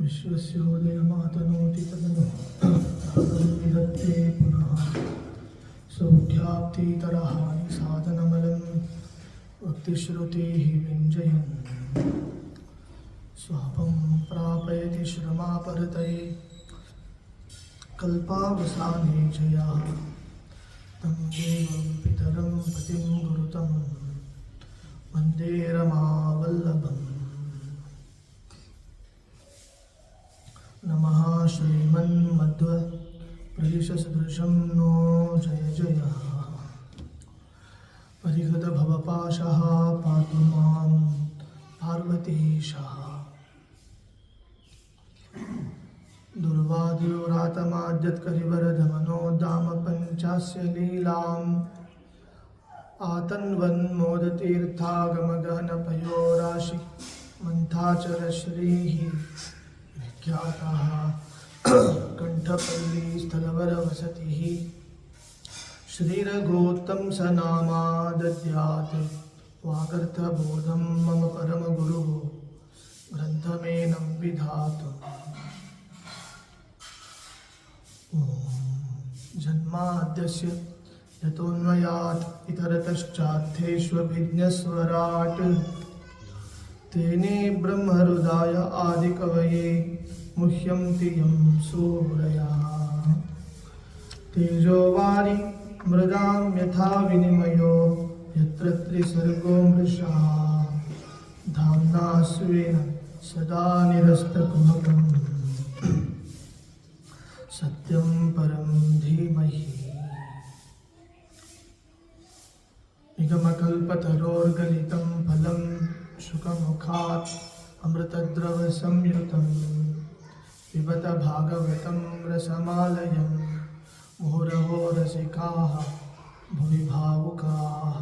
विश्वस्योदयमातनोति तदनु विदत्ते पुनः सौख्याप्तितरहानि साधनमलं वक्तिश्रुतिः व्यञ्जयन् स्वापं प्रापयति श्रमापरतये कल्पावसाने जया तं देवं पितरं पतिं गुरुतं वन्दे रमावल्लभम् नमः श्रीमन्मध्व प्रदिशसदृशं नो जय जय परिहृतभवपाशः पातु मां पार्वतीशः दुर्वादिव्रातमाद्यत्करिवरदमनोदाम पञ्चास्य लीलाम् आतन्वन्मोदतीर्थागमगहनपयोराशि मन्थाचरश्रीः विख्यातः कण्ठपल्लीस्थलवरवसतिः श्रीरघोत्तं स नामा दद्यात् वागर्थबोधं मम परमगुरुः ग्रन्थमेनं विधातु जन्माद्यस्य यतोऽन्वयात् इतरतश्चार्थेष्वभिज्ञस्वराट् तेने ब्रह्महृदाय आदिकवये मुह्यन्ति यं सूरया तेजोवारि मृदां यथा विनिमयो यत्र त्रिसर्गो मृषा धाम्ना स्वेन सदा निरस्तकुहकम् सत्यं परं धीमहि निगमकल्पतरोर्गलितं फलं शुकमुखात् अमृतद्रवसंयुतं पिबत भागवतं रसमालयं मुहुरहो रसिकाः भुवि भावुकाः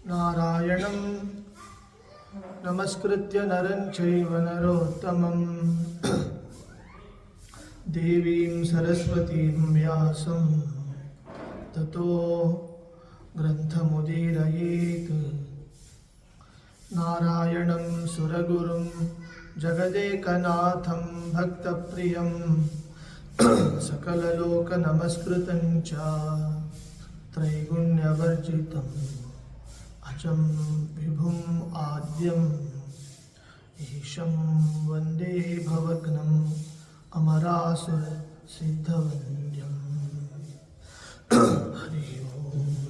नारायणं नमस्कृत्य नरं चैव नरोत्तमं देवीं सरस्वतीं व्यासं ततो ग्रन्थमुदीरयेत् नारायणं सुरगुरुं जगदेकनाथं भक्तप्रियं सकललोकनमस्कृतं च त्रैगुण्यवर्जितम् अजं विभुम् आद्यम् ईशं वन्दे भवग्नम् अमरासुरसिद्धवन्द्यम् हरि ओम्।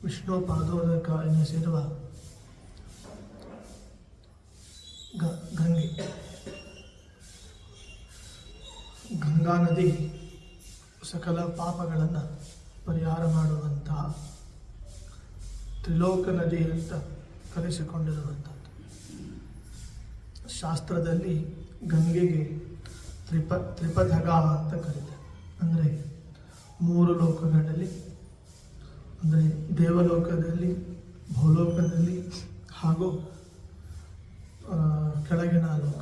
ವಿಷ್ಣುಪಾದೋದಕ ಎನಿಸಿರುವ ಗಂಗೆ ಗಂಗಾ ನದಿ ಸಕಲ ಪಾಪಗಳನ್ನು ಪರಿಹಾರ ಮಾಡುವಂತಹ ತ್ರಿಲೋಕ ನದಿ ಅಂತ ಕರೆಸಿಕೊಂಡಿರುವಂಥದ್ದು. ಶಾಸ್ತ್ರದಲ್ಲಿ ಗಂಗೆಗೆ ತ್ರಿಪಥಗ ಅಂತ ಕರೀತಾರೆ. ಅಂದರೆ ಮೂರು ಲೋಕಗಳಲ್ಲಿ, ಅಂದರೆ ದೇವಲೋಕದಲ್ಲಿ, ಭೂಲೋಕದಲ್ಲಿ ಹಾಗೂ ಕೆಳಗಿನ ಲೋಕ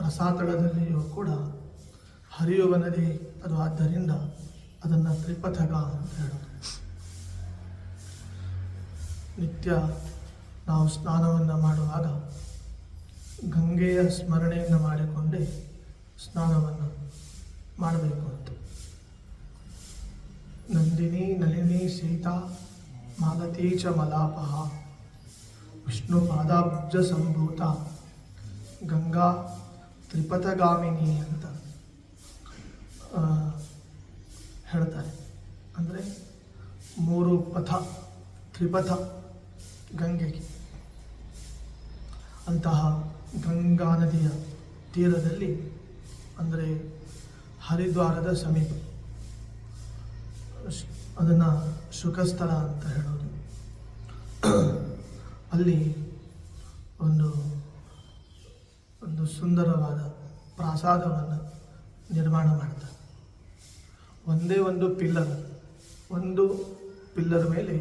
ರಸಾತಳದಲ್ಲಿಯೂ ಕೂಡ ಹರಿಯುವ ನದಿ ಅದು. ಆದ್ದರಿಂದ ಅದನ್ನು ತ್ರಿಪಥಗ ಅಂತ ಹೇಳೋದು. ನಿತ್ಯ ನಾವು ಸ್ನಾನವನ್ನು ಮಾಡುವಾಗ ಗಂಗೆಯ ಸ್ಮರಣೆಯನ್ನು ಮಾಡಿಕೊಂಡೇ ಸ್ನಾನವನ್ನು ಮಾಡಬೇಕು ಅಂತ. ನಂದಿನಿ ನಳಿನಿ ಸೀತಾ ಮಾಲತೀ ಚ ಮಲಾಪಃ ವಿಷ್ಣು ಪಾದಾಬ್ಜ ಸಂಭೂತ ಗಂಗಾ ತ್ರಿಪಥಗಾಮಿನಿ ಅಂತ ಹೇಳ್ತಾರೆ. ಅಂದರೆ ಮೂರು ಪಥ, ತ್ರಿಪಥ ಗಂಗೆಗೆ. ಅಂತಹ ಗಂಗಾ ನದಿಯ ತೀರದಲ್ಲಿ, ಅಂದರೆ ಹರಿದ್ವಾರದ ಸಮೀಪ, ಅದನ್ನು ಶುಕಸ್ಥಳ ಅಂತ ಹೇಳೋದು. ಅಲ್ಲಿ ಒಂದು ಸುಂದರವಾದ ಪ್ರಾಸಾದವನ್ನು ನಿರ್ಮಾಣ ಮಾಡ್ತಾರೆ. ಒಂದೇ ಒಂದು ಪಿಲ್ಲರ್ ಮೇಲೆ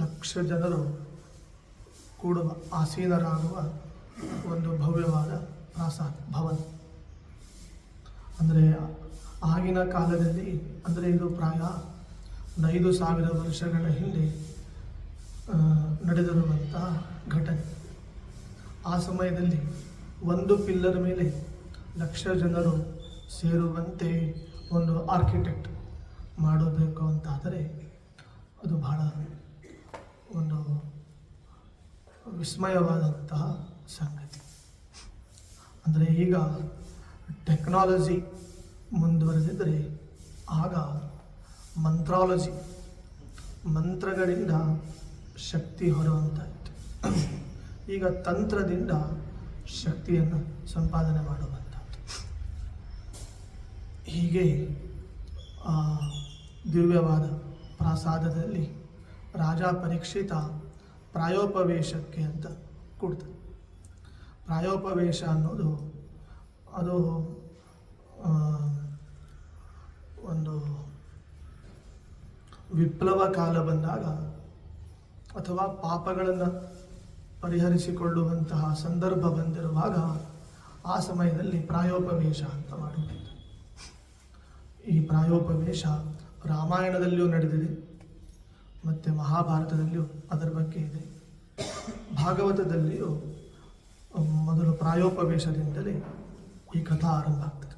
ಲಕ್ಷ ಜನರು ಕೂಡುವ, ಆಸೀನರಾಗುವ ಒಂದು ಭವ್ಯವಾದ ಪ್ರಾಸಾದ ಭವನ. ಅಂದರೆ ಆಗಿನ ಕಾಲದಲ್ಲಿ, ಅಂದರೆ ಇದು ಪ್ರಾಯ 5,000 ವರ್ಷಗಳ ಹಿಂದೆ ನಡೆದಿರುವಂಥ ಘಟನೆ. ಆ ಸಮಯದಲ್ಲಿ ಒಂದು ಪಿಲ್ಲರ್ ಮೇಲೆ 1,00,000 ಜನರು ಸೇರುವಂತೆ ಒಂದು ಆರ್ಕಿಟೆಕ್ಟ್ ಮಾಡಬೇಕು ಅಂತಾದರೆ ಅದು ಬಹಳ ಒಂದು ವಿಸ್ಮಯವಾದಂತಹ ಸಂಗತಿ. ಅಂದರೆ ಈಗ ಟೆಕ್ನಾಲಜಿ ಮುಂದುವರೆದಿದ್ದರೆ ಆಗ ಮಂತ್ರಾಲಜಿ, ಮಂತ್ರಗಳಿಂದ ಶಕ್ತಿ ಹೊರುವಂತಾಯಿತು. ಈಗ ತಂತ್ರದಿಂದ ಶಕ್ತಿಯನ್ನು ಸಂಪಾದನೆ ಮಾಡುವಂಥದ್ದು. ಹೀಗೆ ದಿವ್ಯವಾದ ಪ್ರಾಸಾದದಲ್ಲಿ ರಾಜ ಪರೀಕ್ಷಿತ ಪ್ರಾಯೋಪವೇಶಕ್ಕೆ ಅಂತ ಕೊಡ್ತಾರೆ. ಪ್ರಾಯೋಪವೇಶ ಅನ್ನೋದು ಅದು ಒಂದು ವಿಪ್ಲವ ಕಾಲ ಬಂದಾಗ ಅಥವಾ ಪಾಪಗಳನ್ನು ಪರಿಹರಿಸಿಕೊಳ್ಳುವಂತಹ ಸಂದರ್ಭ ಬಂದಿರುವಾಗ ಆ ಸಮಯದಲ್ಲಿ ಪ್ರಾಯೋಪವೇಶ ಅಂತ ಮಾಡುವುದು. ಈ ಪ್ರಾಯೋಪವೇಶ ರಾಮಾಯಣದಲ್ಲಿಯೂ ನಡೆದಿದೆ ಮತ್ತು ಮಹಾಭಾರತದಲ್ಲಿಯೂ ಅದರ ಬಗ್ಗೆ ಇದೆ. ಭಾಗವತದಲ್ಲಿಯೂ ಮೊದಲು ಪ್ರಾಯೋಪವೇಶದಿಂದಲೇ ಈ ಕಥಾ ಆರಂಭ ಆಗ್ತದೆ.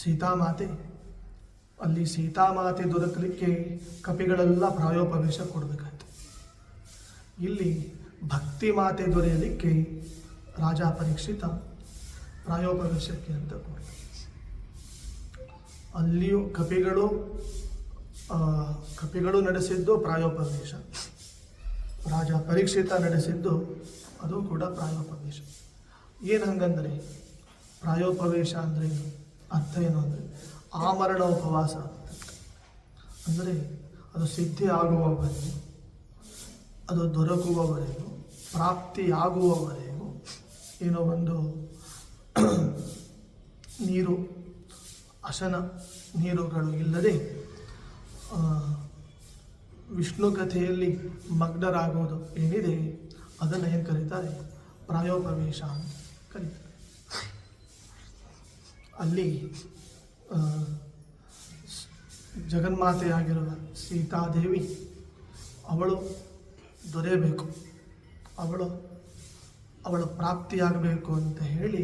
ಸೀತಾಮಾತೆ, ಅಲ್ಲಿ ಸೀತಾಮಾತೆ ದೊರಕಲಿಕ್ಕೆ ಕಪಿಗಳೆಲ್ಲ ಪ್ರಾಯೋಪವೇಶ ಕೊಡಬೇಕಾಯ್ತು. ಇಲ್ಲಿ ಭಕ್ತಿ ಮಾತೆ ದೊರೆಯಲಿಕ್ಕೆ ರಾಜ ಪರೀಕ್ಷಿತ ಪ್ರಾಯೋಪವೇಶಕ್ಕೆ ಅಂತ ಕೊಡ. ಅಲ್ಲಿಯೂ ಕಪಿಗಳು ನಡೆಸಿದ್ದು ಪ್ರಾಯೋಪವೇಶ, ರಾಜ ಪರೀಕ್ಷಿತ ನಡೆಸಿದ್ದು ಅದು ಕೂಡ ಪ್ರಾಯೋಪವೇಶ. ಏನು ಹಂಗಂದರೆ ಪ್ರಾಯೋಪವೇಶ ಅಂದರೆ ಅರ್ಥ ಏನು ಅಂದರೆ ಆಮರಣ ಉಪವಾಸ. ಅಂದರೆ ಅದು ಸಿದ್ಧಿ ಆಗುವವರೆಗೂ, ಅದು ದೊರಕುವವರೆಗೂ, ಪ್ರಾಪ್ತಿಯಾಗುವವರೆಗೂ ಏನೋ ಒಂದು ನೀರು, ಅಶನ ನೀರುಗಳು ಇಲ್ಲದೆ ವಿಷ್ಣು ಕಥೆಯಲ್ಲಿ ಮಗ್ನರಾಗೋದು ಏನಿದೆ ಅದನ್ನು ಏನು ಕರೀತಾರೆ? ಪ್ರಾಯೋಪವೇಶ ಅಂತ ಕರೀತಾರೆ. ಅಲ್ಲಿ ಜಗನ್ಮಾತೆಯಾಗಿರುವ ಸೀತಾದೇವಿ ಅವಳು ದೊರೆಯಬೇಕು, ಅವಳ ಪ್ರಾಪ್ತಿಯಾಗಬೇಕು ಅಂತ ಹೇಳಿ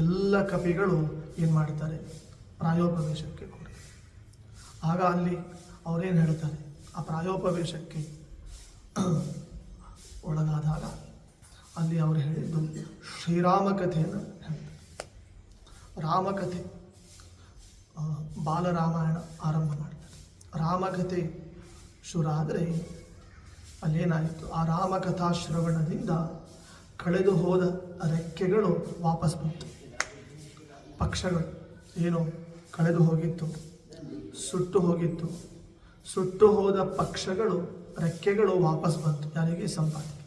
ಎಲ್ಲ ಕಪಿಗಳು ಏನು ಮಾಡ್ತಾರೆ? ಪ್ರಾಯೋಪವೇಶಕ್ಕೆ ಕೊಡ್ತಾರೆ. ಆಗ ಅಲ್ಲಿ ಅವರೇನು ಹೇಳ್ತಾರೆ? ಆ ಪ್ರಾಯೋಪವೇಶಕ್ಕೆ ಒಳಗಾದಾಗ ಅಲ್ಲಿ ಅವರು ಹೇಳಿದ್ದು ಶ್ರೀರಾಮ ಕಥೆಯನ್ನು ಹೇಳ್ತಾರೆ. ರಾಮಕಥೆ, ಬಾಲರಾಮಾಯಣ ಆರಂಭ ಮಾಡ್ತಾರೆ. ರಾಮಕಥೆ ಶುರು ಆದರೆ ಅಲ್ಲೇನಾಯಿತು? ಆ ರಾಮಕಥಾ ಶ್ರವಣದಿಂದ ಕಳೆದು ಹೋದ ರೆಕ್ಕೆಗಳು ವಾಪಸ್ ಬಂತು. ಪಕ್ಷಗಳು ಏನು ಕಳೆದು ಹೋಗಿತ್ತು, ಸುಟ್ಟು ಹೋಗಿತ್ತು, ಸುಟ್ಟು ಹೋದ ಪಕ್ಷಗಳು, ರೆಕ್ಕೆಗಳು ವಾಪಸ್ ಬಂತು. ಯಾರಿಗೆ? ಸಂಪಾತಿಗೆ.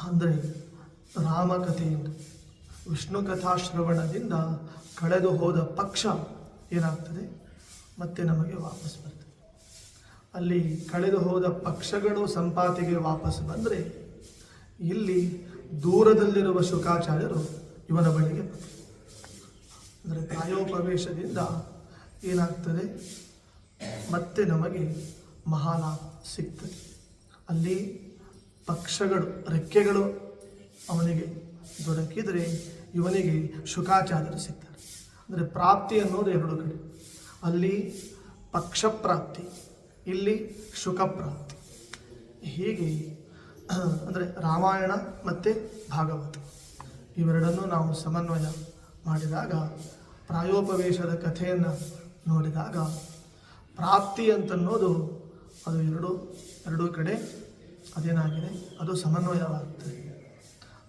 ಅಂದರೆ ರಾಮಕಥೆಯಿಂದ, ವಿಷ್ಣು ಕಥಾಶ್ರವಣದಿಂದ ಕಳೆದು ಹೋದ ಪಕ್ಷ ಏನಾಗ್ತದೆ? ಮತ್ತೆ ನಮಗೆ ವಾಪಸ್ ಬರ್ತದೆ. ಅಲ್ಲಿ ಕಳೆದು ಹೋದ ಪಕ್ಷಗಳು ಸಂಪಾತಿಗೆ ವಾಪಸ್ ಬಂದರೆ ಇಲ್ಲಿ ದೂರದಲ್ಲಿರುವ ಶುಕಾಚಾರ್ಯರು ಇವನ ಬಳಿಗೆ ಬಂದರು. ಅಂದರೆ ಪ್ರಾಯೋಪವೇಶದಿಂದ ಏನಾಗ್ತದೆ? ಮತ್ತೆ ನಮಗೆ ಮಹಾಲಾಭ ಸಿಗ್ತದೆ. ಅಲ್ಲಿ ಪಕ್ಷಗಳು, ರೆಕ್ಕೆಗಳು ಅವನಿಗೆ ದೊರಕಿದರೆ ಇವನಿಗೆ ಶುಕಾಚಾರ್ಯರು ಸಿಗ್ತಾರೆ. ಅಂದರೆ ಪ್ರಾಪ್ತಿ ಅನ್ನೋದು ಎರಡು ಕಡೆ. ಅಲ್ಲಿ ಪಕ್ಷ ಪ್ರಾಪ್ತಿ, ಇಲ್ಲಿ ಶುಕ ಪ್ರಾಪ್ತಿ. ಹೀಗೆ ಅಂದರೆ ರಾಮಾಯಣ ಮತ್ತು ಭಾಗವತ ಇವೆರಡನ್ನೂ ನಾವು ಸಮನ್ವಯ ಮಾಡಿದಾಗ, ಪ್ರಾಯೋಪವೇಶದ ಕಥೆಯನ್ನು ನೋಡಿದಾಗ ಪ್ರಾಪ್ತಿ ಅಂತನ್ನೋದು ಅದು ಎರಡೂ ಕಡೆ ಅದೇನಾಗಿದೆ? ಅದು ಸಮನ್ವಯವಾಗ್ತದೆ.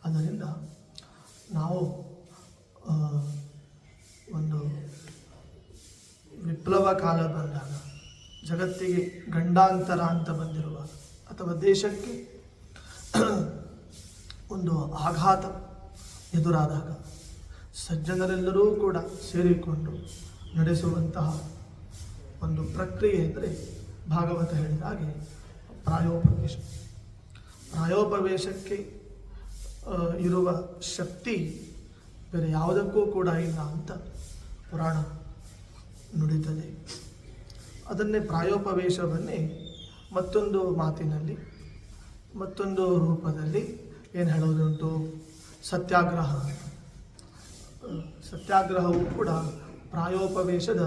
ಆದ್ದರಿಂದ ನಾವು ಒಂದು ವಿಪ್ಲವ ಕಾಲ ಬಂದಾಗ, ಜಗತ್ತಿಗೆ ಗಂಡಾಂತರ ಅಂತ ಬಂದಿರುವಾಗ, ಅಥವಾ ದೇಶಕ್ಕೆ ಒಂದು ಆಘಾತ ಎದುರಾದಾಗ ಸಜ್ಜನರೆಲ್ಲರೂ ಕೂಡ ಸೇರಿಕೊಂಡು ನಡೆಸುವಂತಹ ಒಂದು ಪ್ರಕ್ರಿಯೆ ಅಂದರೆ ಭಾಗವತ ಹೇಳಿದ ಹಾಗೆ ಪ್ರಾಯೋಪವೇಶ. ಪ್ರಾಯೋಪವೇಶಕ್ಕೆ ಇರುವ ಶಕ್ತಿ ಬೇರೆ ಯಾವುದಕ್ಕೂ ಕೂಡ ಇಲ್ಲ ಅಂತ ಪುರಾಣ ನುಡಿತದೆ. ಅದನ್ನೇ ಪ್ರಾಯೋಪವೇಶವನ್ನೇ ಮತ್ತೊಂದು ಮಾತಿನಲ್ಲಿ ಮತ್ತೊಂದು ರೂಪದಲ್ಲಿ ಏನು ಹೇಳೋದುಂಟು, ಸತ್ಯಾಗ್ರಹ. ಸತ್ಯಾಗ್ರಹವು ಕೂಡ ಪ್ರಾಯೋಪವೇಶದ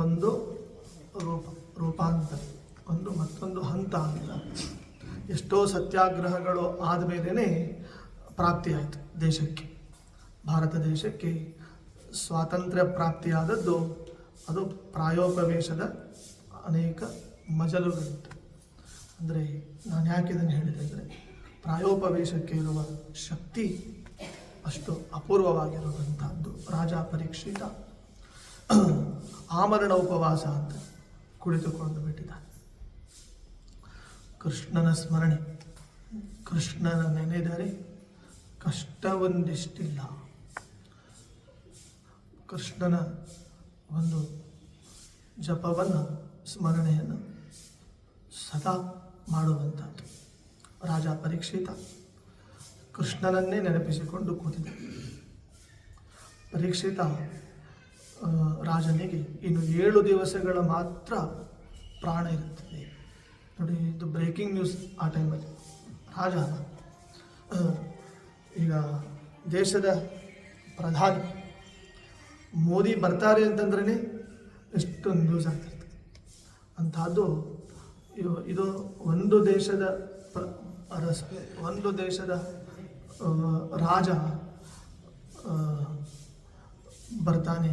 ಒಂದು ರೂಪಾಂತರ, ಒಂದು ಮತ್ತೊಂದು ಹಂತ ಅಂತ. ಎಷ್ಟೋ ಸತ್ಯಾಗ್ರಹಗಳು ಆದಮೇಲೆ ಪ್ರಾಪ್ತಿಯಾಯಿತು ದೇಶಕ್ಕೆ, ಭಾರತ ದೇಶಕ್ಕೆ ಸ್ವಾತಂತ್ರ್ಯ ಪ್ರಾಪ್ತಿಯಾದದ್ದು ಅದು ಪ್ರಾಯೋಪವೇಶದ ಅನೇಕ ಮಜಲುಗಳಿತ್ತು. ಅಂದರೆ ನಾನು ಯಾಕೆ ಇದನ್ನು ಹೇಳಿದೆ ಅಂದರೆ, ಪ್ರಾಯೋಪವೇಶಕ್ಕೆ ಇರುವ ಶಕ್ತಿ ಅಷ್ಟು ಅಪೂರ್ವವಾಗಿರುವಂಥದ್ದು. ರಾಜ ಪರೀಕ್ಷಿತ ಆಮರಣ ಉಪವಾಸ ಅಂತ ಕುಳಿತುಕೊಂಡು ಬಿಟ್ಟಿದ್ದಾನೆ. ಕೃಷ್ಣನ ಸ್ಮರಣೆ, ಕೃಷ್ಣನ ನೆನೆದರೆ ಕಷ್ಟವೊಂದಿಷ್ಟಿಲ್ಲ. ಕೃಷ್ಣನ ಒಂದು ಜಪವನ್ನು, ಸ್ಮರಣೆಯನ್ನು ಸದಾ ಮಾಡುವಂಥದ್ದು. ರಾಜ ಪರೀಕ್ಷಿತ ಕೃಷ್ಣನನ್ನೇ ನೆನಪಿಸಿಕೊಂಡು ಕೂತಿದ್ದ. ಪರೀಕ್ಷಿತ ರಾಜನಿಗೆ ಇನ್ನು 7 ದಿವಸಗಳ ಮಾತ್ರ ಪ್ರಾಣ ಇರುತ್ತದೆ. ನೋಡಿ, ಇದು ಬ್ರೇಕಿಂಗ್ ನ್ಯೂಸ್ ಆ ಟೈಮಲ್ಲಿ. ರಾಜ ಈಗ ದೇಶದ ಪ್ರಧಾನಿ ಮೋದಿ ಬರ್ತಾರೆ ಅಂತಂದ್ರೇ ಎಷ್ಟು ನ್ಯೂಸ್ ಆಗ್ತಿರ್ತದೆ. ಅಂಥದ್ದು ಇದು ಒಂದು ದೇಶದ ರಾಜ ಬರ್ತಾನೆ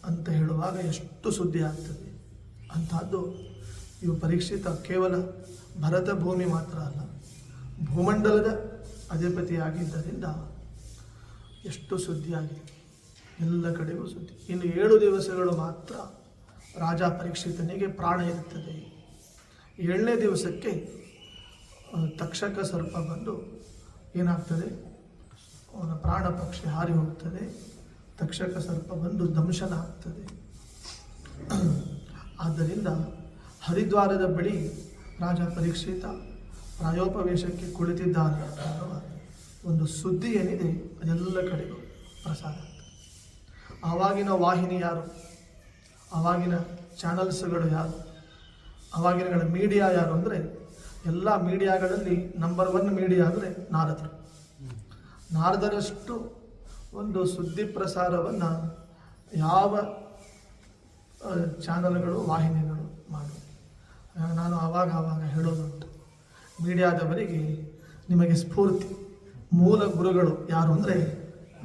ಅಂತ ಹೇಳುವಾಗ ಎಷ್ಟು ಸುದ್ದಿ ಆಗ್ತದೆ. ಅಂಥದ್ದು ಇವು ಪರೀಕ್ಷಿತ ಕೇವಲ ಭರತ ಭೂಮಿ ಮಾತ್ರ ಅಲ್ಲ, ಭೂಮಂಡಲದ ಅಧಿಪತಿಯಾಗಿದ್ದರಿಂದ ಎಷ್ಟು ಸುದ್ದಿಯಾಗಿದೆ, ಎಲ್ಲ ಕಡೆಗೂ ಸುದ್ದಿ. ಇನ್ನು 7 ದಿವಸಗಳು ಮಾತ್ರ ರಾಜ ಪರೀಕ್ಷಿತನಿಗೆ ಪ್ರಾಣ ಇರುತ್ತದೆ. 7ನೇ ದಿವಸಕ್ಕೆ ತಕ್ಷಕ ಸರ್ಪ ಬಂದು ಏನಾಗ್ತದೆ, ಅವನ ಪ್ರಾಣ ಪಕ್ಷಿ ಹಾರಿ ಹೋಗ್ತದೆ. ತಕ್ಷಕ ಸರ್ಪ ಬಂದು ದಂಶನ ಆಗ್ತದೆ. ಆದ್ದರಿಂದ ಹರಿದ್ವಾರದ ಬಳಿ ರಾಜ ಪರೀಕ್ಷಿತ ಪ್ರಾಯೋಪವೇಶಕ್ಕೆ ಕುಳಿತಿದ್ದಾನೆ ಅನ್ನುವ ಒಂದು ಸುದ್ದಿ ಏನಿದೆ ಅದೆಲ್ಲ ಕಡೆಗೂ ಪ್ರಸಾರ ಆಗ್ತದೆ. ಆವಾಗಿನ ವಾಹಿನಿ ಯಾರು, ಆವಾಗಿನ ಚಾನಲ್ಸ್ಗಳು ಯಾರು, ಆವಾಗಿನಗಳ ಮೀಡಿಯಾ ಯಾರು ಅಂದರೆ, ಎಲ್ಲ ಮೀಡಿಯಾಗಳಲ್ಲಿ ನಂಬರ್ 1 ಮೀಡಿಯಾ ಅಂದರೆ ನಾರದರು. ನಾರದರಷ್ಟು ಒಂದು ಸುದ್ದಿ ಪ್ರಸಾರವನ್ನು ಯಾವ ಚಾನಲ್ಗಳು, ವಾಹಿನಿಗಳು ಮಾಡೋದು. ನಾನು ಆವಾಗ ಹೇಳೋದುಂಟು, ಮೀಡಿಯಾದವರಿಗೆ ನಿಮಗೆ ಸ್ಫೂರ್ತಿ ಮೂಲ ಗುರುಗಳು ಯಾರು ಅಂದರೆ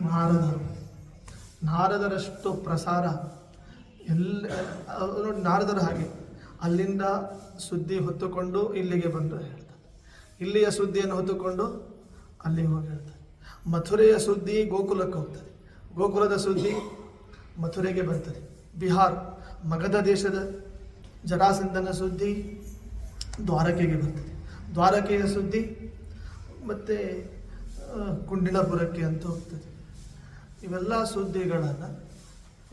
ನಾರದರು. ನಾರದರಷ್ಟು ಪ್ರಸಾರ ನೋಡಿ, ನಾರದರು ಹಾಗೆ ಅಲ್ಲಿಂದ ಸುದ್ದಿ ಹೊತ್ತುಕೊಂಡು ಇಲ್ಲಿಗೆ ಬಂದು ಹೇಳ್ತಾರೆ, ಇಲ್ಲಿಯ ಸುದ್ದಿಯನ್ನು ಹೊತ್ತುಕೊಂಡು ಅಲ್ಲಿಗೆ ಹೋಗಿ ಹೇಳ್ತಾರೆ. ಮಥುರೆಯ ಸುದ್ದಿ ಗೋಕುಲಕ್ಕೆ ಹೋಗ್ತದೆ, ಗೋಕುಲದ ಸುದ್ದಿ ಮಥುರೆಗೆ ಬರ್ತದೆ. ಬಿಹಾರ್ ಮಗಧ ದೇಶದ ಜರಾಸಂಧನ ಸುದ್ದಿ ದ್ವಾರಕೆಗೆ ಬರ್ತದೆ, ದ್ವಾರಕೆಯ ಸುದ್ದಿ ಮತ್ತು ಕುಂಡಿನಪುರಕ್ಕೆ ಅಂತ ಹೋಗ್ತದೆ. ಇವೆಲ್ಲ ಸುದ್ದಿಗಳನ್ನು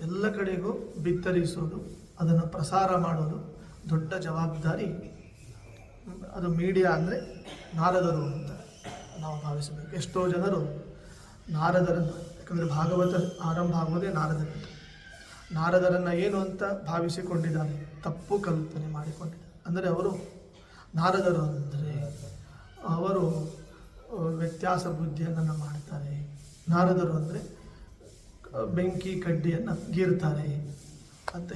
ಎಲ್ಲ ಕಡೆಗೂ ಬಿತ್ತರಿಸೋದು, ಅದನ್ನು ಪ್ರಸಾರ ಮಾಡೋದು ದೊಡ್ಡ ಜವಾಬ್ದಾರಿ. ಅದು ಮೀಡಿಯಾ ಅಂದರೆ ನಾರದರು ಅಂತ ನಾವು ಭಾವಿಸಬೇಕು. ಎಷ್ಟೋ ಜನರು ನಾರದರನ್ನು, ಯಾಕಂದರೆ ಭಾಗವತ ಆರಂಭ ಆಗೋದೇ ನಾರದರಿಂದ, ನಾರದರನ್ನು ಏನು ಅಂತ ಭಾವಿಸಿಕೊಂಡಿದ್ದಾರೆ, ತಪ್ಪು ಕಲ್ಪನೆ ಮಾಡಿಕೊಂಡಿದ್ದಾರೆ. ಅಂದರೆ ಅವರು ನಾರದರು ಅಂದರೆ ಅವರು ವ್ಯತ್ಯಾಸ ಬುದ್ಧಿಯನ್ನು ಮಾಡ್ತಾರೆ. ನಾರದರು ಅಂದರೆ ಬೆಂಕಿ ಕಡ್ಡಿಯನ್ನು ಗೀರ್ತಾರೆ ಅಂತ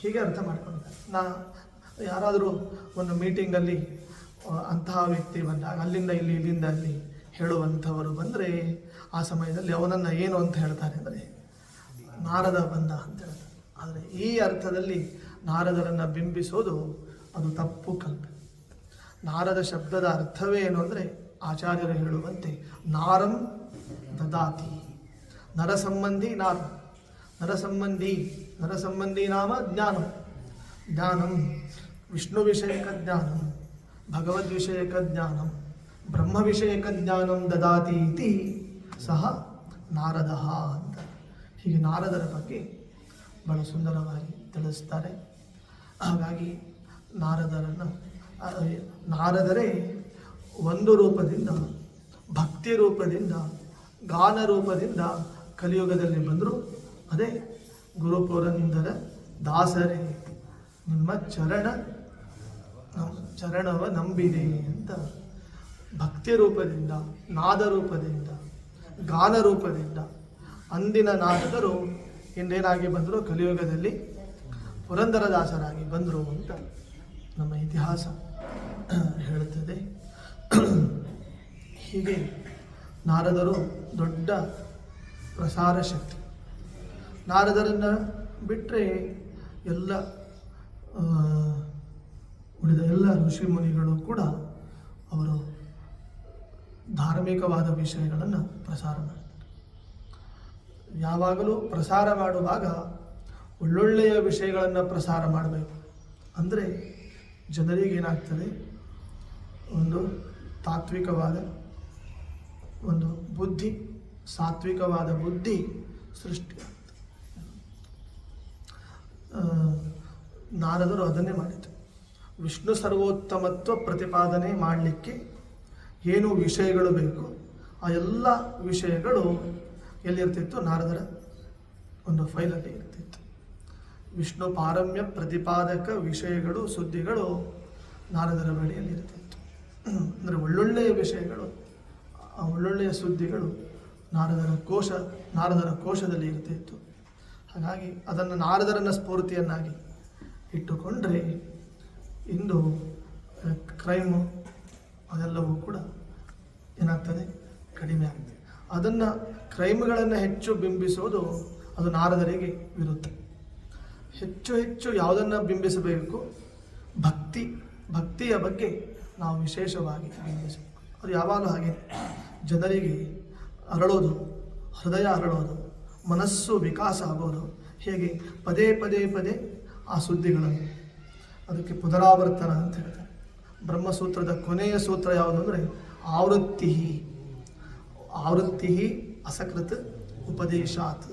ಹೀಗೆ ಅರ್ಥ ಮಾಡ್ಕೊಂಡಿದ್ದಾರೆ. ಯಾರಾದರೂ ಒಂದು ಮೀಟಿಂಗಲ್ಲಿ ಅಂತಹ ವ್ಯಕ್ತಿ ಬಂದಾಗ ಅಲ್ಲಿಂದ ಇಲ್ಲಿ, ಇಲ್ಲಿಂದ ಅಲ್ಲಿ ಹೇಳುವಂಥವರು ಬಂದರೆ ಆ ಸಮಯದಲ್ಲಿ ಅವನನ್ನು ಏನು ಅಂತ ಹೇಳ್ತಾರೆ ಅಂದರೆ ನಾರದ ಬಂದ ಅಂತ ಹೇಳ್ತಾರೆ. ಆದರೆ ಈ ಅರ್ಥದಲ್ಲಿ ನಾರದರನ್ನು ಬಿಂಬಿಸೋದು ಅದು ತಪ್ಪು ಕಲ್ಪನೆ. ನಾರದ ಶಬ್ದದ ಅರ್ಥವೇ ಏನು ಅಂದರೆ, ಆಚಾರ್ಯರು ಹೇಳುವಂತೆ ನಾರಂ ದದಾತಿ, ನರಸಂಬಂಧಿ ನಾರ, ನರಸಂಬಂಧಿ ನಾಮ ಜ್ಞಾನಂ ವಿಷ್ಣು ವಿಷಯಕ ಜ್ಞಾನಂ, ಭಗವದ್ ವಿಷಯಕ ಜ್ಞಾನಂ, ಬ್ರಹ್ಮ ವಿಷಯಕ ಜ್ಞಾನಂ ದದಾತಿ ಇತಿ ಸಹ ನಾರದ ಅಂತ. ಹೀಗೆ ನಾರದರ ಬಗ್ಗೆ ಬಹಳ ಸುಂದರವಾಗಿ ತಿಳಿಸ್ತಾರೆ. ಹಾಗಾಗಿ ನಾರದರೇ ಒಂದು ರೂಪದಿಂದ, ಭಕ್ತಿ ರೂಪದಿಂದ, ಗಾನ ರೂಪದಿಂದ ಕಲಿಯುಗದಲ್ಲಿ ಬಂದರು. ಅದೇ ಗುರುಪುರಂದರ ದಾಸರೇ ನಿಮ್ಮ ಚರಣವ ನಂಬಿದೆ ಅಂತ ಭಕ್ತಿ ರೂಪದಿಂದ, ನಾದ ರೂಪದಿಂದ, ಗಾನ ರೂಪದಿಂದ ಅಂದಿನ ನಾರದರು ಇಂದೇನಾಗಿ ಬಂದರು, ಕಲಿಯುಗದಲ್ಲಿ ಪುರಂದರದಾಸರಾಗಿ ಬಂದರು ಅಂತ ನಮ್ಮ ಇತಿಹಾಸ ಹೇಳುತ್ತದೆ. ಹೀಗೆ ನಾರದರು ದೊಡ್ಡ ಪ್ರಸಾರ ಶಕ್ತಿ. ನಾರದರನ್ನು ಬಿಟ್ಟರೆ ಎಲ್ಲ ಉಳಿದ ಎಲ್ಲ ಋಷಿ ಮುನಿಗಳು ಕೂಡ ಅವರು ಧಾರ್ಮಿಕವಾದ ವಿಷಯಗಳನ್ನು ಪ್ರಸಾರ ಮಾಡ್ತಾರೆ. ಯಾವಾಗಲೂ ಪ್ರಸಾರ ಮಾಡುವಾಗ ಒಳ್ಳೊಳ್ಳೆಯ ವಿಷಯಗಳನ್ನು ಪ್ರಸಾರ ಮಾಡಬೇಕು. ಅಂದರೆ ಜನರಿಗೇನಾಗ್ತದೆ, ಒಂದು ತಾತ್ವಿಕವಾದ ಒಂದು ಬುದ್ಧಿ, ಸಾತ್ವಿಕವಾದ ಬುದ್ಧಿ ಸೃಷ್ಟಿಯಾಗ್ತದೆ. ನಾರದರು ಅದನ್ನೇ ಮಾಡಿದರು. ವಿಷ್ಣು ಸರ್ವೋತ್ತಮತ್ವ ಪ್ರತಿಪಾದನೆ ಮಾಡಲಿಕ್ಕೆ ಏನು ವಿಷಯಗಳು ಬೇಕು ಆ ಎಲ್ಲ ವಿಷಯಗಳು ಎಲ್ಲಿರ್ತಿತ್ತು, ನಾರದರ ಒಂದು ಫೈಲಲ್ಲಿ ಇರ್ತಿತ್ತು. ವಿಷ್ಣು ಪಾರಮ್ಯ ಪ್ರತಿಪಾದಕ ವಿಷಯಗಳು, ಸುದ್ದಿಗಳು ನಾರದರ ಬಳಿಯಲ್ಲಿ ಇರ್ತಿತ್ತು. ಅಂದರೆ ಒಳ್ಳೊಳ್ಳೆಯ ವಿಷಯಗಳು, ಆ ಒಳ್ಳೊಳ್ಳೆಯ ಸುದ್ದಿಗಳು ನಾರದರ ಕೋಶದಲ್ಲಿ ಇರ್ತಿತ್ತು. ಹಾಗಾಗಿ ಅದನ್ನು ನಾರದರನ್ನು ಸ್ಫೂರ್ತಿಯನ್ನಾಗಿ ಇಟ್ಟುಕೊಂಡ್ರೆ ಇಂದು ಕ್ರೈಮು ಅದೆಲ್ಲವೂ ಕೂಡ ಏನಾಗ್ತದೆ, ಕಡಿಮೆ ಆಗ್ತದೆ. ಅದನ್ನು ಕ್ರೈಮ್ಗಳನ್ನು ಹೆಚ್ಚು ಬಿಂಬಿಸೋದು ಅದು ನಾರದರಿಗೆ ವಿರುದ್ಧ. ಹೆಚ್ಚು ಯಾವುದನ್ನು ಬಿಂಬಿಸಬೇಕು, ಭಕ್ತಿಯ ಬಗ್ಗೆ ನಾವು ವಿಶೇಷವಾಗಿ ಬಿಂಬಿಸಬೇಕು. ಅದು ಯಾವಾಗಲೂ ಹಾಗೆ ಜನರಿಗೆ ಅರಳೋದು, ಹೃದಯ ಅರಳೋದು, ಮನಸ್ಸು ವಿಕಾಸ ಆಗೋದು ಹೇಗೆ, ಪದೇ ಆ ಸುದ್ದಿಗಳನ್ನು. ಅದಕ್ಕೆ ಪುನರಾವರ್ತನ ಅಂತ ಹೇಳ್ತಾರೆ. ಬ್ರಹ್ಮಸೂತ್ರದ ಕೊನೆಯ ಸೂತ್ರ ಯಾವುದು ಅಂದರೆ ಆವೃತ್ತಿ ಅಸಕೃತ್ ಉಪದೇಶಾತ್.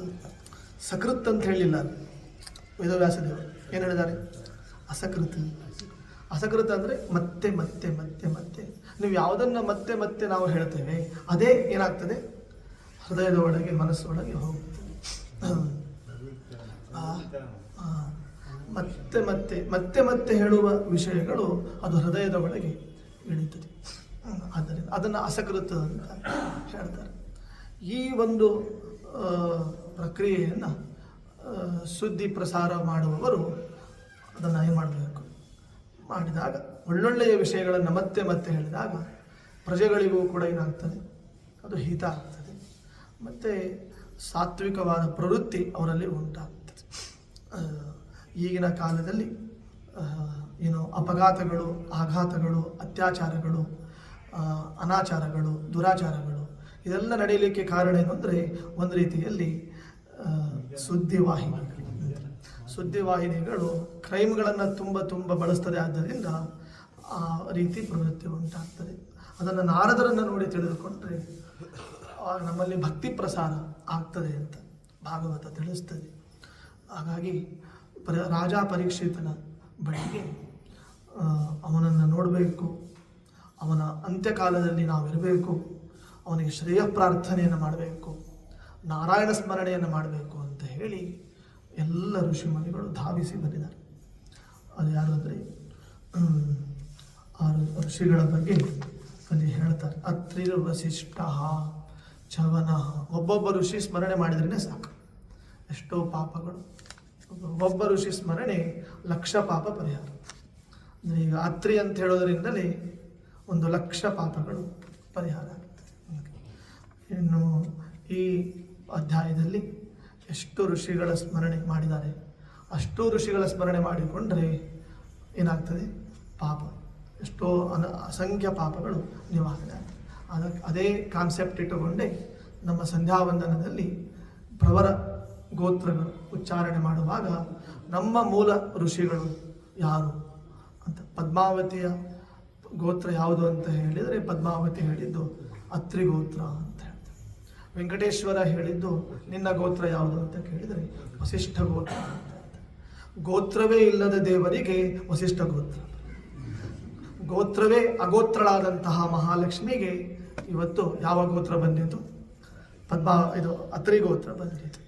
ಸಕೃತ್ ಅಂತ ಹೇಳಿಲ್ಲ ವೇದವ್ಯಾಸದೇವರು. ಏನು ಹೇಳಿದ್ದಾರೆ? ಅಸಕೃತ್ ಅಂದರೆ ಮತ್ತೆ ನೀವು ಯಾವುದನ್ನು ಮತ್ತೆ ನಾವು ಹೇಳ್ತೇವೆ ಅದೇ ಏನಾಗ್ತದೆ, ಹೃದಯದ ಒಳಗೆ, ಮನಸ್ಸೊಳಗೆ ಹೋಗ್ತದೆ. ಮತ್ತೆ ಹೇಳುವ ವಿಷಯಗಳು ಅದು ಹೃದಯದ ಒಳಗೆ ಇಳಿತದೆ. ಆದ್ದರಿಂದ ಅದನ್ನು ಅಸಕೃತ ಅಂತ ಹೇಳ್ತಾರೆ. ಈ ಒಂದು ಪ್ರಕ್ರಿಯೆಯನ್ನು ಸುದ್ದಿ ಪ್ರಸಾರ ಮಾಡುವವರು ಅದನ್ನು ಏನು ಮಾಡಬೇಕು, ಮಾಡಿದಾಗ ಒಳ್ಳೊಳ್ಳೆಯ ವಿಷಯಗಳನ್ನು ಮತ್ತೆ ಹೇಳಿದಾಗ ಪ್ರಜೆಗಳಿಗೂ ಕೂಡ ಏನಾಗ್ತದೆ, ಅದು ಹಿತ ಆಗ್ತದೆ. ಮತ್ತು ಸಾತ್ವಿಕವಾದ ಪ್ರವೃತ್ತಿ ಅವರಲ್ಲಿ ಉಂಟಾಗ್ತದೆ. ಈಗಿನ ಕಾಲದಲ್ಲಿ ಅಪಘಾತಗಳು, ಆಘಾತಗಳು, ಅತ್ಯಾಚಾರಗಳು, ಅನಾಚಾರಗಳು, ದುರಾಚಾರಗಳು ಇದೆಲ್ಲ ನಡೆಯಲಿಕ್ಕೆ ಕಾರಣ ಏನು ಅಂದರೆ ಒಂದು ರೀತಿಯಲ್ಲಿ ಸುದ್ದಿವಾಹಿನಿಗಳು ಕ್ರೈಮ್ಗಳನ್ನು ತುಂಬ ಬಳಸ್ತದೆ. ಆದ್ದರಿಂದ ಆ ರೀತಿ ಪ್ರವೃತ್ತಿ ಉಂಟಾಗ್ತದೆ. ಅದನ್ನು ನಾರದರನ್ನು ನೋಡಿ ತಿಳಿದುಕೊಂಡ್ರೆ ನಮ್ಮಲ್ಲಿ ಭಕ್ತಿ ಪ್ರಸಾರ ಆಗ್ತದೆ ಅಂತ ಭಾಗವತ ತಿಳಿಸ್ತದೆ. ಹಾಗಾಗಿ ರಾಜ ಪರೀಕ್ಷಿತನ ಬಳಿಗೆ ಅವನನ್ನು ನೋಡಬೇಕು, ಅವನ ಅಂತ್ಯಕಾಲದಲ್ಲಿ ನಾವಿರಬೇಕು, ಅವನಿಗೆ ಶ್ರೇಯ ಪ್ರಾರ್ಥನೆಯನ್ನು ಮಾಡಬೇಕು, ನಾರಾಯಣ ಸ್ಮರಣೆಯನ್ನು ಮಾಡಬೇಕು ಅಂತ ಹೇಳಿ ಎಲ್ಲ ಋಷಿಮುನಿಗಳು ಧಾವಿಸಿ ಬಂದಿದ್ದಾರೆ. ಅದು ಯಾರು ಅಂದರೆ ಆ ಋಷಿಗಳ ಬಗ್ಗೆ ಅಲ್ಲಿ ಹೇಳ್ತಾರೆ. ಅತ್ರಿರ್ ವಸಿಷ್ಠ ಚವನ. ಒಬ್ಬೊಬ್ಬ ಋಷಿ ಸ್ಮರಣೆ ಮಾಡಿದ್ರೇ ಸಾಕು, ಎಷ್ಟೋ ಪಾಪಗಳು. ಒಬ್ಬ ಋಷಿ ಸ್ಮರಣೆ 1,00,000 ಪಾಪ ಪರಿಹಾರ. ಅಂದರೆ ಈಗ ಅತ್ರಿ ಅಂತ ಹೇಳೋದರಿಂದಲೇ 1,00,000 ಪಾಪಗಳು ಪರಿಹಾರ ಆಗುತ್ತೆ. ಇನ್ನು ಈ ಅಧ್ಯಾಯದಲ್ಲಿ ಎಷ್ಟು ಋಷಿಗಳ ಸ್ಮರಣೆ ಮಾಡಿದ್ದಾರೆ, ಅಷ್ಟು ಋಷಿಗಳ ಸ್ಮರಣೆ ಮಾಡಿಕೊಂಡ್ರೆ ಏನಾಗ್ತದೆ, ಪಾಪ ಎಷ್ಟೋ ಅಸಂಖ್ಯ ಪಾಪಗಳು ನಿವಾರಣೆ ಆಗ್ತದೆ. ಅದೇ ಕಾನ್ಸೆಪ್ಟ್ ಇಟ್ಟುಕೊಂಡೇ ನಮ್ಮ ಸಂಧ್ಯಾವಂದನದಲ್ಲಿ ಪ್ರವರ ಗೋತ್ರಗಳು ಉಚ್ಚಾರಣೆ ಮಾಡುವಾಗ ನಮ್ಮ ಮೂಲ ಋಷಿಗಳು ಯಾರು ಅಂತ, ಪದ್ಮಾವತಿಯ ಗೋತ್ರ ಯಾವುದು ಅಂತ ಹೇಳಿದರೆ ಪದ್ಮಾವತಿ ಹೇಳಿದ್ದು ಅತ್ರಿ ಗೋತ್ರ ಅಂತ ಹೇಳ್ತಾರೆ. ವೆಂಕಟೇಶ್ವರ ಹೇಳಿದ್ದು ನಿನ್ನ ಗೋತ್ರ ಯಾವುದು ಅಂತ ಕೇಳಿದರೆ ವಸಿಷ್ಠ ಗೋತ್ರ ಅಂತ ಹೇಳ್ತಾರೆ. ಗೋತ್ರವೇ ಇಲ್ಲದ ದೇವರಿಗೆ ವಸಿಷ್ಠ ಗೋತ್ರ, ಗೋತ್ರವೇ ಅಗೋತ್ರಳಾದಂತಹ ಮಹಾಲಕ್ಷ್ಮಿಗೆ ಇವತ್ತು ಯಾವ ಗೋತ್ರ ಬಂದಿತು? ಇದು ಅತ್ರಿ ಗೋತ್ರ ಬಂದಿತ್ತು.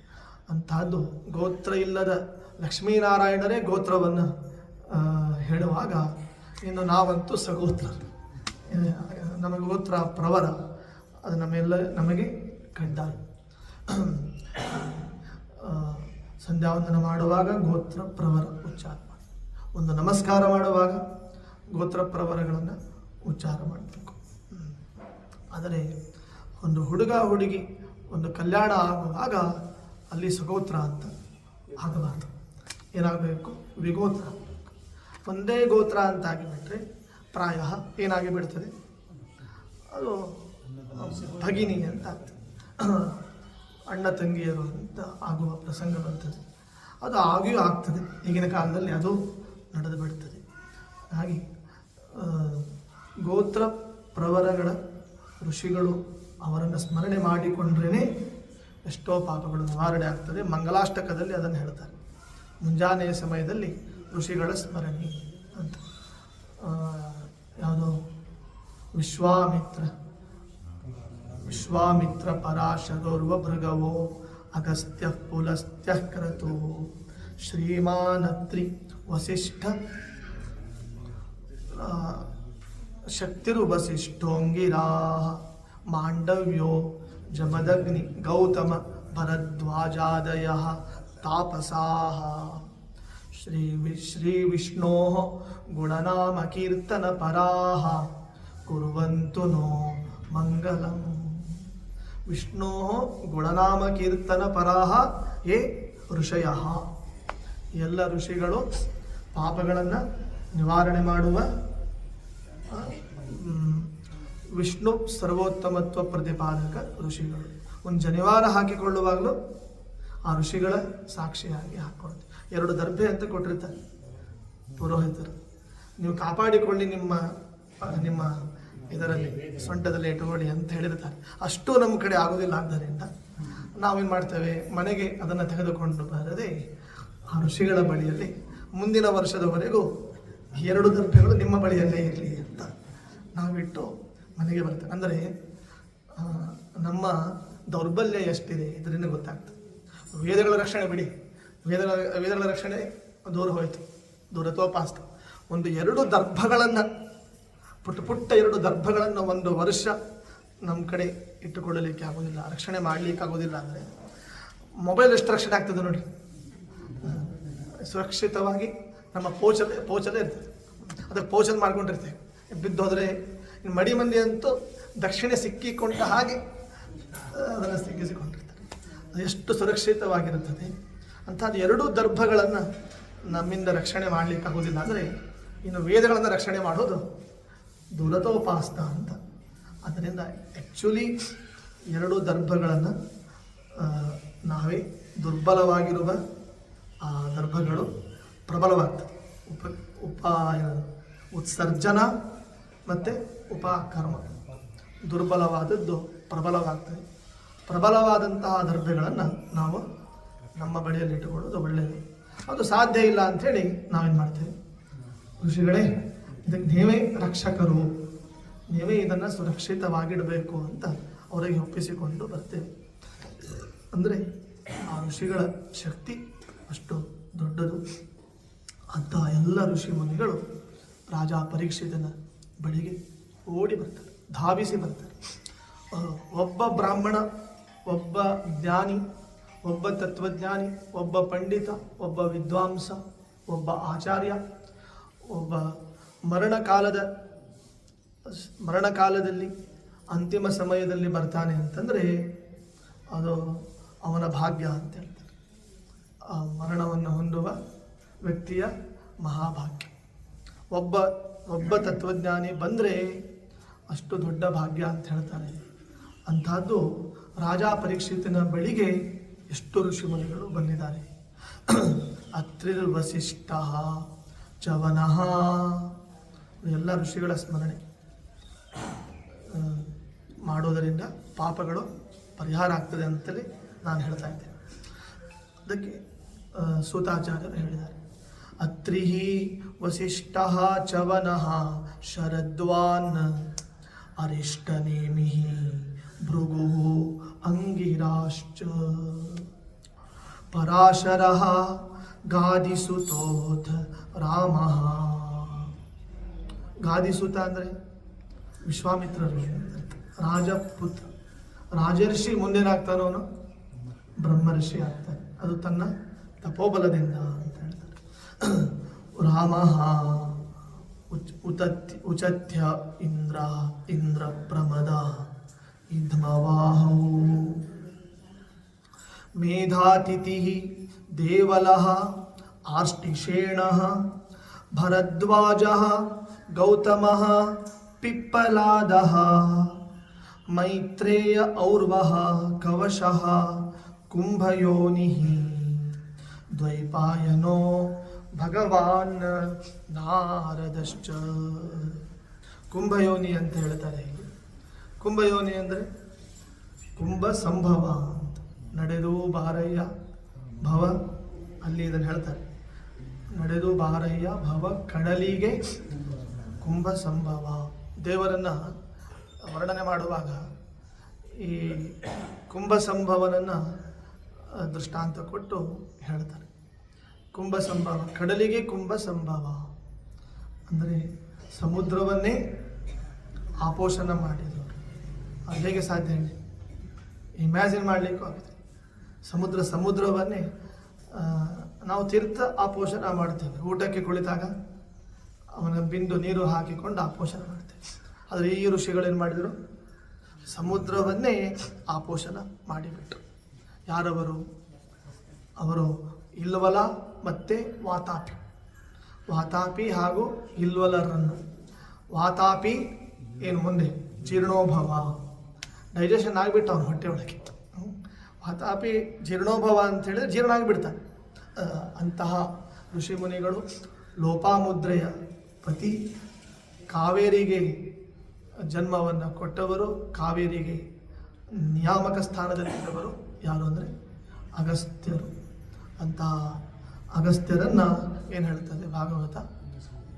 ಅಂತಹದ್ದು ಗೋತ್ರ ಇಲ್ಲದ ಲಕ್ಷ್ಮೀನಾರಾಯಣರೇ ಗೋತ್ರವನ್ನು ಹೇಳುವಾಗ ಇನ್ನು ನಾವಂತೂ ಸಗೋತ್ರ, ನಮಗೆ ಗೋತ್ರ ಪ್ರವರ, ಅದು ನಮಗೆ ಕಡ್ಡಾಯ. ಸಂಧ್ಯಾವಂದನ ಮಾಡುವಾಗ ಗೋತ್ರ ಪ್ರವರ ಉಚ್ಚಾರ ಮಾಡಿ, ಒಂದು ನಮಸ್ಕಾರ ಮಾಡುವಾಗ ಗೋತ್ರ ಪ್ರವರಗಳನ್ನು ಉಚ್ಚಾರ ಮಾಡಬೇಕು. ಆದರೆ ಒಂದು ಹುಡುಗ ಹುಡುಗಿ ಒಂದು ಕಲ್ಯಾಣ ಆಗುವಾಗ ಅಲ್ಲಿ ಸಗೋತ್ರ ಅಂತ ಆಗಬಾರ್ದು, ಏನಾಗಬೇಕು, ವಿಗೋತ್ರ ಆಗಬೇಕು. ಒಂದೇ ಗೋತ್ರ ಅಂತ ಆಗಿಬಿಟ್ರೆ ಪ್ರಾಯ ಏನಾಗಿ ಬಿಡ್ತದೆ, ಅದು ಭಗಿನಿ ಅಂತ ಆಗ್ತದೆ, ಅಣ್ಣ ತಂಗಿಯರು ಅಂತ ಆಗುವ ಪ್ರಸಂಗ ಬರ್ತದೆ. ಅದು ಆಗಿಯೂ ಆಗ್ತದೆ, ಈಗಿನ ಕಾಲದಲ್ಲಿ ಅದು ನಡೆದು ಬಿಡ್ತದೆ. ಹಾಗೆ ಗೋತ್ರ ಪ್ರವರಗಳ ಋಷಿಗಳು ಅವರನ್ನು ಸ್ಮರಣೆ ಮಾಡಿಕೊಂಡ್ರೇ ಎಷ್ಟೋ ಪಾಪಗಳು ನಿವಾರಣೆ ಆಗ್ತದೆ. ಮಂಗಲಾಷ್ಟಕದಲ್ಲಿ ಅದನ್ನು ಹೇಳ್ತಾರೆ, ಮುಂಜಾನೆಯ ಸಮಯದಲ್ಲಿ ಋಷಿಗಳ ಸ್ಮರಣೆ ಅಂತ. ಯಾವುದೋ ವಿಶ್ವಾಮಿತ್ರ ಪರಾಶರೋರ್ವ ಭೃಗವೋ ಅಗಸ್ತ್ಯ ಪುಲಸ್ತ್ಯ ಕ್ರತೋ ಶ್ರೀಮಾನತ್ರಿ ವಸಿಷ್ಠ ಶಕ್ತಿರುವಸಿಷ್ಠೋಂಗಿರಾ ಮಾಂಡವ್ಯೋ ಜಮದಗ್ನಿ ಗೌತಮ ಭರದ್ವಾಜಾದಯ ತಾಪಸಾಃ ಶ್ರೀ ವಿಷ್ಣೋ ಗುಣನಾಮ ಕೀರ್ತನ ಪರಾಃ ಕುರ್ವಂತು ನೋ ಮಂಗಲಂ. ವಿಷ್ಣೋ ಗುಣನಾಮ ಕೀರ್ತನ ಪರಾಃ ಯೇ ಋಷಯಃ, ಎಲ್ಲ ಋಷಿಗಳು ಪಾಪಗಳನ್ನು ನಿವಾರಣೆ ಮಾಡುವ ವಿಷ್ಣು ಸರ್ವೋತ್ತಮತ್ವ ಪ್ರತಿಪಾದಕ ಋಷಿಗಳು. ಒಂದು ಜನಿವಾರ ಹಾಕಿಕೊಳ್ಳುವಾಗಲೂ ಆ ಋಷಿಗಳ ಸಾಕ್ಷಿಯಾಗಿ ಹಾಕ್ಕೊಳ್ತೀವಿ. 2 ದರ್ಭೆ ಅಂತ ಕೊಟ್ಟಿರ್ತಾರೆ ಪುರೋಹಿತರು, ನೀವು ಕಾಪಾಡಿಕೊಳ್ಳಿ ನಿಮ್ಮ ಇದರಲ್ಲಿ ಸೊಂಟದಲ್ಲಿ ಇಟ್ಟುಕೊಳ್ಳಿ ಅಂತ ಹೇಳಿರ್ತಾರೆ. ಅಷ್ಟು ನಮ್ಮ ಕಡೆ ಆಗೋದಿಲ್ಲ. ಆದ್ದರಿಂದ ನಾವೇನು ಮಾಡ್ತೇವೆ, ಮನೆಗೆ ಅದನ್ನು ತೆಗೆದುಕೊಂಡು ಬರದೆ ಆ ಋಷಿಗಳ ಬಳಿಯಲ್ಲಿ ಮುಂದಿನ ವರ್ಷದವರೆಗೂ 2 ದರ್ಭೆಗಳು ನಿಮ್ಮ ಬಳಿಯಲ್ಲೇ ಇರಲಿ ಅಂತ ನಾವಿಟ್ಟು ಮನೆಗೆ ಬರ್ತೇವೆ. ಅಂದರೆ ನಮ್ಮ ದೌರ್ಬಲ್ಯ ಎಷ್ಟಿದೆ ಇದರಿಂದ ಗೊತ್ತಾಗ್ತದೆ. ವೇದಗಳ ರಕ್ಷಣೆ ಬಿಡಿ, ವೇದಗಳ ರಕ್ಷಣೆ ದೂರ ಹೋಯಿತು, ದೂರತೋಪಾಸ್ತ. ಒಂದು 2 ದರ್ಭಗಳನ್ನು, ಪುಟ್ಟ 2 ದರ್ಭಗಳನ್ನು ಒಂದು ವರ್ಷ ನಮ್ಮ ಕಡೆ ಇಟ್ಟುಕೊಳ್ಳಲಿಕ್ಕೆ ಆಗೋದಿಲ್ಲ, ರಕ್ಷಣೆ ಮಾಡಲಿಕ್ಕೆ ಆಗೋದಿಲ್ಲ. ಅಂದರೆ ಮೊಬೈಲ್ ಎಷ್ಟು ರಕ್ಷಣೆ ಆಗ್ತದೆ ನೋಡಿ, ಸುರಕ್ಷಿತವಾಗಿ ನಮ್ಮ ಪೋಚಲೇ ಇರ್ತದೆ. ಅದಕ್ಕೆ ಪೋಚಲ್ ಮಾಡ್ಕೊಂಡಿರ್ತೇವೆ. ಬಿದ್ದೋದ್ರೆ ಮಡಿ ಮಂದಿ ಅಂತೂ ದಕ್ಷಿಣೆ ಸಿಕ್ಕಿಕೊಂಡ ಹಾಗೆ ಅದನ್ನು ಸಿಕ್ಕಿಸಿಕೊಂಡಿರ್ತಾರೆ. ಅದು ಎಷ್ಟು ಸುರಕ್ಷಿತವಾಗಿರುತ್ತದೆ. ಅಂಥದ್ದು 2 ದರ್ಭಗಳನ್ನು ನಮ್ಮಿಂದ ರಕ್ಷಣೆ ಮಾಡಲಿಕ್ಕೆ ಆಗೋದಿಲ್ಲ. ಅಂದರೆ ಇನ್ನು ವೇದಗಳನ್ನು ರಕ್ಷಣೆ ಮಾಡೋದು ದುರತೋಪಾಸ್ತ ಅಂತ. ಅದರಿಂದ ಆ್ಯಕ್ಚುಲಿ 2 ದರ್ಭಗಳನ್ನು ನಾವೇ ದುರ್ಬಲವಾಗಿರುವ ಆ ದರ್ಭಗಳು ಪ್ರಬಲವಾಗ್ತದೆ. ಉತ್ಸರ್ಜನ ಮತ್ತು ಉಪಕರ್ಮ, ದುರ್ಬಲವಾದದ್ದು ಪ್ರಬಲವಾಗ್ತದೆ. ಪ್ರಬಲವಾದಂತಹ ದರ್ಭೆಗಳನ್ನು ನಾವು ನಮ್ಮ ಬಳಿಯಲ್ಲಿ ಇಟ್ಟುಕೊಳ್ಳೋದು ಒಳ್ಳೆಯದು. ಅದು ಸಾಧ್ಯ ಇಲ್ಲ ಅಂಥೇಳಿ ನಾವೇನು ಮಾಡ್ತೇವೆ, ಋಷಿಗಳೇ ಇದಕ್ಕೆ ನೀವೇ ರಕ್ಷಕರು, ನೀವೇ ಇದನ್ನು ಸುರಕ್ಷಿತವಾಗಿಡಬೇಕು ಅಂತ ಅವರಿಗೆ ಒಪ್ಪಿಸಿಕೊಂಡು ಬರ್ತೇವೆ. ಅಂದರೆ ಆ ಋಷಿಗಳ ಶಕ್ತಿ ಅಷ್ಟು ದೊಡ್ಡದು. ಅಂತಹ ಎಲ್ಲ ಋಷಿ ಮುನಿಗಳು ರಾಜ ಪರೀಕ್ಷಿತನ ಬಳಿಗೆ ಓಡಿ ಬರ್ತಾರೆ, ಧಾವಿಸಿ ಬರ್ತಾರೆ. ಒಬ್ಬ ಬ್ರಾಹ್ಮಣ, ಒಬ್ಬ ಜ್ಞಾನಿ, ಒಬ್ಬ ತತ್ವಜ್ಞಾನಿ, ಒಬ್ಬ ಪಂಡಿತ, ಒಬ್ಬ ವಿದ್ವಾಂಸ, ಒಬ್ಬ ಆಚಾರ್ಯ, ಒಬ್ಬ ಮರಣಕಾಲದಲ್ಲಿ ಅಂತಿಮ ಸಮಯದಲ್ಲಿ ಬರ್ತಾನೆ ಅಂತಂದರೆ ಅದು ಅವನ ಭಾಗ್ಯ ಅಂತ ಹೇಳ್ತಾರೆ. ಆ ಮರಣವನ್ನು ಹೊಂದುವ ವ್ಯಕ್ತಿಯ ಮಹಾಭಾಗ್ಯ. ಒಬ್ಬ ತತ್ವಜ್ಞಾನಿ ಬಂದರೆ ಅಷ್ಟು ದೊಡ್ಡ ಭಾಗ್ಯ ಅಂತ ಹೇಳ್ತಾರೆ. ಅಂಥದ್ದು ರಾಜ ಪರೀಕ್ಷಿತನ ಬಳಿಗೆ ಎಷ್ಟು ಋಷಿಮುನಿಗಳು ಬಂದಿದ್ದಾರೆ. ಅತ್ರಿರ್ವಸಿಷ್ಠ ಚವನಃ, ಎಲ್ಲ ಋಷಿಗಳ ಸ್ಮರಣೆ ಮಾಡೋದರಿಂದ ಪಾಪಗಳು ಪರಿಹಾರ ಆಗ್ತದೆ ಅಂತಲೇ ನಾನು ಹೇಳ್ತಾ ಇದ್ದೇನೆ. ಅದಕ್ಕೆ ಸೂತಾಚಾರ್ಯರು ಹೇಳಿದ್ದಾರೆ, ಅತ್ರಿಃ ವಸಿಷ್ಠಃ ಚವನಃ ಶರದ್ವಾನ್ ಅರಿಷ್ಟನೇಮಿಃ ಭೃಗುಃ ಅಂಗಿರಃ वीराश्च पराशरः ಗಾದಿಸುತೋಥ ರಾಮಃ. ಗಾದಿಸುತ ಅಂದರೆ ವಿಶ್ವಾಮಿತ್ರರು, ರಾಜಪುತ್ರ. ರಾಜರ್ಷಿ ಮುಂದೇನಾಗ್ತಾನವನು ಬ್ರಹ್ಮರ್ಷಿ ಆಗ್ತಾನೆ, ಅದು ತನ್ನ ತಪೋಬಲದಿಂದ ಅಂತ ಹೇಳ್ತಾರೆ. ರಾಮಃ ಉಚತ್ಯ ಇಂದ್ರ ಪ್ರಮದ ಇದ್ಮವಾಹೌ ಮೇಧಾತಿಥಿ ದೇವಲಃ ಆರ್ಷ್ಟಿಷೇಣಃ ಭರದ್ವಾಜಃ ಗೌತಮಃ ಪಿಪ್ಪಲಾದಃ ಮೈತ್ರೇಯ ಔರ್ವಃ ಕವಶಃ ಕುಂಭಯೋನಿಃ ದ್ವೈಪಾಯನೋ ಭಗವಾನ್ ನಾರದಶ್ಚ. ಕುಂಭಯೋನಿ ಅಂತ ಹೇಳ್ತಾರೆ. ಕುಂಭಯೋನಿ ಅಂದರೆ ಕುಂಭ ಸಂಭವ ಅಂತ. ನಡೆದು ಬಾರಯ್ಯ ಭವ, ಅಲ್ಲಿ ಇದನ್ನು ಹೇಳ್ತಾರೆ. ನಡೆದು ಬಾರಯ್ಯ ಭವ ಕಡಲಿಗೆ ಕುಂಭ ಸಂಭವ. ದೇವರನ್ನು ವರ್ಣನೆ ಮಾಡುವಾಗ ಈ ಕುಂಭ ಸಂಭವನನ್ನು ದೃಷ್ಟಾಂತ ಕೊಟ್ಟು ಹೇಳ್ತಾರೆ. ಕುಂಭ ಸಂಭವ, ಕಡಲಿಗೆ ಕುಂಭ ಸಂಭವ ಅಂದರೆ ಸಮುದ್ರವನ್ನೇ ಆಪೋಷಣ ಮಾಡಿದರು. ಅದು ಹೇಗೆ ಸಾಧ್ಯ ಹೇಳಿ? ಇಮ್ಯಾಜಿನ್ ಮಾಡಲಿಕ್ಕೂ ಆಗುತ್ತೆ. ಸಮುದ್ರವನ್ನೇ ನಾವು ತೀರ್ಥ ಆಪೋಷಣ ಮಾಡ್ತೇವೆ. ಊಟಕ್ಕೆ ಕುಳಿತಾಗ ಅವನ ಬಿಂದು ನೀರು ಹಾಕಿಕೊಂಡು ಆಪೋಷಣ ಮಾಡ್ತೇವೆ. ಆದರೆ ಈ ಋಷಿಗಳೇನು ಮಾಡಿದರು? ಸಮುದ್ರವನ್ನೇ ಆಪೋಷಣ ಮಾಡಿಬಿಟ್ರು. ಯಾರವರು? ಅವರು ಇಲ್ವಲ ಮತ್ತು ವಾತಾಪಿ ಹಾಗೂ ಇಲ್ವಲರನ್ನು. ವಾತಾಪಿ ಏನು ಮುಂದೆ ಜೀರ್ಣೋಭವ, ಡೈಜೆಷನ್ ಆಗಿಬಿಟ್ಟು ಅವನು ಹೊಟ್ಟೆ ಒಳಗೆ. ವಾತಾಪಿ ಜೀರ್ಣೋಭವ ಅಂತೇಳಿದ್ರೆ ಜೀರ್ಣ ಆಗಿಬಿಡ್ತಾನೆ. ಅಂತಹ ಋಷಿಮುನಿಗಳು ಲೋಪಾಮುದ್ರೆಯ ಪತಿ, ಕಾವೇರಿಗೆ ಜನ್ಮವನ್ನು ಕೊಟ್ಟವರು, ಕಾವೇರಿಗೆ ನಿಯಾಮಕ ಸ್ಥಾನದಲ್ಲಿದ್ದವರು ಯಾರು ಅಂದರೆ ಅಗಸ್ತ್ಯರು. ಅಂತಹ ಅಗಸ್ತ್ಯರನ್ನು ಏನು ಹೇಳ್ತದೆ ಭಾಗವತ?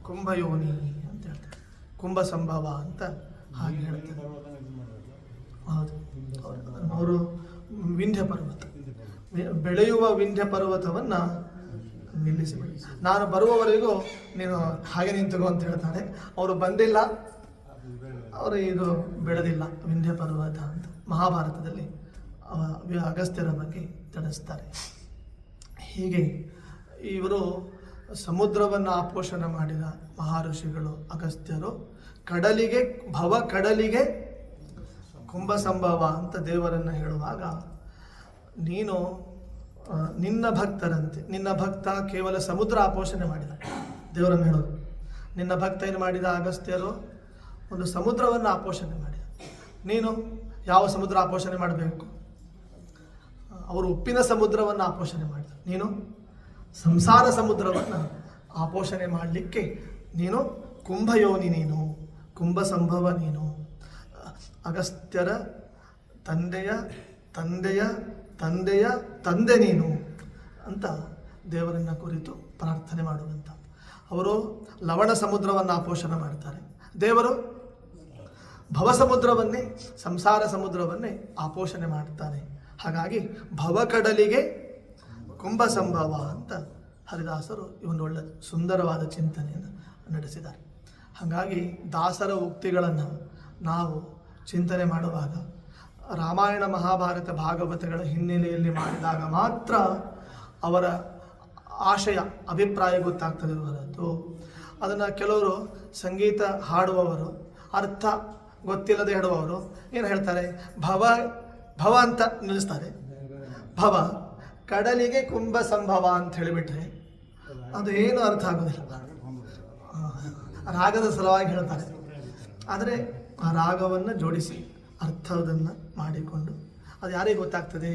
ಕುಂಭಯೋನಿ ಅಂತ ಹೇಳ್ತಾರೆ. ಕುಂಭ ಸಂಭವ ಅಂತ ಹಾಗೆ ಹೇಳ್ತಾರೆ. ಹೌದು, ಅವರು ವಿಂಧ್ಯ ಪರ್ವತ, ಬೆಳೆಯುವ ವಿಂಧ್ಯ ಪರ್ವತವನ್ನು ನಿಲ್ಲಿಸಿಬಿಡಿ. ನಾನು ಬರುವವರೆಗೂ ನೀನು ಹಾಗೆ ನಿಂತುಕೋ ಅಂತ ಹೇಳ್ತಾರೆ. ಅವರು ಬಂದಿಲ್ಲ, ಅವರು ಇದು ಬೆಳೆದಿಲ್ಲ ವಿಂಧ್ಯ ಪರ್ವತ ಅಂತ ಮಹಾಭಾರತದಲ್ಲಿ ಅಗಸ್ತ್ಯರ ಬಗ್ಗೆ ತಿಳಿಸ್ತಾರೆ. ಹೀಗೆ ಇವರು ಸಮುದ್ರವನ್ನು ಆಪೋಷಣ ಮಾಡಿದ ಮಹರ್ಷಿಗಳು ಅಗಸ್ತ್ಯರು. ಕಡಲಿಗೆ ಕುಂಭ ಸಂಭವ ಅಂತ ದೇವರನ್ನು ಹೇಳುವಾಗ, ನೀನು ನಿನ್ನ ಭಕ್ತರಂತೆ, ನಿನ್ನ ಭಕ್ತ ಕೇವಲ ಸಮುದ್ರ ಆಪೋಷಣೆ ಮಾಡಿದ ದೇವರನ್ನು ಹೇಳೋದು. ನಿನ್ನ ಭಕ್ತ ಏನು ಮಾಡಿದ? ಅಗಸ್ತ್ಯರು ಒಂದು ಸಮುದ್ರವನ್ನು ಆಪೋಷಣೆ ಮಾಡಿದ. ನೀನು ಯಾವ ಸಮುದ್ರ ಆಪೋಷಣೆ ಮಾಡಬೇಕು? ಅವರು ಉಪ್ಪಿನ ಸಮುದ್ರವನ್ನು ಆಪೋಷಣೆ ಮಾಡಿದ. ನೀನು ಸಂಸಾರ ಸಮುದ್ರವನ್ನು ಆಪೋಷಣೆ ಮಾಡಲಿಕ್ಕೆ ನೀನು ಕುಂಭಯೋನಿ, ನೀನು ಕುಂಭ ಸಂಭವ, ನೀನು ಅಗಸ್ತ್ಯರ ತಂದೆಯ ತಂದೆಯ ತಂದೆಯ ತಂದೆ ನೀನು ಅಂತ ದೇವರನ್ನ ಕುರಿತು ಪ್ರಾರ್ಥನೆ ಮಾಡುವಂಥ. ಅವರು ಲವಣ ಸಮುದ್ರವನ್ನು ಆಪೋಷಣ ಮಾಡ್ತಾರೆ. ದೇವರು ಭವಸಮುದ್ರವನ್ನೇ, ಸಂಸಾರ ಸಮುದ್ರವನ್ನೇ ಆಪೋಷಣೆ ಮಾಡ್ತಾನೆ. ಹಾಗಾಗಿ ಭವಕಡಲಿಗೆ ಕುಂಭ ಸಂಭವ ಅಂತ ಹರಿದಾಸರು ಇವೊಂದು ಒಳ್ಳೆ ಸುಂದರವಾದ ಚಿಂತನೆಯನ್ನು ನಡೆಸಿದ್ದಾರೆ. ಹಾಗಾಗಿ ದಾಸರ ಉಕ್ತಿಗಳನ್ನು ನಾವು ಚಿಂತನೆ ಮಾಡುವಾಗ ರಾಮಾಯಣ ಮಹಾಭಾರತ ಭಾಗವತಗಳ ಹಿನ್ನೆಲೆಯಲ್ಲಿ ಮಾಡಿದಾಗ ಮಾತ್ರ ಅವರ ಆಶಯ ಅಭಿಪ್ರಾಯ ಗೊತ್ತಾಗ್ತದೆ ಹೊರತು ಅದನ್ನು ಕೆಲವರು ಸಂಗೀತ ಹಾಡುವವರು ಅರ್ಥ ಗೊತ್ತಿಲ್ಲದೆ ಹೇಳುವವರು ಏನು ಹೇಳ್ತಾರೆ? ಭವ ಅಂತ ನಿಲ್ಲಿಸ್ತಾರೆ. ಭವ ಕಡಲಿಗೆ ಕುಂಭ ಸಂಭವ ಅಂತ ಹೇಳಿಬಿಟ್ರೆ ಅದು ಏನು ಅರ್ಥ ಆಗೋದಿಲ್ಲ. ರಾಗದ ಸಲುವಾಗಿ ಹೇಳ್ತಾರೆ. ಆದರೆ ಆ ರಾಗವನ್ನು ಜೋಡಿಸಿ ಅರ್ಥವನ್ನು ಮಾಡಿಕೊಂಡು ಅದು ಯಾರಿಗೆ ಗೊತ್ತಾಗ್ತದೆ?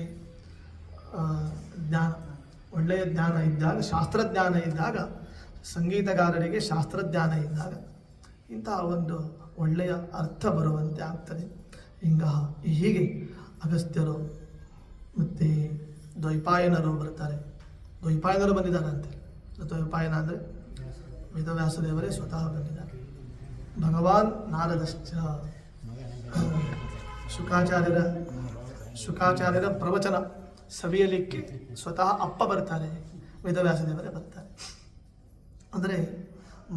ಜ್ಞಾನ, ಒಳ್ಳೆಯ ಜ್ಞಾನ ಇದ್ದಾಗ, ಶಾಸ್ತ್ರಜ್ಞಾನ ಇದ್ದಾಗ, ಸಂಗೀತಗಾರರಿಗೆ ಶಾಸ್ತ್ರಜ್ಞಾನ ಇದ್ದಾಗ ಇಂತಹ ಒಂದು ಒಳ್ಳೆಯ ಅರ್ಥ ಬರುವಂತೆ ಆಗ್ತದೆ. ಹೀಗೆ ಅಗಸ್ತ್ಯರು ಮತ್ತು ದ್ವೈಪಾಯನರು ಬರ್ತಾರೆ. ದ್ವೈಪಾಯನರು ಬಂದಿದ್ದಾರಂತೆ. ದ್ವೈಪಾಯನ ಅಂದರೆ ವೇದವ್ಯಾಸದೇವರೇ ಸ್ವತಃ ಬಂದಿದ್ದಾರೆ. ಭಗವಾನ್ ನಾರದಶ್ಚ, ಶುಕಾಚಾರ್ಯರ ಶುಕಾಚಾರ್ಯರ ಪ್ರವಚನ ಸವಿಯಲಿಕ್ಕೆ ಸ್ವತಃ ಅಪ್ಪ ಬರ್ತಾರೆ, ವೇದವ್ಯಾಸದೇವರೇ ಬರ್ತಾರೆ. ಅಂದರೆ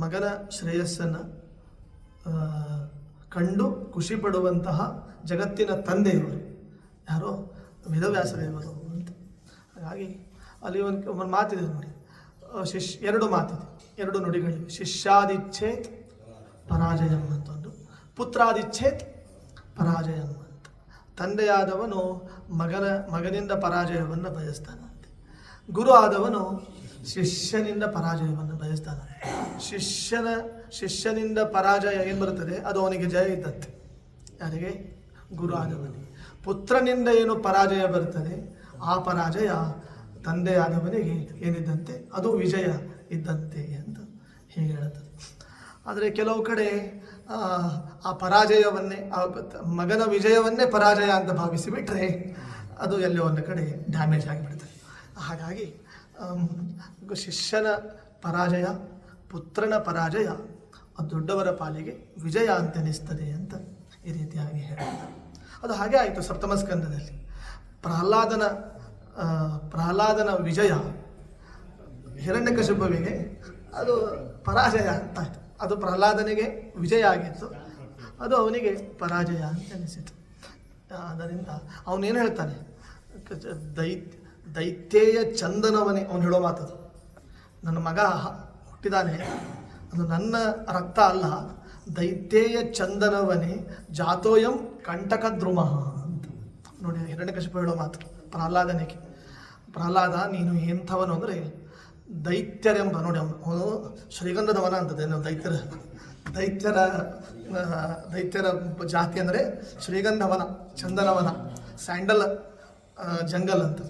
ಮಗನ ಶ್ರೇಯಸ್ಸನ್ನು ಕಂಡು ಖುಷಿ ಪಡುವಂತಹ ಜಗತ್ತಿನ ತಂದೆಯವರು ಯಾರೋ ವೇದವ್ಯಾಸದೇವರು ಅಂತ. ಹಾಗಾಗಿ ಅಲ್ಲಿ ಒಂದು ಮಾತಿದೆ ನೋಡಿ, ಎರಡು ಮಾತಿದೆ, ಎರಡು ನುಡಿಗಳಿವೆ. ಶಿಷ್ಯಾದಿಚ್ಛೇತ್ ಪರಾಜಯಂ ಅಂತ ಒಂದು, ಪುತ್ರಾದಿಚ್ಛೇತ್ ಪರಾಜಯಂ ಅಂತ. ತಂದೆಯಾದವನು ಮಗನಿಂದ ಪರಾಜಯವನ್ನು ಬಯಸ್ತಾನಂತೆ, ಗುರು ಆದವನು ಶಿಷ್ಯನಿಂದ ಪರಾಜಯವನ್ನು ಬಯಸ್ತಾನಂತೆ. ಶಿಷ್ಯನಿಂದ ಪರಾಜಯ ಏನು ಬರುತ್ತದೆ ಅದು ಅವನಿಗೆ ಜಯ ಇದ್ದಂತೆ, ಯಾರಿಗೆ? ಗುರು ಆದವನಿಗೆ. ಪುತ್ರನಿಂದ ಏನು ಪರಾಜಯ ಬರುತ್ತದೆ ಆ ಪರಾಜಯ ತಂದೆಯಾದವನಿಗೆ ಏನಿದ್ದಂತೆ ಅದು ವಿಜಯ ಇದ್ದಂತೆ ಅಂತ ಹೀಗೆ ಹೇಳುತ್ತದೆ. ಆದರೆ ಕೆಲವು ಕಡೆ ಆ ಪರಾಜಯವನ್ನೇ, ಮಗನ ವಿಜಯವನ್ನೇ ಪರಾಜಯ ಅಂತ ಭಾವಿಸಿಬಿಟ್ರೆ ಅದು ಎಲ್ಲೋ ಒಂದು ಕಡೆ ಡ್ಯಾಮೇಜ್ ಆಗಿಬಿಡ್ತದೆ. ಹಾಗಾಗಿ ಶಿಷ್ಯನ ಪರಾಜಯ, ಪುತ್ರನ ಪರಾಜಯ ಅದು ದೊಡ್ಡವರ ಪಾಲಿಗೆ ವಿಜಯ ಅಂತ ಅನಿಸ್ತದೆ ಅಂತ ಈ ರೀತಿಯಾಗಿ ಹೇಳ್ತಾರೆ. ಅದು ಹಾಗೆ ಆಯಿತು ಸಪ್ತಮ ಸ್ಕಂದದಲ್ಲಿ. ಪ್ರಹ್ಲಾದನ ವಿಜಯ ಹಿರಣ್ಯಕಶಿಪುವಿಗೆ ಅದು ಪರಾಜಯ ಅಂತ ಆಯಿತು. ಅದು ಪ್ರಹ್ಲಾದನಿಗೆ ವಿಜಯ ಆಗಿತ್ತು, ಅದು ಅವನಿಗೆ ಪರಾಜಯ ಅಂತ ಅನಿಸಿತು. ಆದ್ದರಿಂದ ಅವನೇನು ಹೇಳ್ತಾನೆ, ದೈತ್ಯೇಯ ಚಂದನವನೇ ಅವನು ಹೇಳೋ ಮಾತದು. ನನ್ನ ಮಗ ಹುಟ್ಟಿದಾನೆ, ಅದು ನನ್ನ ರಕ್ತ ಅಲ್ಲ, ದೈತ್ಯೇಯ ಚಂದನವನೇ ಜಾತೋಯಂ ಕಂಟಕ ದ್ರುಮ ಅಂತ ನೋಡಿ ಹಿರಣ್ಯಕಶಿಪು ಹೇಳೋ ಮಾತು ಪ್ರಹ್ಲಾದನಿಗೆ. ಪ್ರಹ್ಲಾದ ನೀನು ಎಂಥವನು ಅಂದರೆ ದೈತ್ಯರೆಂಬ, ನೋಡಿ ಅವನು ಶ್ರೀಗಂಧದವನ ಅಂತದೆ. ದೈತ್ಯರ ಜಾತಿ ಅಂದರೆ ಶ್ರೀಗಂಧವನ, ಚಂದನವನ, ಸ್ಯಾಂಡಲ್ ಜಂಗಲ್ ಅಂತ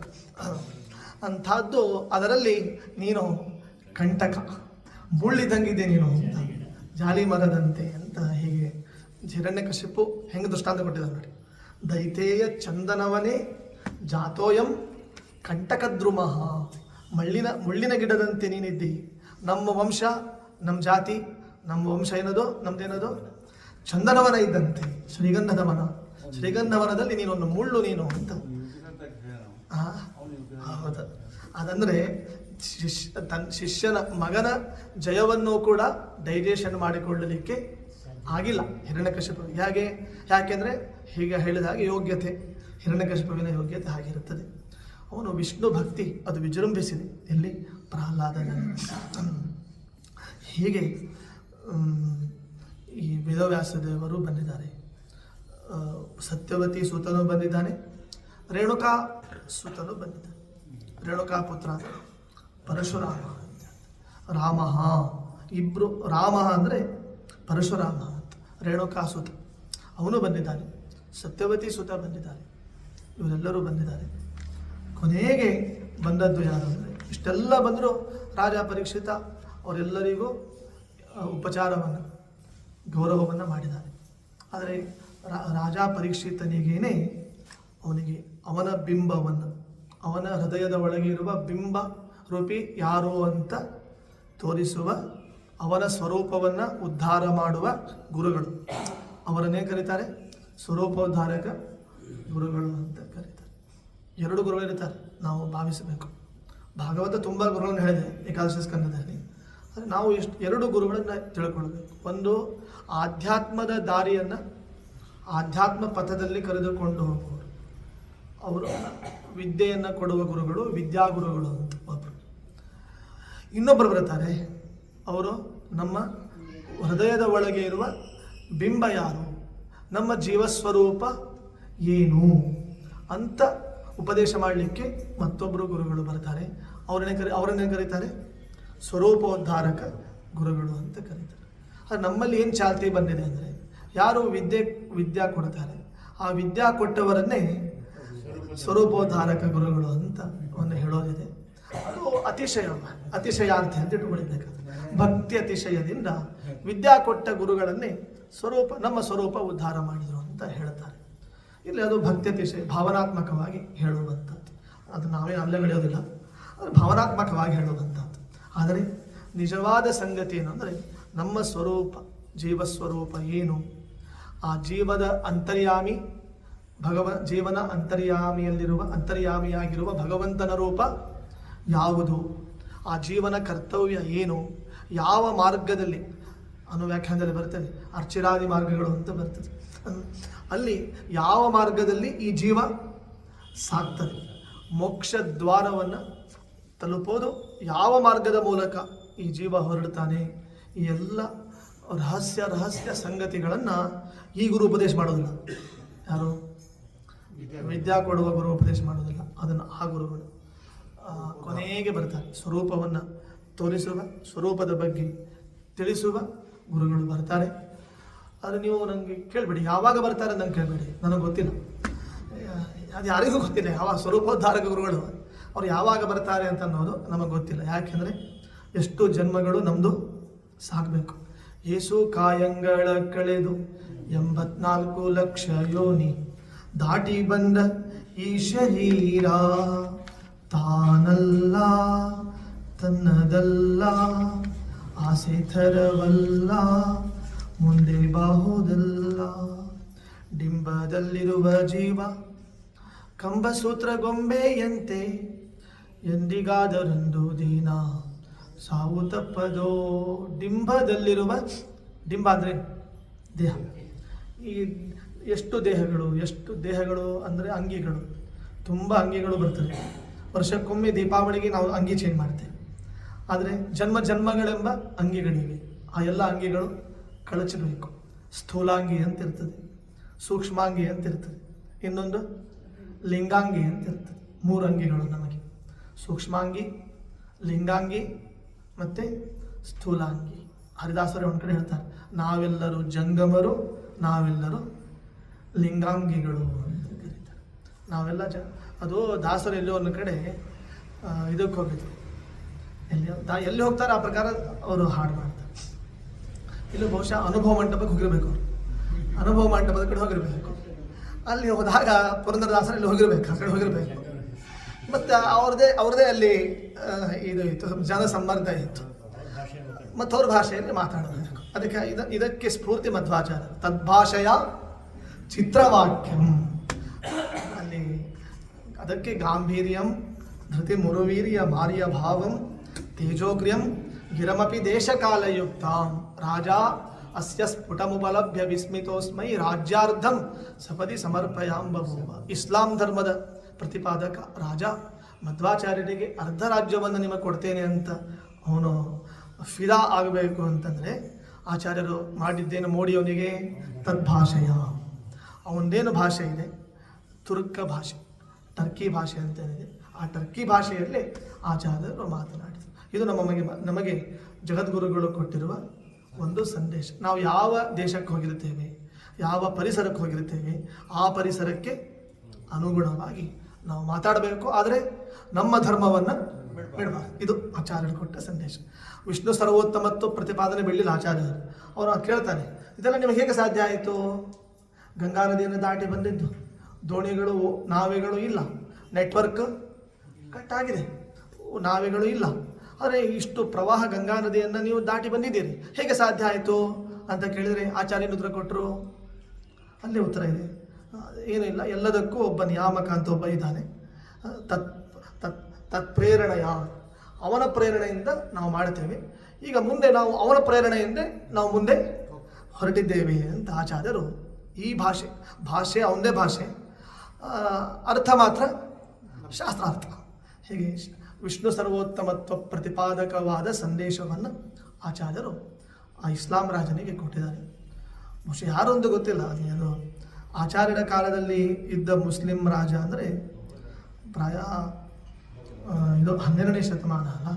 ಅಂಥದ್ದು. ಅದರಲ್ಲಿ ನೀನು ಕಂಟಕ, ಮುಳ್ಳಿದಂಗಿದೆ ನೀನು ಅಂತ, ಜಾಲಿ ಮರದಂತೆ ಅಂತ ಹೀಗೆ ಹಿರಣ್ಯಕಶಿಪು ಹೆಂಗೆ ದೃಷ್ಟಾಂತ ಕೊಟ್ಟಿದ್ದಾನೆ ನೋಡಿ. ದೈತೇಯ ಚಂದನವನೇ ಜಾತೋಯಂ ಕಂಟಕದ್ರುಮ, ಮುಳ್ಳಿನ ಗಿಡದಂತೆ ನೀನಿದ್ದಿ. ನಮ್ಮ ವಂಶ, ನಮ್ಮ ಜಾತಿ, ನಮ್ಮ ವಂಶ ಏನದು, ನಮ್ದೇನದು ಚಂದನವನ ಇದ್ದಂತೆ, ಶ್ರೀಗಂಧದವನ. ಶ್ರೀಗಂಧವನದಲ್ಲಿ ನೀನೊಂದು ಮುಳ್ಳು ನೀನು ಅಂತ. ಹೌದು, ಅದಂದರೆ ಶಿಷ್ಯನ ಮಗನ ಜಯವನ್ನು ಕೂಡ ಡೈಜೆಷನ್ ಮಾಡಿಕೊಳ್ಳಲಿಕ್ಕೆ ಆಗಿಲ್ಲ ಹಿರಣ್ಯಕಶಿಪು. ಯಾಕೆಂದರೆ ಹೀಗೆ ಹೇಳಿದ ಹಾಗೆ ಯೋಗ್ಯತೆ, ಹಿರಣ್ಯಕಶಿಪುವಿನ ಯೋಗ್ಯತೆ ಆಗಿರುತ್ತದೆ. ಅವನು ವಿಷ್ಣು ಭಕ್ತಿ ಅದು ವಿಜೃಂಭಿಸಿದೆ ಎಲ್ಲಿ, ಪ್ರಹ್ಲಾದನಲ್ಲಿ. ಹೀಗೆ ಈ ವೇದವ್ಯಾಸದೇವರು ಬಂದಿದ್ದಾರೆ, ಸತ್ಯವತಿ ಸೂತನು ಬಂದಿದ್ದಾನೆ, ರೇಣುಕಾ ಸೂತನು ಬಂದಿದ್ದಾನೆ. ರೇಣುಕಾ ಪುತ್ರ ಪರಶುರಾಮ, ರಾಮ, ಇಬ್ಬರು. ರಾಮ ಅಂದರೆ ಪರಶುರಾಮ ಅಂತ, ರೇಣುಕಾ ಸೂತ ಅವನು ಬಂದಿದ್ದಾನೆ, ಸತ್ಯವತಿ ಸೂತ ಬಂದಿದ್ದಾರೆ, ಇವರೆಲ್ಲರೂ ಬಂದಿದ್ದಾರೆ. ಕೊನೆಗೆ ಬಂದದ್ದು ಯಾರು ಅಂದರೆ, ಇಷ್ಟೆಲ್ಲ ಬಂದರೂ ರಾಜ ಪರೀಕ್ಷಿತ ಅವರೆಲ್ಲರಿಗೂ ಉಪಚಾರವನ್ನು, ಗೌರವವನ್ನು ಮಾಡಿದ್ದಾರೆ. ಆದರೆ ರಾಜ ಪರೀಕ್ಷಿತನಿಗೇನೆ ಅವನಿಗೆ ಅವನ ಬಿಂಬವನ್ನು, ಅವನ ಹೃದಯದ ಒಳಗೆ ಇರುವ ಬಿಂಬ ರೂಪಿ ಯಾರು ಅಂತ ತೋರಿಸುವ, ಅವನ ಸ್ವರೂಪವನ್ನು ಉದ್ಧಾರ ಮಾಡುವ ಗುರುಗಳು, ಅವರನ್ನೇ ಕರೀತಾರೆ ಸ್ವರೂಪೋದ್ಧಾರಕ ಗುರುಗಳು ಅಂತ ಕರೀತಾರೆ. ಎರಡು ಗುರುಗಳಿರ್ತಾರೆ ನಾವು ಭಾವಿಸಬೇಕು. ಭಾಗವತ ತುಂಬ ಗುರುಗಳನ್ನು ಹೇಳಿದೆ ಏಕಾದಶ ಸ್ಕಂದದಲ್ಲಿ. ಆದರೆ ನಾವು ಎರಡು ಗುರುಗಳನ್ನು ತಿಳ್ಕೊಳ್ಬೇಕು. ಒಂದು ಆಧ್ಯಾತ್ಮದ ದಾರಿಯನ್ನು, ಆಧ್ಯಾತ್ಮ ಪಥದಲ್ಲಿ ಕರೆದುಕೊಂಡು ಹೋಗುವವರು, ಅವರು ವಿದ್ಯೆಯನ್ನು ಕೊಡುವ ಗುರುಗಳು, ವಿದ್ಯಾಗುರುಗಳು ಅಂತ ಒಬ್ಬರು. ಇನ್ನೊಬ್ಬರು ಬರ್ತಾರೆ, ಅವರು ನಮ್ಮ ಹೃದಯದ ಒಳಗೆ ಇರುವ ಬಿಂಬ ಯಾರು, ನಮ್ಮ ಜೀವಸ್ವರೂಪ ಏನು ಅಂತ ಉಪದೇಶ ಮಾಡಲಿಕ್ಕೆ ಮತ್ತೊಬ್ಬರು ಗುರುಗಳು ಬರ್ತಾರೆ. ಅವರನ್ನೇ ಕರೀತಾರೆ ಸ್ವರೂಪೋದ್ಧಾರಕ ಗುರುಗಳು ಅಂತ ಕರೀತಾರೆ. ಅದು ನಮ್ಮಲ್ಲಿ ಏನು ಚಾಲ್ತಿ ಬಂದಿದೆ ಅಂದರೆ, ಯಾರು ವಿದ್ಯಾ ಕೊಡ್ತಾರೆ ಆ ವಿದ್ಯಾ ಕೊಟ್ಟವರನ್ನೇ ಸ್ವರೂಪೋದ್ಧಾರಕ ಗುರುಗಳು ಅಂತ ಒಂದು ಹೇಳೋದಿದೆ. ಅದು ಅತಿಶಯಾಂತಿ ಅಂತ ಇಟ್ಕೊಳ್ಬೇಕಾದ್ರೆ, ಭಕ್ತಿ ಅತಿಶಯದಿಂದ ವಿದ್ಯಾ ಕೊಟ್ಟ ಗುರುಗಳನ್ನೇ ನಮ್ಮ ಸ್ವರೂಪ ಉದ್ಧಾರ ಮಾಡಿದರು ಅಂತ ಹೇಳ್ತಾರೆ. ಇಲ್ಲಿ ಅದು ಭಕ್ತಿ ಅತಿಶಯ, ಭಾವನಾತ್ಮಕವಾಗಿ ಹೇಳುವಂಥದ್ದು. ಅದು ನಾವೇ ಅಲ್ಲಗಳೆಯೋದಿಲ್ಲ, ಅದು ಭಾವನಾತ್ಮಕವಾಗಿ ಹೇಳುವಂಥದ್ದು. ಆದರೆ ನಿಜವಾದ ಸಂಗತಿ ಏನು ಅಂದರೆ, ನಮ್ಮ ಸ್ವರೂಪ, ಜೀವಸ್ವರೂಪ ಏನು, ಆ ಜೀವದ ಅಂತರ್ಯಾಮಿ ಜೀವನ ಅಂತರ್ಯಾಮಿಯಾಗಿರುವ ಭಗವಂತನ ರೂಪ ಯಾವುದು, ಆ ಜೀವನ ಕರ್ತವ್ಯ ಏನು, ಯಾವ ಮಾರ್ಗದಲ್ಲಿ ಅನ್ನೋ ವ್ಯಾಖ್ಯಾನದಲ್ಲಿ ಬರ್ತದೆ. ಅರ್ಚಿರಾದಿ ಮಾರ್ಗಗಳು ಅಂತ ಬರ್ತದೆ. ಅಲ್ಲಿ ಯಾವ ಮಾರ್ಗದಲ್ಲಿ ಈ ಜೀವ ಸಾಕ್ತದೆ, ಮೋಕ್ಷ ದ್ವಾರವನ್ನು ತಲುಪೋದು ಯಾವ ಮಾರ್ಗದ ಮೂಲಕ ಈ ಜೀವ ಹೊರಡ್ತಾನೆ, ಈ ಎಲ್ಲ ರಹಸ್ಯ ಸಂಗತಿಗಳನ್ನು ಈ ಗುರು ಉಪದೇಶ ಮಾಡೋದಿಲ್ಲ. ಯಾರು ವಿದ್ಯಾ ಕೊಡುವ ಗುರು ಉಪದೇಶ ಮಾಡೋದಿಲ್ಲ, ಅದನ್ನು ಆ ಗುರುಗಳು ಕೊನೆಗೆ ಬರ್ತಾರೆ. ಸ್ವರೂಪವನ್ನು ತೋರಿಸುವ, ಸ್ವರೂಪದ ಬಗ್ಗೆ ತಿಳಿಸುವ ಗುರುಗಳು ಬರ್ತಾರೆ. ಆದರೆ ನೀವು ನನಗೆ ಕೇಳಬೇಡಿ ಯಾವಾಗ ಬರ್ತಾರೆ ನಂಗೆ ಕೇಳಬೇಡಿ, ನನಗೆ ಗೊತ್ತಿಲ್ಲ, ಅದು ಯಾರಿಗೂ ಗೊತ್ತಿಲ್ಲ. ಯಾವ ಸ್ವರೂಪೋದ್ಧಾರಕ ಗುರುಗಳು ಅವ್ರು ಯಾವಾಗ ಬರ್ತಾರೆ ಅಂತ ಅನ್ನೋದು ನಮಗೆ ಗೊತ್ತಿಲ್ಲ. ಯಾಕೆಂದರೆ ಎಷ್ಟು ಜನ್ಮಗಳು ನಮ್ಮದು ಸಾಗಬೇಕು. ಏಸು ಕಾಯಂಗಳ ಕಳೆದು 84 ಲಕ್ಷ ಯೋನಿ ದಾಟಿ ಬಂದ ಈ ಶರೀರ ತಾನಲ್ಲ ತನ್ನದಲ್ಲ ಆಸೆ ಥರವಲ್ಲ ಮುಂದೆ ಬಾಹುದಲ್ಲ. ಡಿಂಬದಲ್ಲಿರುವ ಜೀವ ಕಂಬಸೂತ್ರ ಗೊಂಬೆಯಂತೆ ಎಂದಿಗಾದರೊಂದು ದಿನ ಸಾವು ತಪ್ಪದೋ. ಡಿಂಬ ಅಂದರೆ ದೇಹ. ಈ ಎಷ್ಟು ದೇಹಗಳು ಅಂದರೆ ಅಂಗಿಗಳು, ತುಂಬ ಅಂಗಿಗಳು ಬರ್ತವೆ. ವರ್ಷಕ್ಕೊಮ್ಮೆ ದೀಪಾವಳಿಗೆ ನಾವು ಅಂಗಿ ಚೇಂಜ್ ಮಾಡ್ತೇವೆ. ಆದರೆ ಜನ್ಮಗಳೆಂಬ ಅಂಗಿಗಳಿವೆ. ಆ ಎಲ್ಲ ಅಂಗಿಗಳು ಕಳಚಬೇಕು. ಸ್ಥೂಲಾಂಗಿ ಅಂತ ಇರ್ತದೆ, ಸೂಕ್ಷ್ಮಾಂಗಿ ಅಂತ ಇರ್ತದೆ, ಇನ್ನೊಂದು ಲಿಂಗಾಂಗಿ ಅಂತ ಇರ್ತದೆ. 3 ಅಂಗಿಗಳು ನಮಗೆ: ಸೂಕ್ಷ್ಮಾಂಗಿ, ಲಿಂಗಾಂಗಿ ಮತ್ತು ಸ್ಥೂಲಾಂಗಿ. ಹರಿದಾಸರೇ ಒಂದು ಕಡೆ ಹೇಳ್ತಾರೆ, ನಾವೆಲ್ಲರೂ ಜಂಗಮರು, ನಾವೆಲ್ಲರೂ ಲಿಂಗಾಂಗಿಗಳು ಅಂತ ಕರೀತಾರೆ. ನಾವೆಲ್ಲ ಅದು ದಾಸರು ಎಲ್ಲೋ ಒಂದು ಕಡೆ ಇದಕ್ಕೆ ಹೋಗಿದ್ರು. ಎಲ್ಲಿ ಹೋಗ್ತಾರೆ ಆ ಪ್ರಕಾರ ಅವರು ಹಾಡು ಮಾಡ್ತಾರೆ. ಇಲ್ಲೂ ಬಹುಶಃ ಅನುಭವ ಮಂಟಪಕ್ಕೆ ಹೋಗಿರ್ಬೇಕು. ಅವರು ಅನುಭವ ಮಂಟಪದ ಕಡೆ ಹೋಗಿರ್ಬೇಕು. ಅಲ್ಲಿ ಹೋದಾಗ ಪುರಂದರದಾಸರು ಇಲ್ಲಿ ಹೋಗಿರ್ಬೇಕು, ಆ ಕಡೆ ಹೋಗಿರ್ಬೇಕು. ಮತ್ತು ಅವ್ರದ್ದೇ ಅಲ್ಲಿ ಇದು ಇತ್ತು, ಜನಸಂಬಂಧ ಇತ್ತು. ಮತ್ತು ಅವ್ರ ಭಾಷೆಯಲ್ಲಿ ಮಾತಾಡಬೇಕು. ಅದಕ್ಕೆ ಇದಕ್ಕೆ ಸ್ಫೂರ್ತಿ ಮಧ್ವಾಚಾರ ತದ್ಭಾಷೆಯ ಚಿತ್ರವಾಕ್ಯಂ. ಅಲ್ಲಿ ಅದಕ್ಕೆ ಗಾಂಭೀರ್ಯಂ ಧೃತಿ ಮುರುವೀರ್ಯ ಮಾರ್ಯ ಭಾವಂ ತೇಜೋಗ್ರ್ಯಂ ಗಿರಮಪಿ ದೇಶಕಾಲಯುಕ್ತಾಂ ರಾಜ ಅಸ್ಯ ಸ್ಫುಟಮುಪಲಭ್ಯ ವಿಸ್ಮಿತೋಸ್ಮೈ ರಾಜ್ಯಾರ್ಧಂ ಸಪದಿ ಸಮರ್ಪಯಾಂಬಭೂವ. ಇಸ್ಲಾಂ ಧರ್ಮದ ಪ್ರತಿಪಾದಕ ರಾಜ ಮಧ್ವಾಚಾರ್ಯರಿಗೆ ಅರ್ಧ ರಾಜ್ಯವನ್ನು ನಿಮಗೆ ಕೊಡ್ತೇನೆ ಅಂತ ಅವನು ಫಿದಾ ಆಗಬೇಕು ಅಂತಂದರೆ ಆಚಾರ್ಯರು ಮಾಡಿದ್ದೇನು ಮೋಡಿಯವನಿಗೆ ತದ್ಭಾಷೆಯ. ಅವನದೇನು ಭಾಷೆ ಇದೆ, ತುರ್ಕ ಭಾಷೆ, ಟರ್ಕಿ ಭಾಷೆ ಅಂತೇನಿದೆ. ಆ ಟರ್ಕಿ ಭಾಷೆಯಲ್ಲಿ ಆಚಾರ್ಯರು ಮಾತನಾಡಿದರು. ಇದು ನಮಗೆ ಜಗದ್ಗುರುಗಳು ಕೊಟ್ಟಿರುವ ಒಂದು ಸಂದೇಶ. ನಾವು ಯಾವ ದೇಶಕ್ಕೆ ಹೋಗಿರುತ್ತೇವೆ, ಯಾವ ಪರಿಸರಕ್ಕೆ ಹೋಗಿರುತ್ತೇವೆ, ಆ ಪರಿಸರಕ್ಕೆ ಅನುಗುಣವಾಗಿ ನಾವು ಮಾತಾಡಬೇಕು. ಆದರೆ ನಮ್ಮ ಧರ್ಮವನ್ನು ಬಿಡಬಾರ್ದು. ಇದು ಆಚಾರ್ಯರು ಕೊಟ್ಟ ಸಂದೇಶ. ವಿಷ್ಣು ಸರ್ವೋತ್ತಮತ್ವ ಪ್ರತಿಪಾದನೆ ಬೆಳ್ಳಿಲ್ಲ ಆಚಾರ್ಯರು. ಅವರು ಕೇಳ್ತಾನೆ, ಇದೆಲ್ಲ ನಿಮಗೆ ಹೇಗೆ ಸಾಧ್ಯ ಆಯಿತು? ಗಂಗಾ ನದಿಯನ್ನು ದಾಟಿ ಬಂದಿದ್ದು, ದೋಣಿಗಳು ನಾವೆಗಳು ಇಲ್ಲ, ನೆಟ್ವರ್ಕ್ ಕಟ್ ಆಗಿದೆ, ನಾವೆಗಳು ಇಲ್ಲ. ಆದರೆ ಇಷ್ಟು ಪ್ರವಾಹ ಗಂಗಾ ನದಿಯನ್ನು ನೀವು ದಾಟಿ ಬಂದಿದ್ದೀರಿ, ಹೇಗೆ ಸಾಧ್ಯ ಆಯಿತು ಅಂತ ಕೇಳಿದರೆ ಆಚಾರ್ಯನ ಉತ್ತರ ಕೊಟ್ಟರು. ಅಲ್ಲೇ ಉತ್ತರ ಇದೆ, ಏನೂ ಇಲ್ಲ, ಎಲ್ಲದಕ್ಕೂ ಒಬ್ಬ ನಿಯಾಮಕ ಅಂತ ಒಬ್ಬ ಇದ್ದಾನೆ. ತತ್ ಪ್ರೇರಣೆಯ, ಅವನ ಪ್ರೇರಣೆಯಿಂದ ನಾವು ಮಾಡ್ತೇವೆ. ಈಗ ಮುಂದೆ ನಾವು ಅವನ ಪ್ರೇರಣೆಯಿಂದ ನಾವು ಮುಂದೆ ಹೊರಟಿದ್ದೇವೆ ಅಂತ ಆಚಾರ್ಯರು. ಈ ಭಾಷೆ ಅವನದೇ ಭಾಷೆ, ಅರ್ಥ ಮಾತ್ರ ಶಾಸ್ತ್ರಾರ್ಥ. ಹೀಗೆ ವಿಷ್ಣು ಸರ್ವೋತ್ತಮತ್ವ ಪ್ರತಿಪಾದಕವಾದ ಸಂದೇಶವನ್ನು ಆಚಾರ್ಯರು ಆ ಇಸ್ಲಾಂ ರಾಜನಿಗೆ ಕೊಟ್ಟಿದ್ದಾರೆ. ಬಹುಶಃ ಯಾರೊಂದು ಗೊತ್ತಿಲ್ಲ, ಅದು ಆಚಾರ್ಯರ ಕಾಲದಲ್ಲಿ ಇದ್ದ ಮುಸ್ಲಿಂ ರಾಜ ಅಂದರೆ ಪ್ರಾಯ ಇದು 12ನೇ ಶತಮಾನ ಅಲ್ಲ.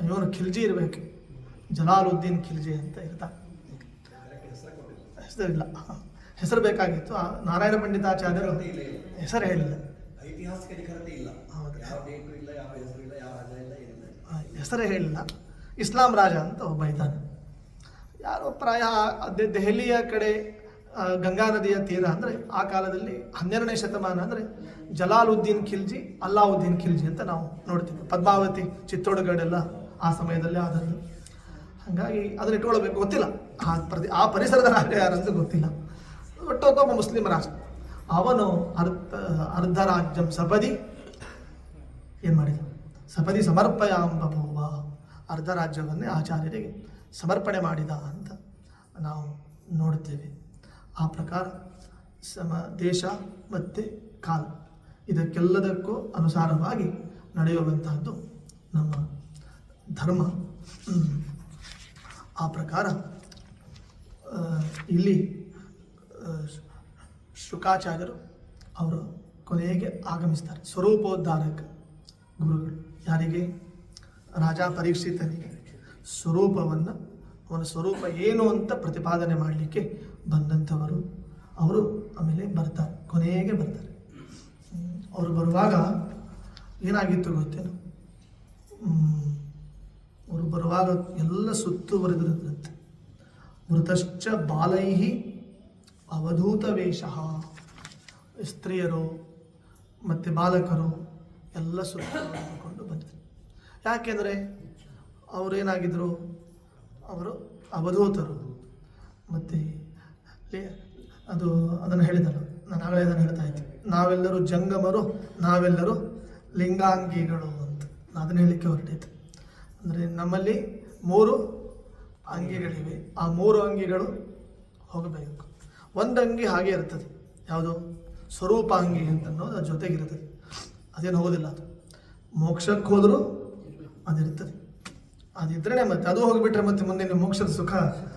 ಇವನು ಖಿಲ್ಜಿ ಇರಬೇಕು, ಜಲಾಲುದ್ದೀನ್ ಖಿಲ್ಜಿ ಅಂತ ಇರ್ತಾರೆ. ಹೆಸರಿಲ್ಲ, ಹೆಸರು ಬೇಕಾಗಿತ್ತು. ನಾರಾಯಣ ಪಂಡಿತಾಚಾರ್ಯರು ಹೆಸರು ಹೇಳಿಲ್ಲ, ಹೆಸರೇ ಹೇಳಿಲ್ಲ. ಇಸ್ಲಾಂ ರಾಜ ಅಂತ ಒಬ್ಬ ಇದ್ದಾನೆ. ಯಾರೋ ಪ್ರಾಯ ದೆಹಲಿಯ ಕಡೆ ಗಂಗಾ ನದಿಯ ತೀರ ಅಂದರೆ ಆ ಕಾಲದಲ್ಲಿ 12ನೇ ಶತಮಾನ ಅಂದರೆ ಜಲಾಲುದ್ದೀನ್ ಖಿಲ್ಜಿ, ಅಲ್ಲಾವುದ್ದೀನ್ ಖಿಲ್ಜಿ ಅಂತ ನಾವು ನೋಡ್ತೀವಿ. ಪದ್ಮಾವತಿ, ಚಿತ್ತೋಡಗಡೆಲ್ಲ ಆ ಸಮಯದಲ್ಲಿ ಆದದ್ದು. ಹಾಗಾಗಿ ಅದನ್ನ ಇಟ್ಕೊಳ್ಬೇಕು. ಗೊತ್ತಿಲ್ಲ ಆ ಪರಿಸರದ ರಾಜ ಯಾರಂತ ಗೊತ್ತಿಲ್ಲ. ಒಟ್ಟು ಒಬ್ಬ ಮುಸ್ಲಿಂ ರಾಜ. ಅವನು ಅರ್ಧ ರಾಜ್ಯಂ ಸಪದಿ ಏನು ಮಾಡಿದ, ಸಪದಿ ಸಮರ್ಪಯಾಂಬಭೂವ, ಅರ್ಧ ರಾಜ್ಯವನ್ನೇ ಆಚಾರ್ಯರಿಗೆ ಸಮರ್ಪಣೆ ಮಾಡಿದ ಅಂತ ನಾವು ನೋಡುತ್ತೇವೆ. ಆ ಪ್ರಕಾರ ದೇಶ ಮತ್ತು ಕಾಲ ಇದಕ್ಕೆಲ್ಲದಕ್ಕೂ ಅನುಸಾರವಾಗಿ ನಡೆಯುವಂತಹದ್ದು ನಮ್ಮ ಧರ್ಮ. ಆ ಪ್ರಕಾರ ಇಲ್ಲಿ ಶುಕಾಚಾರ್ಯರು ಅವರು ಕೊನೆಗೆ ಆಗಮಿಸ್ತಾರೆ. ಸ್ವರೂಪೋದ್ಧಾರಕ ಗುರುಗಳು ಯಾರಿಗೆ? ರಾಜ ಪರೀಕ್ಷಿತನಿಗೆ ಸ್ವರೂಪವನ್ನು, ಅವನ ಸ್ವರೂಪ ಏನು ಅಂತ ಪ್ರತಿಪಾದನೆ ಮಾಡಲಿಕ್ಕೆ ಬಂದಂಥವರು ಅವರು ಆಮೇಲೆ ಬರ್ತಾರೆ, ಕೊನೆಗೆ ಬರ್ತಾರೆ. ಅವರು ಬರುವಾಗ ಏನಾಗಿತ್ತು ಗೊತ್ತೇನು? ಅವರು ಬರುವಾಗ ಎಲ್ಲ ಸುತ್ತುವರೆದಿರುತ್ತಂತೆ. ಮೃತಶ್ಚ ಬಾಲೈಹಿ ಅವಧೂತ ವೇಷ, ಸ್ತ್ರೀಯರು ಮತ್ತು ಬಾಲಕರು ಎಲ್ಲ ಸುತ್ತುಕೊಂಡು ಬಂದರು. ಯಾಕೆಂದರೆ ಅವರೇನಾಗಿದ್ದರು? ಅವರು ಅವಧೂತರು. ಮತ್ತು ಅದನ್ನು ಹೇಳಿದರು, ನಾನು ಆಗಲೇ ಅದನ್ನು ಹೇಳ್ತಾ ಇದ್ದೆ, ನಾವೆಲ್ಲರೂ ಜಂಗಮರು, ನಾವೆಲ್ಲರೂ ಲಿಂಗಾಂಗಿಗಳು ಅಂತ ಅದನ್ನು ಹೇಳಲಿಕ್ಕೆ ಹೊರಟಿತ್ತು. ಅಂದರೆ ನಮ್ಮಲ್ಲಿ 3 ಅಂಗಿಗಳಿವೆ, ಆ 3 ಅಂಗಿಗಳು ಹೋಗಬೇಕು. ಒಂದು ಅಂಗಿ ಹಾಗೆ ಇರ್ತದೆ, ಯಾವುದು? ಸ್ವರೂಪಾಂಗಿ ಅಂತ ಅನ್ನೋದು ಅದ್ರ ಜೊತೆಗಿರ್ತದೆ, ಅದೇನು ಹೋಗೋದಿಲ್ಲ. ಅದು ಮೋಕ್ಷಕ್ಕೆ ಹೋದರೂ ಅದಿರ್ತದೆ, ಅದಿದ್ರೇ ಮತ್ತೆ ಅದು ಹೋಗಿಬಿಟ್ರೆ ಮತ್ತೆ ಮುಂದೆ ಮೋಕ್ಷದ ಸುಖ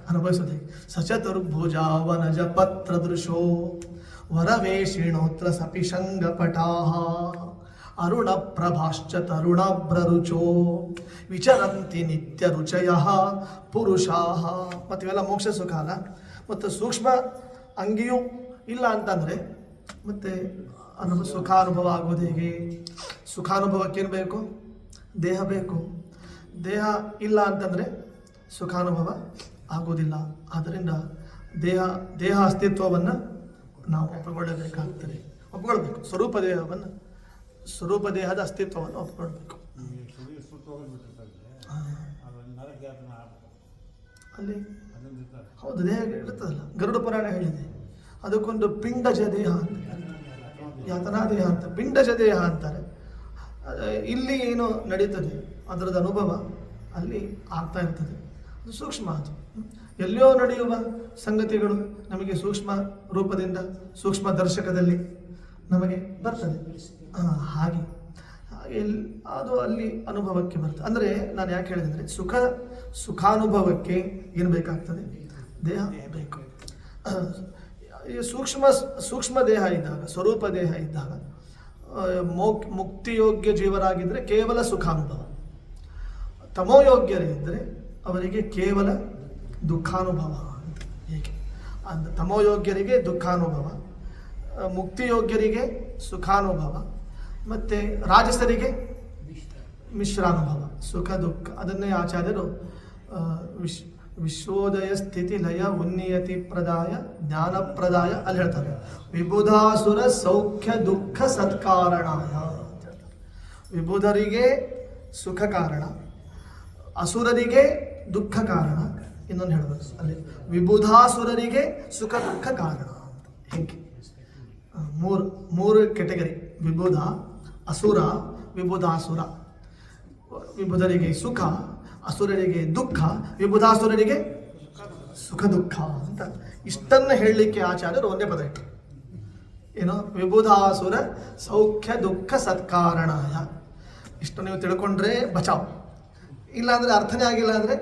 ಅನುಭವಿಸೋದೆ. ಸಚತುರ್ಭುಜಾವನಜ ಪತ್ರ ದೃಶೋ ವರವೇಷಿಣೋತ್ರ ಸಪಿಶಂಗಪಟಾಹ ಅರುಣ ಪ್ರಭಾಶ್ಚ ತರುಣಾಬ್ರರುಚೋ ವಿಚರಂತಿ ನಿತ್ಯ ರುಚಯ ಪುರುಷಾಹ. ಮತ್ತು ಇವೆಲ್ಲ ಮೋಕ್ಷ ಸುಖ ಅಲ್ಲ. ಮತ್ತು ಸೂಕ್ಷ್ಮ ಅಂಗಿಯೂ ಇಲ್ಲ ಅಂತಂದರೆ ಮತ್ತೆ ಸುಖಾನುಭವ ಆಗೋದು ಹೇಗೆ? ಸುಖಾನುಭವಕ್ಕೇನು ಬೇಕು? ದೇಹ ಬೇಕು. ದೇಹ ಇಲ್ಲ ಅಂತಂದರೆ ಸುಖಾನುಭವ ಆಗೋದಿಲ್ಲ. ಆದ್ದರಿಂದ ದೇಹ ಅಸ್ತಿತ್ವವನ್ನು ನಾವು ಒಪ್ಪಿಕೊಳ್ಳಬೇಕಾಗ್ತದೆ, ಒಪ್ಪಿಕೊಳ್ಬೇಕು. ಸ್ವರೂಪ ದೇಹದ ಅಸ್ತಿತ್ವವನ್ನು ಒಪ್ಪಿಕೊಳ್ಬೇಕು. ಅಲ್ಲಿ ಹೌದು, ದೇಹ ಇರ್ತದಲ್ಲ, ಗರುಡ ಪುರಾಣ ಹೇಳಿದೆ, ಅದಕ್ಕೊಂದು ಪಿಂಡಜ ದೇಹ ಅಂತ, ಯಾತನಾ ದೇಹ ಅಂತ, ಪಿಂಡಜ ದೇಹ ಅಂತಾರೆ. ಇಲ್ಲಿ ಏನು ನಡೀತದೆ ಅದರದ್ದು ಅನುಭವ ಅಲ್ಲಿ ಆಗ್ತಾ ಇರ್ತದೆ. ಅದು ಸೂಕ್ಷ್ಮ, ಅದು ಎಲ್ಲಿಯೋ ನಡೆಯುವ ಸಂಗತಿಗಳು ನಮಗೆ ಸೂಕ್ಷ್ಮ ರೂಪದಿಂದ, ಸೂಕ್ಷ್ಮ ದರ್ಶಕದಲ್ಲಿ ನಮಗೆ ಬರ್ತದೆ. ಹಾಗೆ ಅದು ಅಲ್ಲಿ ಅನುಭವಕ್ಕೆ ಬರ್ತದೆ. ಅಂದರೆ ನಾನು ಯಾಕೆ ಹೇಳಿದೆ ಅಂದರೆ ಸುಖಾನುಭವಕ್ಕೆ ಏನು ಬೇಕಾಗ್ತದೆ? ದೇಹ ಬೇಕು. ಈ ಸೂಕ್ಷ್ಮ ದೇಹ ಇದ್ದಾಗ, ಸ್ವರೂಪ ದೇಹ ಇದ್ದಾಗ ಮುಕ್ತಿಯೋಗ್ಯ ಜೀವರಾಗಿದ್ದರೆ ಕೇವಲ ಸುಖಾನುಭವ, ತಮೋಯೋಗ್ಯರಿದ್ದರೆ ಅವರಿಗೆ ಕೇವಲ ದುಃಖಾನುಭವ ಅಂತ. ಹೇಗೆ ಅಂತ ತಮೋಯೋಗ್ಯರಿಗೆ ದುಃಖಾನುಭವ, ಮುಕ್ತಿಯೋಗ್ಯರಿಗೆ ಸುಖಾನುಭವ, ಮತ್ತು ರಾಜಸರಿಗೆ ಮಿಶ್ರಾನುಭವ, ಸುಖ ದುಃಖ. ಅದನ್ನೇ ಆಚಾರ್ಯರು ವಿಶ್ವೋದಯ ಸ್ಥಿತಿ ಲಯ ಉನ್ನಿಯತಿ ಪ್ರದಾಯ ಜ್ಞಾನಪ್ರದಾಯ ಅಲ್ಲಿ ಹೇಳ್ತಾರೆ. ವಿಬುಧಾಸುರ ಸೌಖ್ಯ ದುಃಖ ಸತ್ಕಾರಣಾಯ ಅಂತ ಹೇಳ್ತಾರೆ. ವಿಬುಧರಿಗೆ ಸುಖ ಕಾರಣ, ಅಸುರರಿಗೆ ದುಃಖ ಕಾರಣ. ಇನ್ನೊಂದು ಹೇಳಬೇಕು ಅಲ್ಲಿ, ವಿಬುಧಾಸುರರಿಗೆ ಸುಖ ದುಃಖ ಕಾರಣ ಅಂತ. ಹೀಗೆ ಮೂರು ಕೆಟಗರಿ: ವಿಬುಧ, ಅಸುರ, ವಿಬುಧಾಸುರ. ವಿಬುಧರಿಗೆ ಸುಖ, ಅಸುರರಿಗೆ ದುಃಖ, ವಿಬುಧಾಸುರರಿಗೆ ಸುಖ ದುಃಖ ಅಂತ. ಇಷ್ಟನ್ನು ಹೇಳಲಿಕ್ಕೆ ಆಚಾರ್ಯರು ಒಂದೇ ಪದ ಇಟ್ಟರು, ಏನು? ವಿಬುಧಾಸುರ ಸೌಖ್ಯ ದುಃಖ ಸತ್ಕಾರಣಾಯ. ಇಷ್ಟು ನೀವು ತಿಳ್ಕೊಂಡ್ರೆ ಬಚಾವ್. ಇಲ್ಲಾಂದರೆ ಅರ್ಥನೇ ಆಗಿಲ್ಲ ಅಂದರೆ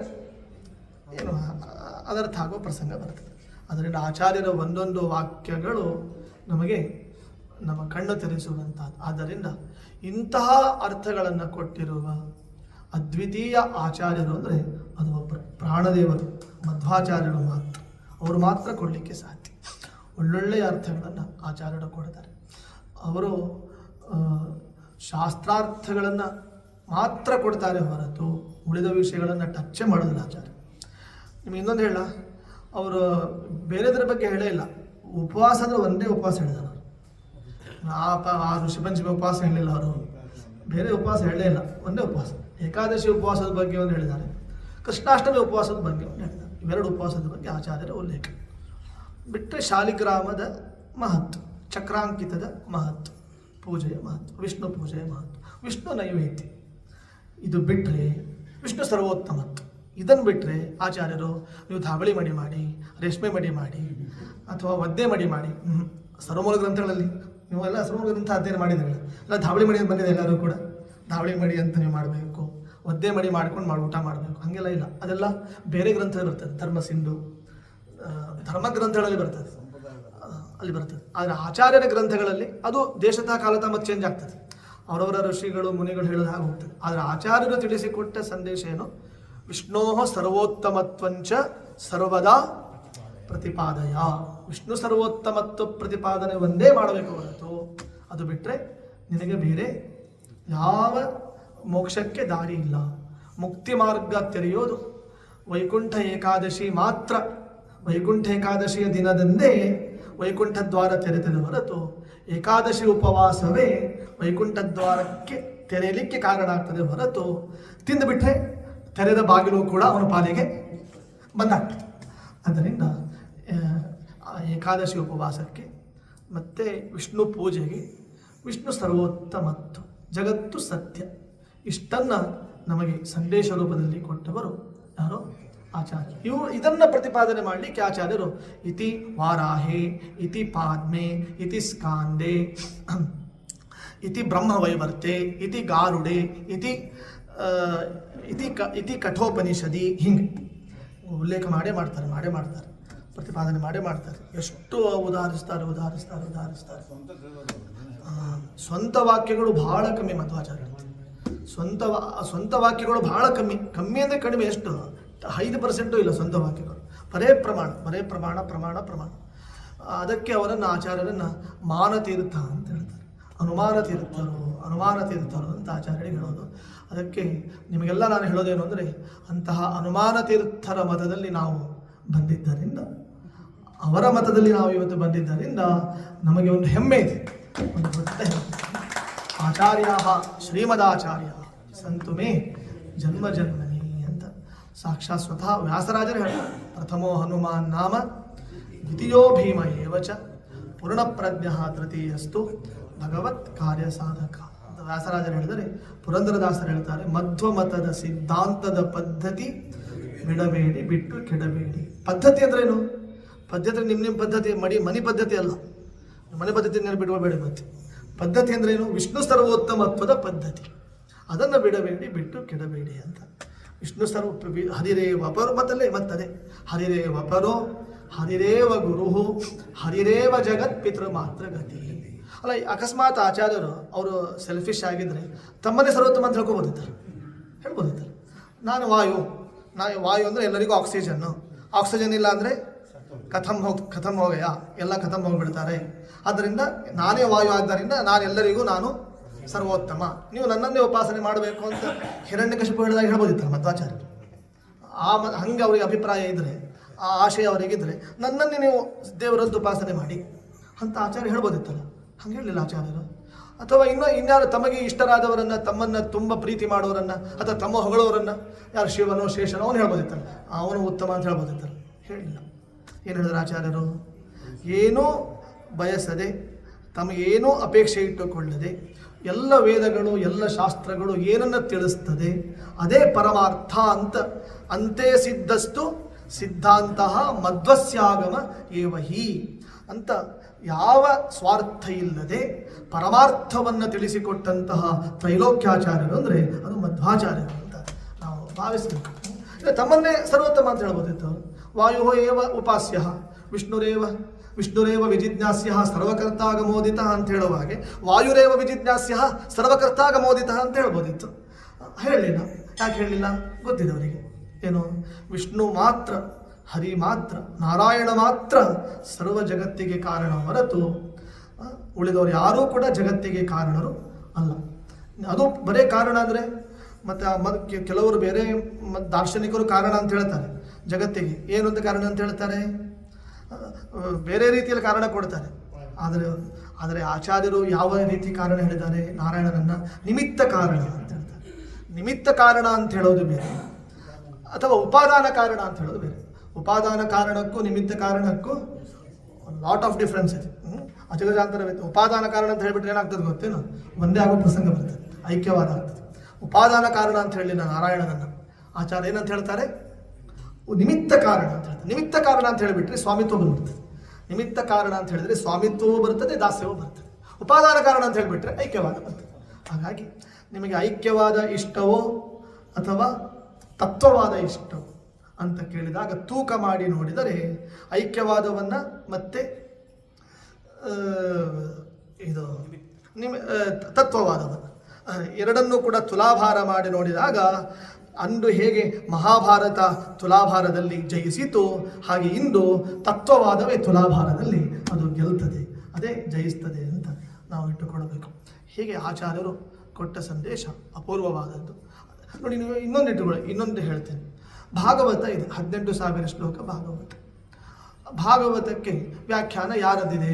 ಏನು ಅದರ್ಥ ಆಗೋ ಪ್ರಸಂಗ ಬರ್ತದೆ. ಅದರಿಂದ ಆಚಾರ್ಯರ ಒಂದೊಂದು ವಾಕ್ಯಗಳು ನಮಗೆ ನಮ್ಮ ಕಣ್ಣು ತೆರೆಸುವಂಥದ್ದು. ಆದ್ದರಿಂದ ಇಂತಹ ಅರ್ಥಗಳನ್ನು ಕೊಟ್ಟಿರುವ ಅದ್ವಿತೀಯ ಆಚಾರ್ಯರು ಅಂದರೆ ಅದು ಒಬ್ಬರು ಪ್ರಾಣದೇವರು, ಮಧ್ವಾಚಾರ್ಯರು ಮಾತ್ರ. ಅವರು ಮಾತ್ರ ಕೊಡಲಿಕ್ಕೆ ಸಾಧ್ಯ. ಒಳ್ಳೊಳ್ಳೆಯ ಅರ್ಥಗಳನ್ನು ಆಚಾರ್ಯರು ಕೊಡ್ತಾರೆ. ಅವರು ಶಾಸ್ತ್ರಾರ್ಥಗಳನ್ನು ಮಾತ್ರ ಕೊಡ್ತಾರೆ ಹೊರತು ಉಳಿದ ವಿಷಯಗಳನ್ನು ಟಚ್ಚೇ ಮಾಡೋದಿಲ್ಲ ಆಚಾರ್ಯ. ನಿಮ್ಗೆ ಇನ್ನೊಂದು ಹೇಳ, ಅವರು ಬೇರೆದ್ರ ಬಗ್ಗೆ ಹೇಳೇ ಇಲ್ಲ. ಉಪವಾಸ ಅಂದರೆ ಒಂದೇ ಉಪವಾಸ ಹೇಳಿದ್ದಾರೆ ಅವರು. ಆ ಋಷಿಪಂಚಮಿ ಉಪವಾಸ ಹೇಳಿಲ್ಲ ಅವರು, ಬೇರೆ ಉಪವಾಸ ಹೇಳೇ ಇಲ್ಲ, ಒಂದೇ ಉಪವಾಸ. ಏಕಾದಶಿ ಉಪವಾಸದ ಬಗ್ಗೆ ಒಂದು ಹೇಳಿದ್ದಾರೆ, ಕೃಷ್ಣಾಷ್ಟಮಿ ಉಪವಾಸದ ಬಗ್ಗೆ ಒಂದು ಹೇಳಿದ್ದಾರೆ. ಇವೆರಡು ಉಪವಾಸದ ಬಗ್ಗೆ ಆಚಾರ್ಯರ ಉಲ್ಲೇಖ. ಬಿಟ್ಟರೆ ಶಾಲಿಗ್ರಾಮದ ಮಹತ್ವ ಚಕ್ರಾಂಕಿತದ ಮಹತ್ವ, ಪೂಜೆಯ ಮಹತ್ವ, ವಿಷ್ಣು ಪೂಜೆಯ ಮಹತ್ವ, ವಿಷ್ಣು ನೈವೇದ್ಯ. ಇದು ಬಿಟ್ಟರೆ ವಿಷ್ಣು ಸರ್ವೋತ್ತಮತ್ವ. ಇದನ್ನು ಬಿಟ್ಟರೆ ಆಚಾರ್ಯರು ನೀವು ಧಾಬಳಿ ಮಡಿ ಮಾಡಿ, ರೇಷ್ಮೆ ಮಡಿ ಮಾಡಿ, ಅಥವಾ ಒದ್ದೆ ಮಡಿ ಮಾಡಿ, ಸರ್ವಮೂಲ ಗ್ರಂಥಗಳಲ್ಲಿ ನೀವೆಲ್ಲ ಸರ್ವಮೂಲ ಗ್ರಂಥ ಅಧ್ಯಯನ ಮಾಡಿದ್ರಲ್ಲ, ಎಲ್ಲ ಧಾಬಳಿ ಮಡಿ ಅಂತ ಬಂದಿದೆ. ಎಲ್ಲರೂ ಕೂಡ ಧಾಬಳಿ ಮಡಿ ಅಂತ ನೀವು ಮಾಡಬೇಕು, ಒದ್ದೆ ಮಡಿ ಮಾಡ್ಕೊಂಡು ಊಟ ಮಾಡಬೇಕು, ಹಾಗೆಲ್ಲ ಇಲ್ಲ. ಅದೆಲ್ಲ ಬೇರೆ ಗ್ರಂಥದಲ್ಲಿ ಬರ್ತದೆ, ಧರ್ಮಸಿಂಧು ಧರ್ಮ ಗ್ರಂಥಗಳಲ್ಲಿ ಬರ್ತದೆ, ಅಲ್ಲಿ ಬರ್ತದೆ. ಆದರೆ ಆಚಾರ್ಯರ ಗ್ರಂಥಗಳಲ್ಲಿ ಅದು ದೇಶದ ಕಾಲದ ಮತ್ತೆ ಚೇಂಜ್ ಆಗ್ತದೆ, ಅವರವರ ಋಷಿಗಳು ಮುನಿಗಳು ಹೇಳೋದು ಹಾಗೆ ಹೋಗ್ತದೆ. ಆದರೆ ಆಚಾರ್ಯರು ತಿಳಿಸಿಕೊಟ್ಟ ಸಂದೇಶ ಏನು? ವಿಷ್ಣೋ ಸರ್ವೋತ್ತಮತ್ವಂಚ ಸರ್ವದಾ ಪ್ರತಿಪಾದಯ. ವಿಷ್ಣು ಸರ್ವೋತ್ತಮತ್ವ ಪ್ರತಿಪಾದನೆ ಒಂದೇ ಮಾಡಬೇಕು ಹೊರತು ಅದು ಬಿಟ್ಟರೆ ನಿನಗೆ ಬೇರೆ ಯಾವ ಮೋಕ್ಷಕ್ಕೆ ದಾರಿ ಇಲ್ಲ. ಮುಕ್ತಿ ಮಾರ್ಗ ತೆರೆಯೋದು ವೈಕುಂಠ ಏಕಾದಶಿ ಮಾತ್ರ. ವೈಕುಂಠ ಏಕಾದಶಿಯ ದಿನದಂದೇ ವೈಕುಂಠ ದ್ವಾರ ತೆರೆತದ ಹೊರತು ಏಕಾದಶಿ ಉಪವಾಸವೇ ವೈಕುಂಠ ದ್ವಾರಕ್ಕೆ ತೆರೆಯಲಿಕ್ಕೆ ಕಾರಣ ಆಗ್ತದೆ ಹೊರತು ತಿಂದುಬಿಟ್ರೆ ತೆರೆದ ಬಾಗಿಲು ಕೂಡ ಅವನ ಪಾಲಿಗೆ ಬಂದಾಗ್ತದೆ. ಆದ್ದರಿಂದ ಏಕಾದಶಿ ಉಪವಾಸಕ್ಕೆ ಮತ್ತು ವಿಷ್ಣು ಪೂಜೆಗೆ ವಿಷ್ಣು ಸರ್ವೋತ್ತಮತ್ವ, ಜಗತ್ತು ಸತ್ಯ, ಇಷ್ಟನ್ನು ನಮಗೆ ಸಂದೇಶ ರೂಪದಲ್ಲಿ ಕೊಟ್ಟವರು ಯಾರು? ಆಚಾರ್ಯ. ಇದನ್ನು ಪ್ರತಿಪಾದನೆ ಮಾಡಲಿಕ್ಕೆ ಆಚಾರ್ಯರು ಇತಿ ವಾರಾಹೆ, ಇತಿ ಪಾದ್ಮೆ, ಇತಿ ಸ್ಕಾಂದೆ, ಇತಿ ಬ್ರಹ್ಮವೈವರ್ತೆ, ಇತಿ ಗಾರುಡೆ, ಇತಿ ಕಠೋಪನಿಷದಿ, ಹಿಂಗೆ ಉಲ್ಲೇಖ ಮಾಡೇ ಮಾಡ್ತಾರೆ, ಪ್ರತಿಪಾದನೆ ಮಾಡೇ ಮಾಡ್ತಾರೆ. ಎಷ್ಟು ಉದಾಹರಿಸ್ತಾರೆ. ಸ್ವಂತ ವಾಕ್ಯಗಳು ಬಹಳ ಕಮ್ಮಿ ಮಧ್ವಾಚಾರ್ಯ. ಸ್ವಂತ ವಾಕ್ಯಗಳು ಬಹಳ ಕಮ್ಮಿ ಅಂದರೆ ಕಡಿಮೆ. ಎಷ್ಟು? 5% ಇಲ್ಲ ಸ್ವಂತ ವಾಕ್ಯಗಳು. ಬರೇ ಪ್ರಮಾಣ. ಅದಕ್ಕೆ ಅವರನ್ನು ಆಚಾರ್ಯರನ್ನು ಮಾನತೀರ್ಥ ಅಂತ ಹೇಳ್ತಾರೆ. ಅನುಮಾನ ತೀರ್ಥರು ಅಂತ ಆಚಾರ್ಯರಿಗೆ ಹೇಳೋದು. ಅದಕ್ಕೆ ನಿಮಗೆಲ್ಲ ನಾನು ಹೇಳೋದೇನು ಅಂದರೆ, ಅಂತಹ ಅನುಮಾನ ತೀರ್ಥರ ಮತದಲ್ಲಿ ನಾವು ಬಂದಿದ್ದರಿಂದ, ಅವರ ಮತದಲ್ಲಿ ನಾವು ಇವತ್ತು ಬಂದಿದ್ದರಿಂದ ನಮಗೆ ಒಂದು ಹೆಮ್ಮೆ ಇದೆ, ಒಂದು ದೊಡ್ಡ ಹೆಮ್ಮೆ. ಆಚಾರ್ಯ ಶ್ರೀಮದಾಚಾರ್ಯ ಸಂತು ಮೇ ಜನ್ಮನಿ ಅಂತ ಸಾಕ್ಷಾತ್ ಸ್ವತಃ ವ್ಯಾಸರಾಜರು ಹೇಳ್ತಾರೆ. ಪ್ರಥಮೋ ಹನುಮಾನ್ ನಾಮ ದ್ವಿತೀಯೋ ಭೀಮ ಏವಚ ಪೂರ್ಣಪ್ರಜ್ಞ ತೃತೀಯಸ್ತು ಭಗವತ್ ಕಾರ್ಯ ಸಾಧಕ ಅಂತ ವ್ಯಾಸರಾಜರು ಹೇಳಿದರೆ, ಪುರಂದರದಾಸರು ಹೇಳ್ತಾರೆ, ಮಧ್ವ ಮತದ ಸಿದ್ಧಾಂತದ ಪದ್ಧತಿ ಬಿಡಬೇಡಿ, ಬಿಟ್ಟು ಕೆಡಬೇಡಿ. ಪದ್ಧತಿ ಅಂದ್ರೆ ಏನು? ಪದ್ಧತಿ ನಿಮ್ಮ ಪದ್ಧತಿ ಮನಿ ಪದ್ಧತಿ ಅಲ್ಲ. ಮನೆ ಪದ್ಧತಿ ಬಿಡಬೇಡಿ. ಪದ್ಧತಿ ಅಂದ್ರೆ ಏನು? ವಿಷ್ಣು ಸರ್ವೋತ್ತಮತ್ವದ ಪದ್ಧತಿ. ಅದನ್ನು ಬಿಡಬೇಡಿ, ಬಿಟ್ಟು ಕೆಡಬೇಡಿ ಅಂತ. ವಿಷ್ಣು ಸರ್ವ ಹರಿರೇವ ಪರೋ ಮತ್ತದೇ ಹರಿರೇವ ಪರೋ ಹರಿರೇವ ಗುರು ಹರಿರೇವ ಜಗತ್ ಪಿತೃ ಮಾತ್ರ ಗತಿ. ಅಲ್ಲ, ಅಕಸ್ಮಾತ್ ಆಚಾರ್ಯರು ಅವರು ಸೆಲ್ಫಿಶ್ ಆಗಿದ್ರೆ ತಮ್ಮದೇ ಸರ್ವೋತ್ತಮ ಅಂತ ಹೇಳ್ಬೋದಿದ್ದಾರೆ. ನಾನು ವಾಯು ಅಂದರೆ ಎಲ್ಲರಿಗೂ ಆಕ್ಸಿಜನ್ ಇಲ್ಲ ಅಂದರೆ ಖತಮ್ ಹೋಗಯ, ಎಲ್ಲ ಖತಮ್ ಹೋಗಿಬಿಡ್ತಾರೆ. ಆದ್ದರಿಂದ ನಾನೇ ವಾಯು ಆದ್ದರಿಂದ ನಾನು ಸರ್ವೋತ್ತಮ, ನೀವು ನನ್ನನ್ನೇ ಉಪಾಸನೆ ಮಾಡಬೇಕು ಅಂತ ಹಿರಣ್ಯಕಶಿಪು ಹೇಳಿದಾಗ ಹೇಳ್ಬೋದಿತ್ತಲ್ಲ ಮಧ್ವಾಚಾರ್ಯರು. ಹಂಗೆ ಅವರಿಗೆ ಅಭಿಪ್ರಾಯ ಇದ್ದರೆ, ಆ ಆಶಯ ಅವರಿಗಿದ್ರೆ ನನ್ನನ್ನೇ ನೀವು ದೇವರದ್ದು ಉಪಾಸನೆ ಮಾಡಿ ಅಂತ ಆಚಾರ್ಯ ಹೇಳ್ಬೋದಿತ್ತಲ್ಲ. ಹಂಗೆ ಹೇಳಲಿಲ್ಲ ಆಚಾರ್ಯರು. ಅಥವಾ ಇನ್ಯಾರು ತಮಗೆ ಇಷ್ಟರಾದವರನ್ನು, ತಮ್ಮನ್ನು ತುಂಬ ಪ್ರೀತಿ ಮಾಡೋರನ್ನು ಅಥವಾ ತಮ್ಮ ಹೊಗಳವರನ್ನು, ಯಾರು ಶಿವನೋ ಶೇಷನೋ ಅವನು ಹೇಳ್ಬೋದಿತ್ತಲ್ಲ, ಅವನು ಉತ್ತಮ ಅಂತ ಹೇಳ್ಬೋದಿತ್ತಲ್ಲ. ಹೇಳಿಲ್ಲ. ಏನು ಹೇಳಿದ್ರು ಆಚಾರ್ಯರು? ಏನೂ ಬಯಸದೆ, ತಮಗೇನೂ ಅಪೇಕ್ಷೆ ಇಟ್ಟುಕೊಳ್ಳದೆ, ಎಲ್ಲ ವೇದಗಳು ಎಲ್ಲ ಶಾಸ್ತ್ರಗಳು ಏನನ್ನು ತಿಳಿಸ್ತದೆ ಅದೇ ಪರಮಾರ್ಥ ಅಂತೆ ಸಿದ್ಧಸ್ತು ಸಿದ್ಧಾಂತ ಮಧ್ವಸ್ಯಾಗಮ ಏವಹಿ ಅಂತ ಯಾವ ಸ್ವಾರ್ಥ ಇಲ್ಲದೆ ಪರಮಾರ್ಥವನ್ನು ತಿಳಿಸಿಕೊಟ್ಟಂತಹ ತ್ರೈಲೋಕ್ಯಾಚಾರ್ಯರು ಅಂದರೆ ಅದು ಮಧ್ವಾಚಾರ್ಯರು ಅಂತ ನಾವು ಭಾವಿಸಬೇಕು. ಇಲ್ಲ, ತಮ್ಮನ್ನೇ ಸರ್ವೋತ್ತಮ ಅಂತ ಹೇಳ್ಬೋದಿತ್ತು. ವಾಯು ಏವ ಉಪಾಸ್ಯ ವಿಷ್ಣುರೇವ ವಿಜಿಜ್ಞಾಸ್ಯ ಸರ್ವಕರ್ತಾಗಮೋದಿತ ಅಂತ ಹೇಳುವ ಹಾಗೆ ವಾಯುರೇವ ವಿಜಿಜ್ಞಾಸ್ಯ ಸರ್ವಕರ್ತಾಗಮೋದಿತ ಅಂತ ಹೇಳ್ಬೋದಿತ್ತು. ಹೇಳಲಿಲ್ಲ. ಯಾಕೆ ಹೇಳಲಿಲ್ಲ? ಗೊತ್ತಿದೆ ಅವರಿಗೆ. ಏನು? ವಿಷ್ಣು ಮಾತ್ರ, ಹರಿ ಮಾತ್ರ, ನಾರಾಯಣ ಮಾತ್ರ ಸರ್ವ ಜಗತ್ತಿಗೆ ಕಾರಣ ಹೊರತು ಉಳಿದವರು ಯಾರೂ ಕೂಡ ಜಗತ್ತಿಗೆ ಕಾರಣರು ಅಲ್ಲ. ಅದು ಬರೇ ಕಾರಣ ಅಂದರೆ ಮತ್ತು ಕೆಲವರು ಬೇರೆ ದಾರ್ಶನಿಕರು ಕಾರಣ ಅಂತ ಹೇಳ್ತಾರೆ ಜಗತ್ತಿಗೆ. ಏನು ಅಂತ ಕಾರಣ ಅಂತ ಹೇಳ್ತಾರೆ? ಬೇರೆ ರೀತಿಯಲ್ಲಿ ಕಾರಣ ಕೊಡ್ತಾರೆ. ಆದರೆ ಆಚಾರ್ಯರು ಯಾವ ರೀತಿ ಕಾರಣ ಹೇಳಿದ್ದಾರೆ? ನಾರಾಯಣನನ್ನು ನಿಮಿತ್ತ ಕಾರಣ ಅಂತ ಹೇಳ್ತಾರೆ. ನಿಮಿತ್ತ ಕಾರಣ ಅಂತ ಹೇಳೋದು ಬೇರೆ, ಅಥವಾ ಉಪಾದಾನ ಕಾರಣ ಅಂತ ಹೇಳೋದು ಬೇರೆ. ಉಪಾದಾನ ಕಾರಣಕ್ಕೂ ನಿಮಿತ್ತ ಕಾರಣಕ್ಕೂ ಲಾಟ್ ಆಫ್ ಡಿಫ್ರೆನ್ಸ್ ಇದೆ. ಅಜಗಜಾಂತರ ಉಪಾದಾನ ಕಾರಣ ಅಂತ ಹೇಳಿಬಿಟ್ರೆ ಏನಾಗ್ತದೆ ಗೊತ್ತೇನು? ಒಂದೇ ಆಗೋ ಪ್ರಸಂಗ ಬರ್ತದೆ, ಐಕ್ಯವಾದ ಆಗ್ತದೆ. ಉಪಾದಾನ ಕಾರಣ ಅಂತ ಹೇಳಿ ನಾರಾಯಣನನ್ನು ಆಚಾರ್ಯ ಏನಂತ ಹೇಳ್ತಾರೆ? ನಿಮಿತ್ತ ಕಾರಣ ಅಂತ ಹೇಳ್ತಾರೆ. ನಿಮಿತ್ತ ಕಾರಣ ಅಂತ ಹೇಳಿಬಿಟ್ರೆ ಸ್ವಾಮಿತ್ವ ಬಂದ್ಬಿಡ್ತದೆ. ನಿಮಿತ್ತ ಕಾರಣ ಅಂತ ಹೇಳಿದ್ರೆ ಸ್ವಾಮಿತ್ವವೂ ಬರ್ತದೆ, ದಾಸ್ಯವೂ ಬರ್ತದೆ. ಉಪಾದಾನ ಕಾರಣ ಅಂತ ಹೇಳಿಬಿಟ್ರೆ ಐಕ್ಯವಾದ ಬರ್ತದೆ. ಹಾಗಾಗಿ ನಿಮಗೆ ಐಕ್ಯವಾದ ಇಷ್ಟವೋ ಅಥವಾ ತತ್ವವಾದ ಇಷ್ಟವೋ ಅಂತ ಕೇಳಿದಾಗ ತೂಕ ಮಾಡಿ ನೋಡಿದರೆ ಐಕ್ಯವಾದವನ್ನು ಮತ್ತೆ ಇದು ತತ್ವವಾದವನ್ನು ಎರಡನ್ನೂ ಕೂಡ ತುಲಾಭಾರ ಮಾಡಿ ನೋಡಿದಾಗ ಅಂದು ಹೇಗೆ ಮಹಾಭಾರತ ತುಲಾಭಾರದಲ್ಲಿ ಜಯಿಸಿತು, ಹಾಗೆ ಇಂದು ತತ್ವವಾದವೇ ತುಲಾಭಾರದಲ್ಲಿ ಅದು ಗೆಲ್ತದೆ, ಅದೇ ಜಯಿಸ್ತದೆ ಅಂತ ನಾವು ಇಟ್ಟುಕೊಳ್ಬೇಕು. ಹೀಗೆ ಆಚಾರ್ಯರು ಕೊಟ್ಟ ಸಂದೇಶ ಅಪೂರ್ವವಾದದ್ದು. ನೋಡಿ, ನೀವು ಇನ್ನೊಂದು ಹೇಳ್ತೇನೆ. ಭಾಗವತ ಇದೆ, 18,000 ಶ್ಲೋಕ ಭಾಗವತ. ಭಾಗವತಕ್ಕೆ ವ್ಯಾಖ್ಯಾನ ಯಾರದಿದೆ?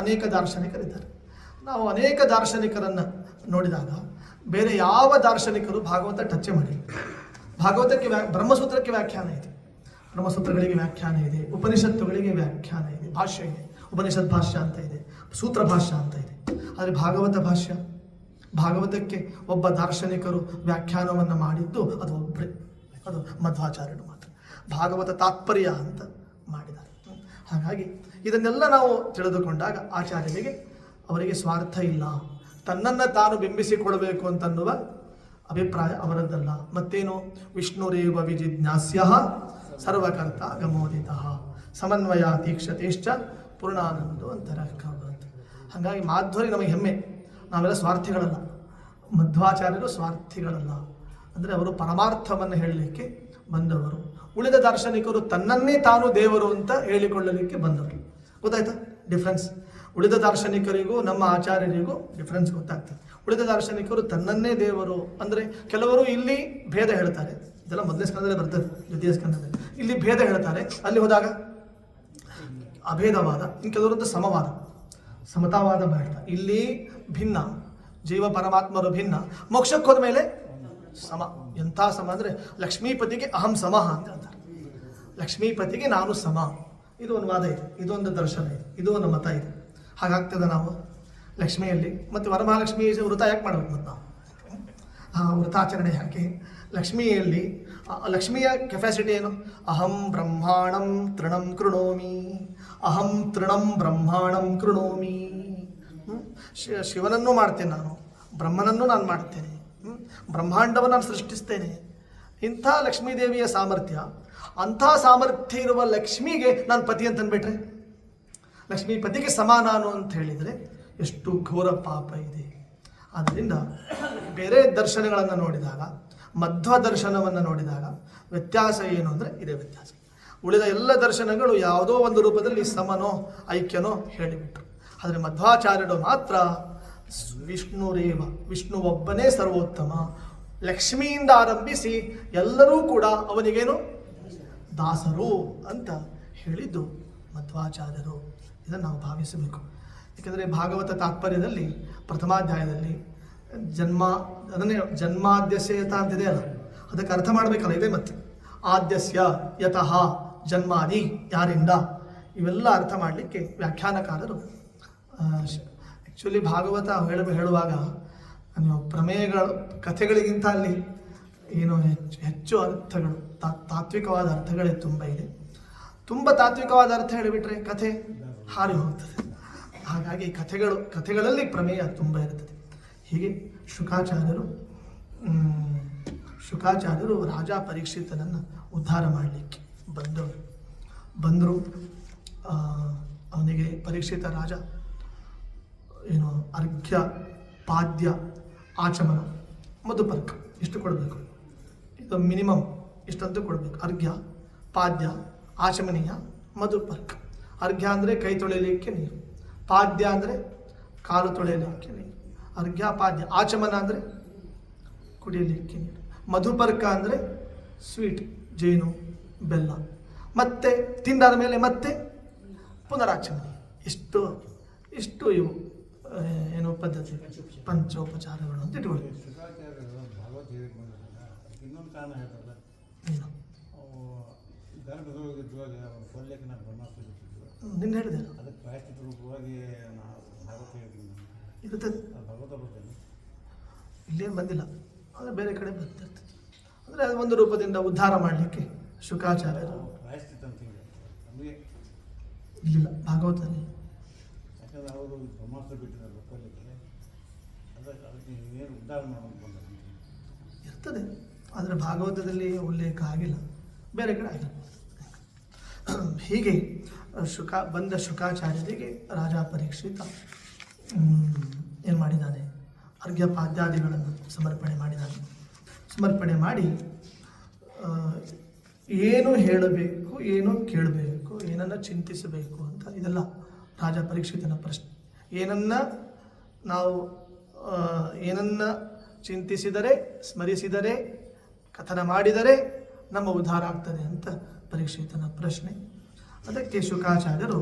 ಅನೇಕ ದಾರ್ಶನಿಕರಿದ್ದಾರೆ. ನಾವು ಅನೇಕ ದಾರ್ಶನಿಕರನ್ನು ನೋಡಿದಾಗ ಬೇರೆ ಯಾವ ದಾರ್ಶನಿಕರು ಭಾಗವತ ಟಚ್ ಮಾಡಿ. ಭಾಗವತಕ್ಕೆ ಬ್ರಹ್ಮಸೂತ್ರಕ್ಕೆ ವ್ಯಾಖ್ಯಾನ ಇದೆ, ಬ್ರಹ್ಮಸೂತ್ರಗಳಿಗೆ ವ್ಯಾಖ್ಯಾನ ಇದೆ, ಉಪನಿಷತ್ತುಗಳಿಗೆ ವ್ಯಾಖ್ಯಾನ ಇದೆ, ಭಾಷ್ಯ ಇದೆ, ಉಪನಿಷತ್ ಭಾಷ್ಯ ಅಂತ ಇದೆ, ಸೂತ್ರ ಭಾಷ್ಯ ಅಂತ ಇದೆ. ಆದರೆ ಭಾಗವತ ಭಾಷ್ಯ, ಭಾಗವತಕ್ಕೆ ಒಬ್ಬ ದಾರ್ಶನಿಕರು ವ್ಯಾಖ್ಯಾನವನ್ನು ಮಾಡಿದ್ದು ಅದು ಒಬ್ಬರೇ, ಅದು ಮಧ್ವಾಚಾರ್ಯರು ಮಾತ್ರ. ಭಾಗವತ ತಾತ್ಪರ್ಯ ಅಂತ ಮಾಡಿದ್ದಾರೆ. ಹಾಗಾಗಿ ಇದನ್ನೆಲ್ಲ ನಾವು ತಿಳಿದುಕೊಂಡಾಗ ಆಚಾರ್ಯರಿಗೆ ಅವರಿಗೆ ಸ್ವಾರ್ಥ ಇಲ್ಲ, ತನ್ನನ್ನು ತಾನು ಬಿಂಬಿಸಿಕೊಡಬೇಕು ಅಂತನ್ನುವ ಅಭಿಪ್ರಾಯ ಅವರದ್ದಲ್ಲ. ಮತ್ತೇನು? ವಿಷ್ಣುರೇವ ವಿಜಿಜ್ಞಾಸ್ಯ ಸರ್ವಕರ್ತ ಗಮೋದಿತ ಸಮನ್ವಯ ತೀಕ್ಷತೇಶ್ಚ ಪೂರ್ಣಾನಂದೋ ಅಂತರಕಾಭವಂತ. ಹಾಗಾಗಿ ಮಾಧ್ವರಿ ನಮಗೆ ಹೆಮ್ಮೆ, ನಾವೆಲ್ಲ ಸ್ವಾರ್ಥಿಗಳಲ್ಲ, ಮಧ್ವಾಚಾರ್ಯರು ಸ್ವಾರ್ಥಿಗಳಲ್ಲ. ಅಂದರೆ ಅವರು ಪರಮಾರ್ಥವನ್ನು ಹೇಳಲಿಕ್ಕೆ ಬಂದವರು. ಉಳಿದ ದಾರ್ಶನಿಕರು ತನ್ನನ್ನೇ ತಾನು ದೇವರು ಅಂತ ಹೇಳಿಕೊಳ್ಳಲಿಕ್ಕೆ ಬಂದವರು. ಗೊತ್ತಾಯ್ತಾ ಡಿಫ್ರೆನ್ಸ್? ಉಳಿದ ದಾರ್ಶನಿಕರಿಗೂ ನಮ್ಮ ಆಚಾರ್ಯರಿಗೂ ಡಿಫ್ರೆನ್ಸ್ ಗೊತ್ತಾಗ್ತದೆ. ಉಳಿದ ದಾರ್ಶನಿಕರು ತನ್ನನ್ನೇ ದೇವರು ಅಂದರೆ ಕೆಲವರು ಇಲ್ಲಿ ಭೇದ ಹೇಳ್ತಾರೆ, ಇದೆಲ್ಲ ಮೊದಲನೇ ಸ್ಕಂದದಲ್ಲಿ ಬರ್ತದೆ, ದ್ವಿತೀಯ ಸ್ಕಂದದಲ್ಲಿ. ಇಲ್ಲಿ ಭೇದ ಹೇಳ್ತಾರೆ, ಅಲ್ಲಿ ಹೋದಾಗ ಅಭೇದವಾದ, ಇನ್ನು ಕೆಲವರದ್ದು ಸಮವಾದ, ಸಮತಾವಾದ ಹೇಳ್ತಾರೆ. ಇಲ್ಲಿ ಭಿನ್ನ, ಜೀವ ಪರಮಾತ್ಮರು ಭಿನ್ನ. ಮೋಕ್ಷಕ್ಕೆ ಹೋದ ಮೇಲೆ ಸಮ. ಎಂಥ ಸಮ ಅಂದರೆ ಲಕ್ಷ್ಮೀಪತಿಗೆ ಅಹಂ ಸಮಃ ಅಂತ ಹೇಳ್ತಾರೆ. ಲಕ್ಷ್ಮೀಪತಿಗೆ ನಾನು ಸಮ. ಇದು ಒಂದು ವಾದ ಇದೆ, ಇದೊಂದು ದರ್ಶನ ಇದೆ, ಇದು ಒಂದು ಮತ ಇದೆ. ಹಾಗಾಗ್ತದೆ ನಾವು ಲಕ್ಷ್ಮಿಯಲ್ಲಿ ಮತ್ತು ವರಮಹಾಲಕ್ಷ್ಮಿ ವೃತ ಯಾಕೆ ಮಾಡಬೇಕು? ಮತ್ತು ನಾವು ವೃತಾಚರಣೆ ಯಾಕೆ? ಲಕ್ಷ್ಮಿಯಲ್ಲಿ ಲಕ್ಷ್ಮಿಯ ಕೆಪಾಸಿಟಿ ಏನು? ಅಹಂ ಬ್ರಹ್ಮಾಣಂ ತೃಣಂ ಕೃಣೋಮಿ, ಅಹಂ ತೃಣಂ ಬ್ರಹ್ಮಾಣಂ ಕೃಣೋಮಿ. ಶಿವನನ್ನು ಮಾಡ್ತೇನೆ ನಾನು, ಬ್ರಹ್ಮನನ್ನು ನಾನು ಮಾಡ್ತೇನೆ, ಬ್ರಹ್ಮಾಂಡವನ್ನು ನಾನು ಸೃಷ್ಟಿಸ್ತೇನೆ. ಇಂಥ ಲಕ್ಷ್ಮೀದೇವಿಯ ಸಾಮರ್ಥ್ಯ, ಅಂಥ ಸಾಮರ್ಥ್ಯ ಇರುವ ಲಕ್ಷ್ಮಿಗೆ ನಾನು ಪತಿ ಅಂತಂದ್ಬಿಟ್ರೆ, ಲಕ್ಷ್ಮೀ ಪತಿಗೆ ಸಮಾನಾನು ಅಂತ ಹೇಳಿದರೆ ಎಷ್ಟು ಘೋರ ಪಾಪ ಇದೆ. ಆದ್ದರಿಂದ ಬೇರೆ ದರ್ಶನಗಳನ್ನು ನೋಡಿದಾಗ, ಮಧ್ವ ದರ್ಶನವನ್ನು ನೋಡಿದಾಗ ವ್ಯತ್ಯಾಸ ಏನು ಅಂದರೆ ಇದೇ ವ್ಯತ್ಯಾಸ. ಉಳಿದ ಎಲ್ಲ ದರ್ಶನಗಳು ಯಾವುದೋ ಒಂದು ರೂಪದಲ್ಲಿ ಸಮನೋ ಐಕ್ಯನೋ ಹೇಳಿಬಿಟ್ರು. ಆದರೆ ಮಧ್ವಾಚಾರ್ಯರು ಮಾತ್ರ ವಿಷ್ಣುರೇವ, ವಿಷ್ಣು ಒಬ್ಬನೇ ಸರ್ವೋತ್ತಮ, ಲಕ್ಷ್ಮಿಯಿಂದ ಆರಂಭಿಸಿ ಎಲ್ಲರೂ ಕೂಡ ಅವನಿಗೇನು ದಾಸರು ಅಂತ ಹೇಳಿದ್ದು ಮಧ್ವಾಚಾರ್ಯರು. ಇದನ್ನು ನಾವು ಭಾವಿಸಬೇಕು. ಏಕೆಂದರೆ ಭಾಗವತ ತಾತ್ಪರ್ಯದಲ್ಲಿ ಪ್ರಥಮಾಧ್ಯಾಯದಲ್ಲಿ ಅದನ್ನೇ ಜನ್ಮಾದ್ಯಸ್ಯತ ಅಂತಿದೆ ಅಲ್ಲ, ಅದಕ್ಕೆ ಅರ್ಥ ಮಾಡಬೇಕಲ್ಲ. ಇದೆ ಮತ್ತೆ ಆದ್ಯಸ್ಯ ಯತಃ ಜನ್ಮಾದಿ, ಯಾರಿಂದ, ಇವೆಲ್ಲ ಅರ್ಥ ಮಾಡಲಿಕ್ಕೆ ವ್ಯಾಖ್ಯಾನಕಾರರು ಆ್ಯಕ್ಚುಲಿ ಭಾಗವತ ಹೇಳುವಾಗ ನೀವು ಪ್ರಮೇಯಗಳು ಕಥೆಗಳಿಗಿಂತ ಅಲ್ಲಿ ಏನು ಹೆಚ್ಚು ಅರ್ಥಗಳು, ತಾತ್ವಿಕವಾದ ಅರ್ಥಗಳೇ ತುಂಬ ಇದೆ. ತುಂಬ ತಾತ್ವಿಕವಾದ ಅರ್ಥ ಹೇಳಿಬಿಟ್ರೆ ಕಥೆ ಹಾರಿ ಹೋಗ್ತದೆ. ಹಾಗಾಗಿ ಕಥೆಗಳಲ್ಲಿ ಪ್ರಮೇಯ ತುಂಬ ಇರ್ತದೆ. ಹೀಗೆ ಶುಕಾಚಾರ್ಯರು ರಾಜ ಪರೀಕ್ಷಿತನನ್ನು ಉದ್ಧಾರ ಮಾಡಲಿಕ್ಕೆ ಬಂದರು. ಅವನಿಗೆ ಪರೀಕ್ಷಿತ ರಾಜ ಏನು ಅರ್ಘ್ಯ, ಪಾದ್ಯ, ಆಚಮನ, ಮಧುಪರ್ಕ ಇಷ್ಟು ಕೊಡಬೇಕು. ಇದು ಮಿನಿಮಮ್ ಇಷ್ಟಂತೂ ಕೊಡಬೇಕು. ಅರ್ಘ್ಯ, ಪಾದ್ಯ, ಆಚಮನೀಯ, ಮಧುಪರ್ಕ. ಅರ್ಘ್ಯ ಅಂದರೆ ಕೈ ತೊಳೆಯಲಿಕ್ಕೆ ನೀರು, ಪಾದ್ಯ ಅಂದರೆ ಕಾಲು ತೊಳೆಯಲಿಕ್ಕೆ ನೀರು, ಅರ್ಘ್ಯ ಪಾದ್ಯ. ಆಚಮನ ಅಂದರೆ ಕುಡಿಯಲಿಕ್ಕೆ ನೀರು, ಮಧುಪರ್ಕ ಅಂದರೆ ಸ್ವೀಟ್, ಜೇನು, ಬೆಲ್ಲ. ಮತ್ತೆ ತಿಂದಾದ ಮೇಲೆ ಮತ್ತೆ ಪುನರಾಚಮನೆ. ಇಷ್ಟು ಇವು ಏನು ಪದ್ಧತಿ, ಪಂಚೋಪಚಾರಗಳು ಅಂತ ಇಟ್ಕೊಳ್ಳಿ. ಇನ್ನೊಂದು ಕಾರಣ ಹೇಳ್ತಾರಲ್ಲ, ನಿನ್ನೆ ಹೇಳಿದೆ ಅದಕ್ಕೆ ಪ್ರಾಯಶ್ಚಿತ್ತ ರೂಪವಾಗಿ ಭಾಗವತ ಹೇಳ್ತೀನಿ ಇರ್ತದೆ. ಭಾಗವತ ಬರ್ತೇನೆ ಇಲ್ಲೇನು ಬಂದಿಲ್ಲ, ಅಂದರೆ ಬೇರೆ ಕಡೆ ಬರ್ತಿರ್ತದೆ. ಅಂದರೆ ಅದು ಒಂದು ರೂಪದಿಂದ ಉದ್ಧಾರ ಮಾಡಲಿಕ್ಕೆ ಶುಕಾಚಾರ್ಯರು ಪ್ರಾಯಶ್ಚಿತ್ತ ಅಂತ ಹೇಳಿ ನಮಗೆ ಇಲ್ಲಿಲ್ಲ ಭಾಗವತದಲ್ಲಿ. ಯಾಕಂದ್ರೆ ಅವರು ಬ್ರಹ್ಮಾಸ್ತ್ರ ಬಿಟ್ಟಿದ್ದಾರೆ ಒಪ್ಪಲಿಕ್ಕೆ, ಅದಕ್ಕೆ ಏನು ಉದ್ಧಾರ ಮಾಡೋದು ಬಂದ ಇರ್ತದೆ, ಆದರೆ ಭಾಗವತದಲ್ಲಿ ಉಲ್ಲೇಖ ಆಗಿಲ್ಲ, ಬೇರೆ ಕಡೆ ಆಗಿಲ್ಲ. ಹೀಗೆ ಬಂದ ಶುಕಾಚಾರ್ಯರಿಗೆ ರಾಜ ಪರೀಕ್ಷಿತ ಏನು ಮಾಡಿದ್ದಾನೆ, ಅರ್ಘ್ಯಪಾದ್ಯಾದಿಗಳನ್ನು ಸಮರ್ಪಣೆ ಮಾಡಿದ್ದಾನೆ. ಸಮರ್ಪಣೆ ಮಾಡಿ ಏನು ಹೇಳಬೇಕು, ಏನು ಕೇಳಬೇಕು, ಏನನ್ನು ಚಿಂತಿಸಬೇಕು ಅಂತ ಇದೆಲ್ಲ ರಾಜ ಪರೀಕ್ಷಿತನ ಪ್ರಶ್ನೆ. ಏನನ್ನ ಚಿಂತಿಸಿದರೆ, ಸ್ಮರಿಸಿದರೆ, ಕಥನ ಮಾಡಿದರೆ ನಮ್ಮ ಉದ್ಧಾರ ಆಗ್ತದೆ ಅಂತ ಪರೀಕ್ಷಿತನ ಪ್ರಶ್ನೆ. ಅದಕ್ಕೆ ಶುಕಾಚಾರ್ಯರು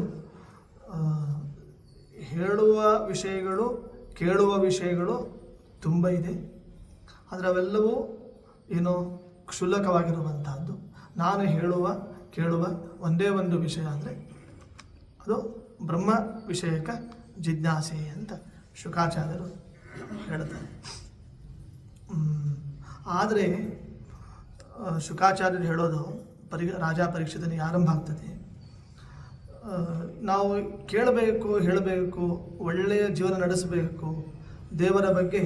ಹೇಳುವ ವಿಷಯಗಳು, ಕೇಳುವ ವಿಷಯಗಳು ತುಂಬ ಇದೆ, ಆದರೆ ಅವೆಲ್ಲವೂ ಏನೋ ಕ್ಷುಲ್ಲಕವಾಗಿರುವಂತಹದ್ದು. ನಾನು ಕೇಳುವ ಒಂದೇ ಒಂದು ವಿಷಯ ಅಂದರೆ ಅದು ಬ್ರಹ್ಮ ವಿಷಯಕ ಜಿಜ್ಞಾಸೆ ಅಂತ ಶುಕಾಚಾರ್ಯರು ಹೇಳ್ತಾರೆ. ಆದರೆ ಶುಕಾಚಾರ್ಯರು ಹೇಳೋದು ರಾಜ ಪರೀಕ್ಷಿತನಿಗೆ ಆರಂಭ ಆಗ್ತದೆ. ನಾವು ಕೇಳಬೇಕು, ಹೇಳಬೇಕು, ಒಳ್ಳೆಯ ಜೀವನ ನಡೆಸಬೇಕು, ದೇವರ ಬಗ್ಗೆ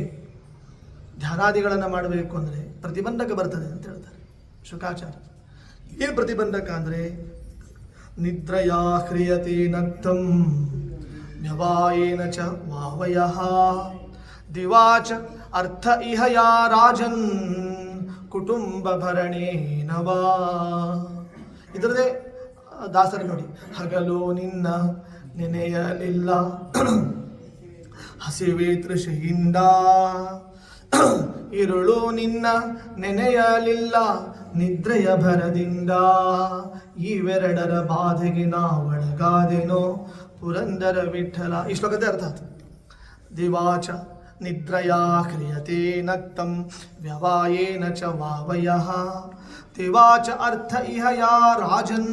ಧ್ಯಾನಾದಿಗಳನ್ನು ಮಾಡಬೇಕು ಅಂದರೆ ಪ್ರತಿಬಂಧಕ ಬರ್ತದೆ ಅಂತ ಹೇಳ್ತಾರೆ ಶುಕಾಚಾರ್ಯ. ಏನು ಪ್ರತಿಬಂಧಕ ಅಂದರೆ ನಿದ್ರಯಾ ಕ್ರಿಯತೆ ನಕ್ತಂ ವ್ಯವಾಯೇನ ಚ ವಾವಯಃ ದಿವಾಚ ಅರ್ಥ ಇಹ ಯಾ ರಾಜನ್ ಕುಟುಂಬ ಭರಣೇನ ವಾ. ಇದರದೇ ದಾಸರು ನೋಡಿ, ಹಗಲು ನಿನ್ನ ನೆನೆಯಲಿಲ್ಲ ಹಸಿವೆ ತೃಷೆಯಿಂದ, ಇರುಳು ನಿನ್ನ ನೆನೆಯಲಿಲ್ಲ ನಿದ್ರೆಯ ಭರದಿಂದ, ಇವೆರಡರ ಬಾಧೆಗೆ ನಾವೊಳಗಾದೆನೋ ಪುರಂದರ ವಿಠಲ. ಈ ಶ್ಲೋಕದ ಅರ್ಥ ಆಯ್ತು. ದಿವಾಚ ನಿದ್ರಯಾ ಕ್ರಿಯತೆ ನಕ್ತಂ ವ್ಯವಾಯೇನ ಚ ವಾವಯಃ ದಿವಾಚ ಅರ್ಥ ಇಹ ಯಾ ರಾಜನ್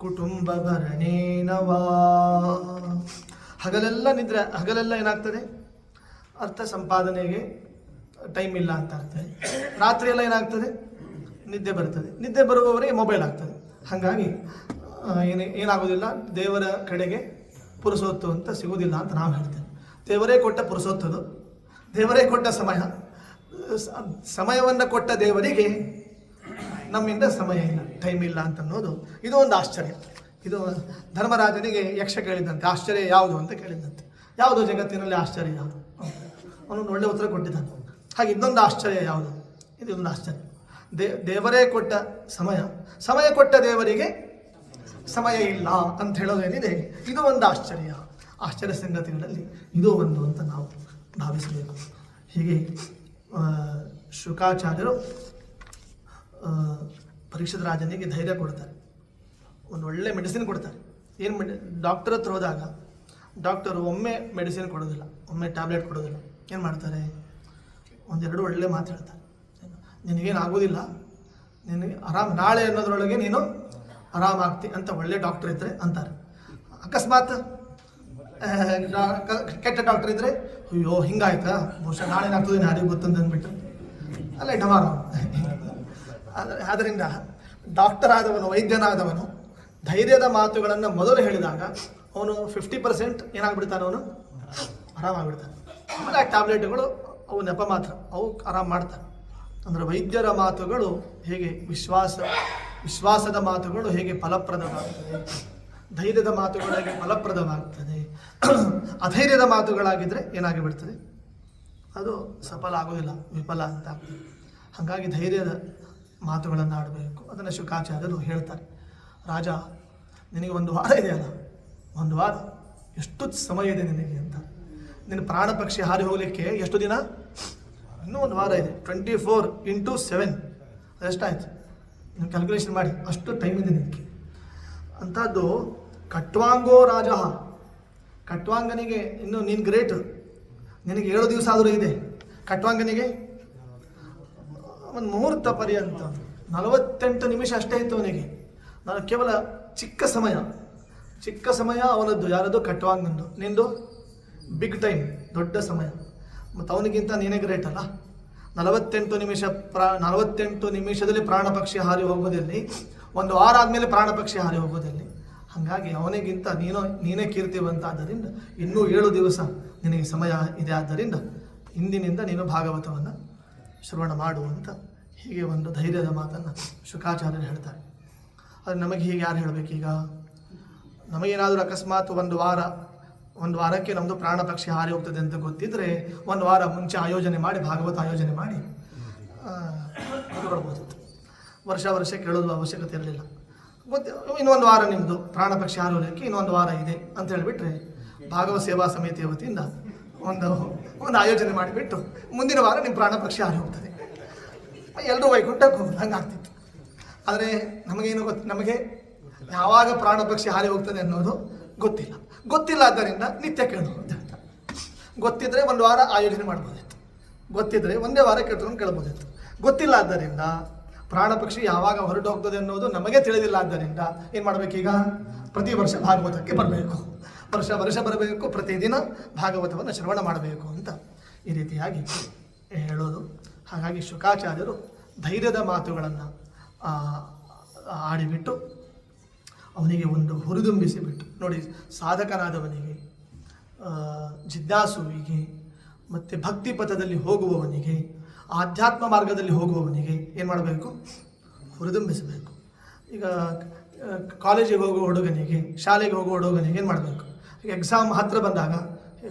ಕುಟುಂಬ ಭರಣೇನ ವಾ. ಹಗಲೆಲ್ಲ ನಿದ್ರೆ, ಹಗಲೆಲ್ಲ ಏನಾಗ್ತದೆ, ಅರ್ಥ ಸಂಪಾದನೆಗೆ ಟೈಮ್ ಇಲ್ಲ ಅಂತ ಆಗ್ತದೆ. ರಾತ್ರಿ ಎಲ್ಲ ಏನಾಗ್ತದೆ, ನಿದ್ದೆ ಬರ್ತದೆ. ನಿದ್ದೆ ಬರುವವರೆಗೆ ಮೊಬೈಲ್ ಆಗ್ತದೆ. ಹಾಗಾಗಿ ಏನಾಗೋದಿಲ್ಲ, ದೇವರ ಕಡೆಗೆ ಪುರುಸೊತ್ತು ಅಂತ ಸಿಗೋದಿಲ್ಲ ಅಂತ ನಾವು ಹೇಳ್ತೇವೆ. ದೇವರೇ ಕೊಟ್ಟ ಪುರುಸೊತ್ತದು, ದೇವರೇ ಕೊಟ್ಟ ಸಮಯವನ್ನು ಕೊಟ್ಟ ದೇವರಿಗೆ ನಮ್ಮಿಂದ ಸಮಯ ಇಲ್ಲ, ಟೈಮ್ ಇಲ್ಲ ಅಂತ ಅನ್ನೋದು ಇದು ಒಂದು ಆಶ್ಚರ್ಯ. ಇದು ಧರ್ಮರಾಜನಿಗೆ ಯಕ್ಷ ಕೇಳಿದಂತೆ, ಆಶ್ಚರ್ಯ ಯಾವುದು ಅಂತ ಕೇಳಿದಂತೆ. ಯಾವುದು ಜಗತ್ತಿನಲ್ಲಿ ಆಶ್ಚರ್ಯ ಯಾವುದು? ಅವನೊಂದು ಒಳ್ಳೆ ಉತ್ತರ ಕೊಟ್ಟಿದ್ದಾನೆ. ಹಾಗೆ ಇದೊಂದು ಆಶ್ಚರ್ಯ ಯಾವುದು? ಇದೊಂದು ಆಶ್ಚರ್ಯ. ದೇವರೇ ಕೊಟ್ಟ ಸಮಯ ಕೊಟ್ಟ ದೇವರಿಗೆ ಸಮಯ ಇಲ್ಲ ಅಂತ ಹೇಳೋದೇನಿದೆ, ಇದು ಒಂದು ಆಶ್ಚರ್ಯ ಸಂಗತಿಗಳಲ್ಲಿ ಇದು ಒಂದು ಅಂತ ನಾವು ಭಾವಿಸಬೇಕು. ಹೀಗೆ ಶುಕಾಚಾರ್ಯರು ಪರೀಕ್ಷಿತ ರಾಜನಿಗೆ ಧೈರ್ಯ ಕೊಡ್ತಾರೆ, ಒಂದು ಒಳ್ಳೆ ಮೆಡಿಸಿನ್ ಕೊಡ್ತಾರೆ. ಡಾಕ್ಟರ್ ಹತ್ರ ಹೋದಾಗ ಡಾಕ್ಟರು ಒಮ್ಮೆ ಮೆಡಿಸಿನ್ ಕೊಡೋದಿಲ್ಲ, ಒಮ್ಮೆ ಟ್ಯಾಬ್ಲೆಟ್ ಕೊಡೋದಿಲ್ಲ. ಏನು ಮಾಡ್ತಾರೆ, ಒಂದೆರಡು ಒಳ್ಳೆ ಮಾತು ಹೇಳ್ತಾರೆ. ನಿನಗೇನು ಆಗೋದಿಲ್ಲ, ನಿನಗೆ ನಾಳೆ ಅನ್ನೋದ್ರೊಳಗೆ ನೀನು ಆರಾಮಾಗ್ತಿ ಅಂತ ಒಳ್ಳೆ ಡಾಕ್ಟರ್ ಇದ್ದರೆ ಅಂತಾರೆ. ಅಕಸ್ಮಾತ್ ಕೆಟ್ಟ ಡಾಕ್ಟರ್ ಇದ್ದರೆ, ಅಯ್ಯೋ ಹಿಂಗಾಯ್ತಾ, ಬಹುಶಃ ನಾಳೆ ಏನಾಗ್ತದೆ ಯಾರಿಗೂ ಗೊತ್ತಂತ ಅಂದ್ಬಿಟ್ಟು ಅಲ್ಲೇ ಡಮಾರ. ಆದ್ದರಿಂದ ಡಾಕ್ಟರ್ ಆದವನು, ವೈದ್ಯನಾದವನು ಧೈರ್ಯದ ಮಾತುಗಳನ್ನು ಮೊದಲು ಹೇಳಿದಾಗ ಅವನು 50% ಏನಾಗ್ಬಿಡ್ತಾನೆ, ಅವನು ಆರಾಮಾಗ್ಬಿಡ್ತಾನೆ. ಆಮೇಲೆ ಆ ಟ್ಯಾಬ್ಲೆಟ್ಗಳು ಅವು ನೆಪ ಮಾತ್ರ, ಅವು ಆರಾಮ ಮಾಡ್ತಾರೆ. ಅಂದರೆ ವೈದ್ಯರ ಮಾತುಗಳು ಹೇಗೆ ವಿಶ್ವಾಸದ ಮಾತುಗಳು ಹೇಗೆ ಫಲಪ್ರದವಾಗ್ತದೆ, ಧೈರ್ಯದ ಮಾತುಗಳು ಹೇಗೆ ಫಲಪ್ರದವಾಗ್ತದೆ, ಅಧೈರ್ಯದ ಮಾತುಗಳಾಗಿದ್ದರೆ ಏನಾಗಿಬಿಡ್ತದೆ, ಅದು ಸಫಲ ಆಗೋದಿಲ್ಲ, ವಿಫಲ ಅಂತ ಆಗ್ತದೆ. ಹಾಗಾಗಿ ಧೈರ್ಯದ ಮಾತುಗಳನ್ನು ಆಡಬೇಕು. ಅದನ್ನು ಶುಕಾಚಾರ್ಯರು ಹೇಳ್ತಾರೆ. ರಾಜ, ನಿನಗೆ ಒಂದು ವಾರ ಇದೆಯಲ್ಲ, ಒಂದು ವಾರ, ಎಷ್ಟು ಸಮಯ ಇದೆ ನಿನಗೆ ಅಂತ. ನಿನ್ನ ಪ್ರಾಣ ಪಕ್ಷಿ ಹಾರಿ ಹೋಗಲಿಕ್ಕೆ ಎಷ್ಟು ದಿನ? ಇನ್ನೂ ಒಂದು ವಾರ ಇದೆ. 24x7 ಅದೆಷ್ಟಾಯ್ತು ನೀವು ಕ್ಯಾಲ್ಕುಲೇಷನ್ ಮಾಡಿ, ಅಷ್ಟು ಟೈಮ್ ಇದೆ ನಿನಗೆ. ಅಂಥದ್ದು ಖಟ್ವಾಂಗೋ ರಾಜ, ಖಟ್ವಾಂಗನಿಗೆ ಇನ್ನು ನೀನು ಗ್ರೇಟ್, ನಿನಗೆ 7 ದಿವಸ ಆದರೂ ಇದೆ. ಖಟ್ವಾಂಗನಿಗೆ ಒಂದು ಮುಹೂರ್ತ ಪರ್ಯಂತ 48 ನಿಮಿಷ ಅಷ್ಟೇ ಇತ್ತು ಅವನಿಗೆ. ನಾನು ಕೇವಲ ಚಿಕ್ಕ ಸಮಯ ಚಿಕ್ಕ ಸಮಯ ಅವನದ್ದು, ಯಾರದು? ಖಟ್ವಾಂಗಂದು. ನಿಂದು ಬಿಗ್ ಟೈಮ್, ದೊಡ್ಡ ಸಮಯ. ಮತ್ತು ಅವನಿಗಿಂತ ನೀನೇ ಗ್ರೇಟ್ ಅಲ್ಲ. 48 ನಿಮಿಷದಲ್ಲಿ ಪ್ರಾಣ ಪಕ್ಷಿ ಹಾರಿ ಹೋಗೋದಲ್ಲಿ, 1 ವಾರ ಆದಮೇಲೆ ಪ್ರಾಣ ಪಕ್ಷಿ ಹಾರಿ ಹೋಗೋದಲ್ಲಿ. ಹಾಗಾಗಿ ಅವನಿಗಿಂತ ನೀನೇ ಕೀರ್ತಿವಂತ. ಆದ್ದರಿಂದ ಇನ್ನೂ 7 ದಿವಸ ನಿನಗೆ ಸಮಯ ಇದೆ. ಆದ್ದರಿಂದ ಇಂದಿನಿಂದ ನೀನು ಭಾಗವತವನ್ನು ಶ್ರವಣ ಮಾಡುವಂತ ಹೀಗೆ ಒಂದು ಧೈರ್ಯದ ಮಾತನ್ನು ಶುಕಾಚಾರ್ಯರು ಹೇಳ್ತಾರೆ. ಅದು ನಮಗೆ ಹೀಗೆ ಯಾರು ಹೇಳಬೇಕೀಗ? ನಮಗೇನಾದರೂ ಅಕಸ್ಮಾತ್ ಒಂದು ವಾರಕ್ಕೆ ನಮ್ಮದು ಪ್ರಾಣ ಪಕ್ಷಿ ಹಾರಿ ಹೋಗ್ತದೆ ಅಂತ ಗೊತ್ತಿದ್ರೆ 1 ವಾರ ಮುಂಚೆ ಆಯೋಜನೆ ಮಾಡಿ, ಭಾಗವತ ಆಯೋಜನೆ ಮಾಡಿ ಕೊಡ್ಬೋದಿತ್ತು. ವರ್ಷ ಕೇಳೋದು ಅವಶ್ಯಕತೆ ಇರಲಿಲ್ಲ. ಇನ್ನೊಂದು ವಾರ ನಿಮ್ಮದು ಪ್ರಾಣ ಪಕ್ಷಿ ಹಾರಿ ಹೋಗಲಿಕ್ಕೆ ಇನ್ನೊಂದು ವಾರ ಇದೆ ಅಂತ ಹೇಳಿಬಿಟ್ರೆ ಭಾಗವತ ಸೇವಾ ಸಮಿತಿಯ ವತಿಯಿಂದ ಒಂದು ಆಯೋಜನೆ ಮಾಡಿಬಿಟ್ಟು ಮುಂದಿನ ವಾರ ನಿಮ್ಮ ಪ್ರಾಣ ಪಕ್ಷಿ ಹಾರಿ ಹೋಗ್ತದೆ, ಎಲ್ಲರೂ ವೈಕುಂಠಕ್ಕೆ ಹೋಗೋದು, ಹಂಗಾಗ್ತಿತ್ತು. ಆದರೆ ನಮಗೇನು ನಮಗೆ ಯಾವಾಗ ಪ್ರಾಣ ಪಕ್ಷಿ ಹಾರಿ ಹೋಗ್ತದೆ ಅನ್ನೋದು ಗೊತ್ತಿಲ್ಲ. ಆದ್ದರಿಂದ ನಿತ್ಯ ಕೇಳೋದು ಅಂತ ಹೇಳ್ತಾರೆ. ಗೊತ್ತಿದ್ರೆ 1 ವಾರ ಆಯೋಜನೆ ಮಾಡ್ಬೋದಿತ್ತು, ಗೊತ್ತಿದ್ರೆ 1 ವಾರ ಕೇಳ್ಬೋದಿತ್ತು. ಗೊತ್ತಿಲ್ಲ, ಆದ್ದರಿಂದ ಪ್ರಾಣ ಪಕ್ಷಿ ಯಾವಾಗ ಹೊರಟು ಹೋಗ್ತದೆ ಅನ್ನೋದು ನಮಗೆ ತಿಳಿದಿಲ್ಲ. ಆದ್ದರಿಂದ ಏನು ಮಾಡಬೇಕೀಗ? ಪ್ರತಿ ವರ್ಷ ಭಾಗವತಕ್ಕೆ ಬರಬೇಕು, ವರ್ಷ ಬರಬೇಕು, ಪ್ರತಿದಿನ ಭಾಗವತವನ್ನು ಶ್ರವಣ ಮಾಡಬೇಕು ಅಂತ ಈ ರೀತಿಯಾಗಿ ಹೇಳೋದು. ಹಾಗಾಗಿ ಶುಕಾಚಾರ್ಯರು ಧೈರ್ಯದ ಮಾತುಗಳನ್ನು ಆಡಿಬಿಟ್ಟು ಅವನಿಗೆ ಒಂದು ಹುರಿದುಂಬಿಸಿಬಿಟ್ಟು, ನೋಡಿ, ಸಾಧಕನಾದವನಿಗೆ, ಜಿಜ್ಞಾಸುವಿಗೆ, ಮತ್ತು ಭಕ್ತಿ ಪಥದಲ್ಲಿ ಹೋಗುವವನಿಗೆ, ಆಧ್ಯಾತ್ಮ ಮಾರ್ಗದಲ್ಲಿ ಹೋಗುವವನಿಗೆ ಏನು ಮಾಡಬೇಕು? ಹುರಿದುಂಬಿಸಬೇಕು. ಈಗ ಕಾಲೇಜಿಗೆ ಹೋಗುವ ಹುಡುಗನಿಗೆ, ಶಾಲೆಗೆ ಹೋಗುವ ಹುಡುಗನಿಗೆ ಏನು ಮಾಡಬೇಕು? ಈಗ ಎಕ್ಸಾಮ್ ಹತ್ತಿರ ಬಂದಾಗ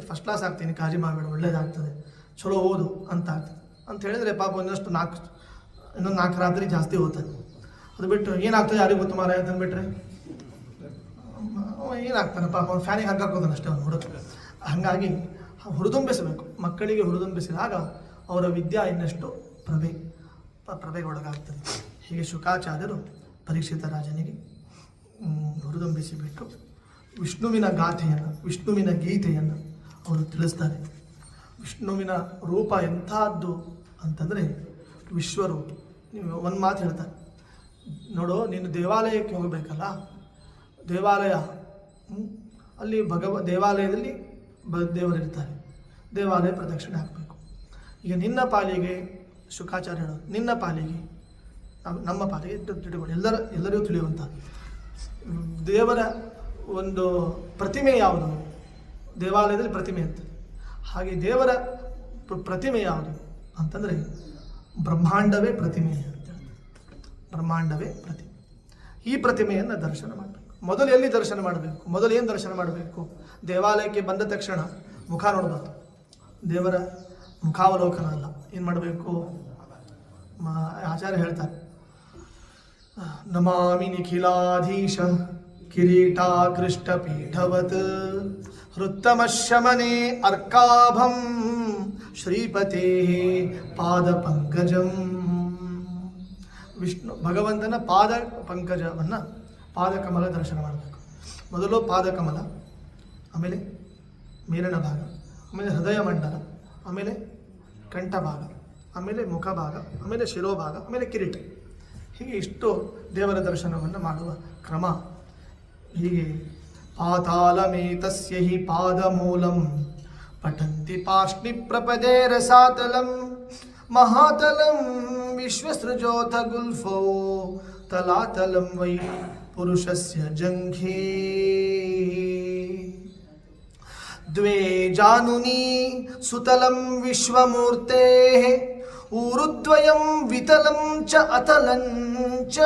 ಫಸ್ಟ್ ಕ್ಲಾಸ್ ಆಗ್ತೀನಿ, ಕಾಳಜಿ ಮಾಡಬೇಡ, ಒಳ್ಳೇದಾಗ್ತದೆ, ಚಲೋ ಓದು ಅಂತ ಹೇಳಿದರೆ ಪಾಪ ಇನ್ನೊಂದು 4 ರಾತ್ರಿ ಜಾಸ್ತಿ ಓದ್ತಾನೆ. ಅದು ಬಿಟ್ಟು ಏನಾಗ್ತದೆ ಯಾರಿಗೂ ಗೊತ್ತು ಮಾರ ಅಂತಂದ್ಬಿಟ್ರೆ ಏನಾಗ್ತಾನೆ ಪಾಪ, ಅವ್ನು ಫ್ಯಾನಿಗೆ ಹಾಕೋದನ್ನ ಅಷ್ಟೇ ಅವ್ನು ಹುಡುಗ. ಹಾಗಾಗಿ ಹುರಿದುಂಬಿಸಬೇಕು. ಮಕ್ಕಳಿಗೆ ಹುರಿದುಂಬಿಸಿದಾಗ ಅವರ ವಿದ್ಯಾ ಇನ್ನಷ್ಟು ಪ್ರಭೆಗೆ ಒಳಗಾಗ್ತದೆ. ಹೀಗೆ ಶುಕಾಚಾರ್ಯರು ಪರೀಕ್ಷಿತ ರಾಜನಿಗೆ ಹುರಿದುಂಬಿಸಿಬಿಟ್ಟು ವಿಷ್ಣುವಿನ ಗಾಥೆಯನ್ನು, ವಿಷ್ಣುವಿನ ಗೀತೆಯನ್ನು ಅವರು ತಿಳಿಸ್ತಾರೆ. ವಿಷ್ಣುವಿನ ರೂಪ ಎಂಥದ್ದು ಅಂತಂದರೆ ವಿಶ್ವರೂಪ. ನೀವು ಒಂದು ಮಾತು ಹೇಳ್ತಾರೆ, ನೋಡು, ನೀನು ದೇವಾಲಯಕ್ಕೆ ಹೋಗಬೇಕಲ್ಲ, ದೇವಾಲಯ ಅಲ್ಲಿ ದೇವಾಲಯದಲ್ಲಿ ದೇವರಿರ್ತಾರೆ, ದೇವಾಲಯ ಪ್ರದಕ್ಷಿಣೆ ಹಾಕಬೇಕು. ಈಗ ನಿನ್ನ ಪಾಲಿಗೆ ಶುಕಾಚಾರ್ಯ ಹೇಳೋದು, ನಿನ್ನ ಪಾಲಿಗೆ, ನಮ್ಮ ಪಾಲಿಗೆ ತಿಳ್ಕೊಳ್ಳಿ, ಎಲ್ಲರಿಗೂ ತಿಳಿಯುವಂಥ ದೇವರ ಒಂದು ಪ್ರತಿಮೆ ಯಾವುದು? ದೇವಾಲಯದಲ್ಲಿ ಪ್ರತಿಮೆ ಅಂತ. ಹಾಗೆ ದೇವರ ಪ್ರತಿಮೆ ಯಾವುದು ಅಂತಂದರೆ ಬ್ರಹ್ಮಾಂಡವೇ ಪ್ರತಿಮೆ ಅಂತ. ಬ್ರಹ್ಮಾಂಡವೇ ಪ್ರತಿಮೆ. ಈ ಪ್ರತಿಮೆಯನ್ನು ದರ್ಶನ ಮಾಡಬೇಕು. ಮೊದಲು ಎಲ್ಲಿ ದರ್ಶನ ಮಾಡಬೇಕು? ಮೊದಲು ಏನು ದರ್ಶನ ಮಾಡಬೇಕು? ದೇವಾಲಯಕ್ಕೆ ಬಂದ ತಕ್ಷಣ ಮುಖ ನೋಡಬಾರ್ದು, ದೇವರ ಮುಖಾವಲೋಕನ ಅಲ್ಲ. ಏನು ಮಾಡಬೇಕು? ಆಚಾರ್ಯ ಹೇಳ್ತಾರೆ, ನಮಾಮಿ ನಿಖಿಲಾಧೀಶ ಕಿರೀಟಾಕೃಷ್ಟ ಪೀಠವತ್ ಹೃತ್ತಮಶಮನೆ ಅರ್ಕಾಭಂ ಶ್ರೀಪತೆ ಪಾದ ಪಂಕಜಂ. ವಿಷ್ಣು ಭಗವಂತನ ಪಾದ ಪಂಕಜವನ್ನು, ಪಾದಕಮಲ ದರ್ಶನ ಮಾಡಬೇಕು. ಮೊದಲು ಪಾದಕಮಲ, ಆಮೇಲೆ ಮೇಲಿನ ಭಾಗ, ಆಮೇಲೆ ಹೃದಯ ಮಂಡಲ, ಆಮೇಲೆ ಕಂಠಭಾಗ, ಆಮೇಲೆ ಮುಖಭಾಗ, ಆಮೇಲೆ ಶಿರೋಭಾಗ, ಆಮೇಲೆ ಕಿರೀಟ. ಹೀಗೆ ಇಷ್ಟು ದೇವರ ದರ್ಶನವನ್ನು ಮಾಡುವ ಕ್ರಮ. ಹೀಗೆ ಪಾತಾಳಮೇತಸ್ಯ ಹಿ ಪಾದಮೂಲಂ ಪಠಂತಿ ಪಾರ್ಷ್ಣಿ ಪ್ರಪದೇ ರಸಾತಲಂ ಮಹಾತಲಂ ವಿಶ್ವಸೃಜೋಥ ಗುಲ್ಫೋ ತಲಾತಲಂ ವೈ ಪುರುಷಸ್ಯ ಜಂಘೇ ದ್ವೇ ಜಾನುನಿ ಸುತಲಂ ವಿಶ್ವಮೂರ್ತೆಃ ಊರುದ್ವಯಂ ವಿತಲಂ ಚ ಅತಲಂ ಚ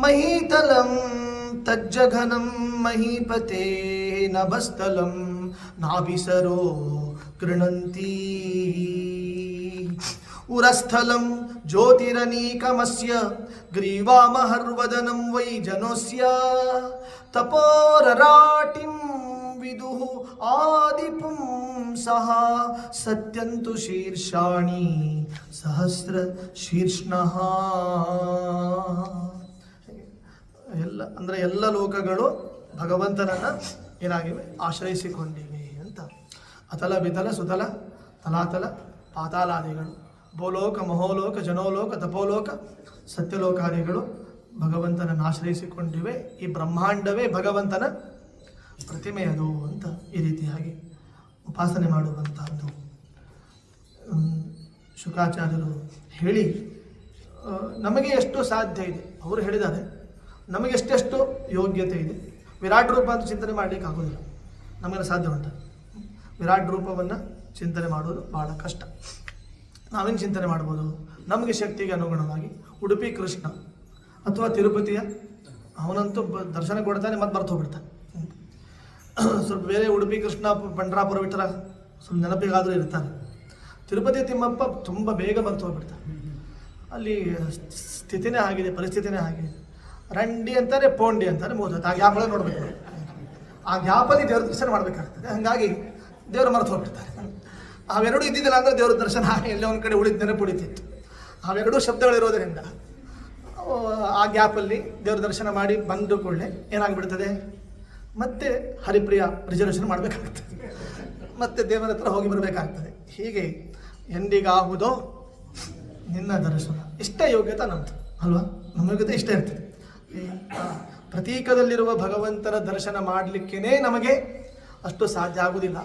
ಮಹೀತಲಂ ತಜ್ಜಘನಂ ಮಹೀಪತೆ ನಭಸ್ಥಲಂ ನಾಭಿಸರೋ ಗೃಣಂತಿ ಉರಸ್ಥಲಂ ಜ್ಯೋತಿರನೀಕಮಸ್ಯ ಗ್ರೀವಾಮಹರ್ವದನಂ ವೈ ಜನೋಸ್ಯ ತಪೋರರಾಟಿಂ ವಿದುಃ ಆದಿಪುಂಸಃ ಸತ್ಯಂತು ಶೀರ್ಷಾಣಿ ಸಹಸ್ರ ಶೀರ್ಷ್ಣಃ. ಎಲ್ಲ ಲೋಕಗಳು ಭಗವಂತನನ್ನು ಏನಾಗಿವೆ? ಆಶ್ರಯಿಸಿಕೊಂಡಿವೆ ಅಂತ. ಅತಲ ಬಿತಲ ಸುತಲ ತಲಾತಲ ಪಾತಾಲಾದಿಗಳು, ಭೂಲೋಕ ಮಹೋಲೋಕ ಜನೋಲೋಕ ತಪೋಲೋಕ ಸತ್ಯಲೋಕಾದಿಗಳು ಭಗವಂತನನ್ನು ಆಶ್ರಯಿಸಿಕೊಂಡಿವೆ. ಈ ಬ್ರಹ್ಮಾಂಡವೇ ಭಗವಂತನ ಪ್ರತಿಮೆಯದು ಅಂತ ಈ ರೀತಿಯಾಗಿ ಉಪಾಸನೆ ಮಾಡುವಂತಹದ್ದು ಶುಕಾಚಾರ್ಯರು ಹೇಳಿ ನಮಗೆ ಎಷ್ಟು ಸಾಧ್ಯ ಇದೆ ಅವರು ಹೇಳಿದ್ದಾರೆ. ನಮಗೆ ಎಷ್ಟೆಷ್ಟು ಯೋಗ್ಯತೆ ಇದೆ. ವಿರಾಟ್ ರೂಪ ಅಂತ ಚಿಂತನೆ ಮಾಡಲಿಕ್ಕೆ ಆಗೋದಿಲ್ಲ, ನಮಗೆ ಸಾಧ್ಯ ಉಂಟು. ವಿರಾಟ್ ರೂಪವನ್ನು ಚಿಂತನೆ ಮಾಡೋದು ಭಾಳ ಕಷ್ಟ. ನಾವೇನು ಚಿಂತನೆ ಮಾಡ್ಬೋದು? ನಮಗೆ ಶಕ್ತಿಗೆ ಅನುಗುಣವಾಗಿ ಉಡುಪಿ ಕೃಷ್ಣ ಅಥವಾ ತಿರುಪತಿಯ ಅವನಂತೂ ದರ್ಶನ ಕೊಡ್ತಾನೆ ಮತ್ತು ಬರ್ತು ಹೋಗ್ಬಿಡ್ತಾನೆ. ಸ್ವಲ್ಪ ಬೇರೆ ಉಡುಪಿ ಕೃಷ್ಣ ಪಂಡ್ರಾಪುರ ವಿಠಲ ಸ್ವಲ್ಪ ನೆನಪಿಗಾದರೂ ಇರ್ತಾನೆ. ತಿರುಪತಿ ತಿಮ್ಮಪ್ಪ ತುಂಬ ಬೇಗ ಬರ್ತು ಹೋಗ್ಬಿಡ್ತಾನೆ. ಅಲ್ಲಿ ಸ್ಥಿತಿನೇ ಆಗಿದೆ, ಪರಿಸ್ಥಿತಿನೇ ಆಗಿದೆ. ರಂಡಿ ಅಂತಾರೆ, ಪೋಂಡಿ ಅಂತಾರೆ, ಮೂವತ್ತು ಆ ಗ್ಯಾಪಲ್ಲಿ ನೋಡಬೇಕು. ಆ ಗ್ಯಾಪಲ್ಲಿ ದೇವ್ರ ದರ್ಶನ ಮಾಡಬೇಕಾಗ್ತದೆ. ಹಾಗಾಗಿ ದೇವರು ಮರೆತು ಹೋಗ್ಬಿಡ್ತಾರೆ. ಅವೆರಡೂ ಇದ್ದಿದ್ದಿಲ್ಲ ಅಂದರೆ ದೇವ್ರ ದರ್ಶನ ಎಲ್ಲ ಒಂದು ಕಡೆ ಉಳಿದ ನೆನಪು ಉಳಿತಿತ್ತು. ಅವೆರಡೂ ಶಬ್ದಗಳಿರೋದರಿಂದ ಆ ಗ್ಯಾಪಲ್ಲಿ ದೇವ್ರ ದರ್ಶನ ಮಾಡಿ ಬಂದು ಕೂಡಲೇ ಏನಾಗ್ಬಿಡ್ತದೆ, ಮತ್ತೆ ಹರಿಪ್ರಿಯ ರಿಸರ್ವೇಷನ್ ಮಾಡಬೇಕಾಗ್ತದೆ, ಮತ್ತೆ ದೇವರ ಹತ್ರ ಹೋಗಿ ಬರಬೇಕಾಗ್ತದೆ. ಹೀಗೆ ಎಂದಿಗಾಗುವುದೋ ನಿನ್ನ ದರ್ಶನ. ಇಷ್ಟೇ ಯೋಗ್ಯತೆ ನಮ್ಮದು ಅಲ್ವಾ? ನಮ್ಮ ಯೋಗ್ಯತೆ ಇಷ್ಟೇ ಇರ್ತದೆ. ಈ ಪ್ರತೀಕದಲ್ಲಿರುವ ಭಗವಂತನ ದರ್ಶನ ಮಾಡಲಿಕ್ಕೇ ನಮಗೆ ಅಷ್ಟು ಸಾಧ್ಯ ಆಗುವುದಿಲ್ಲ.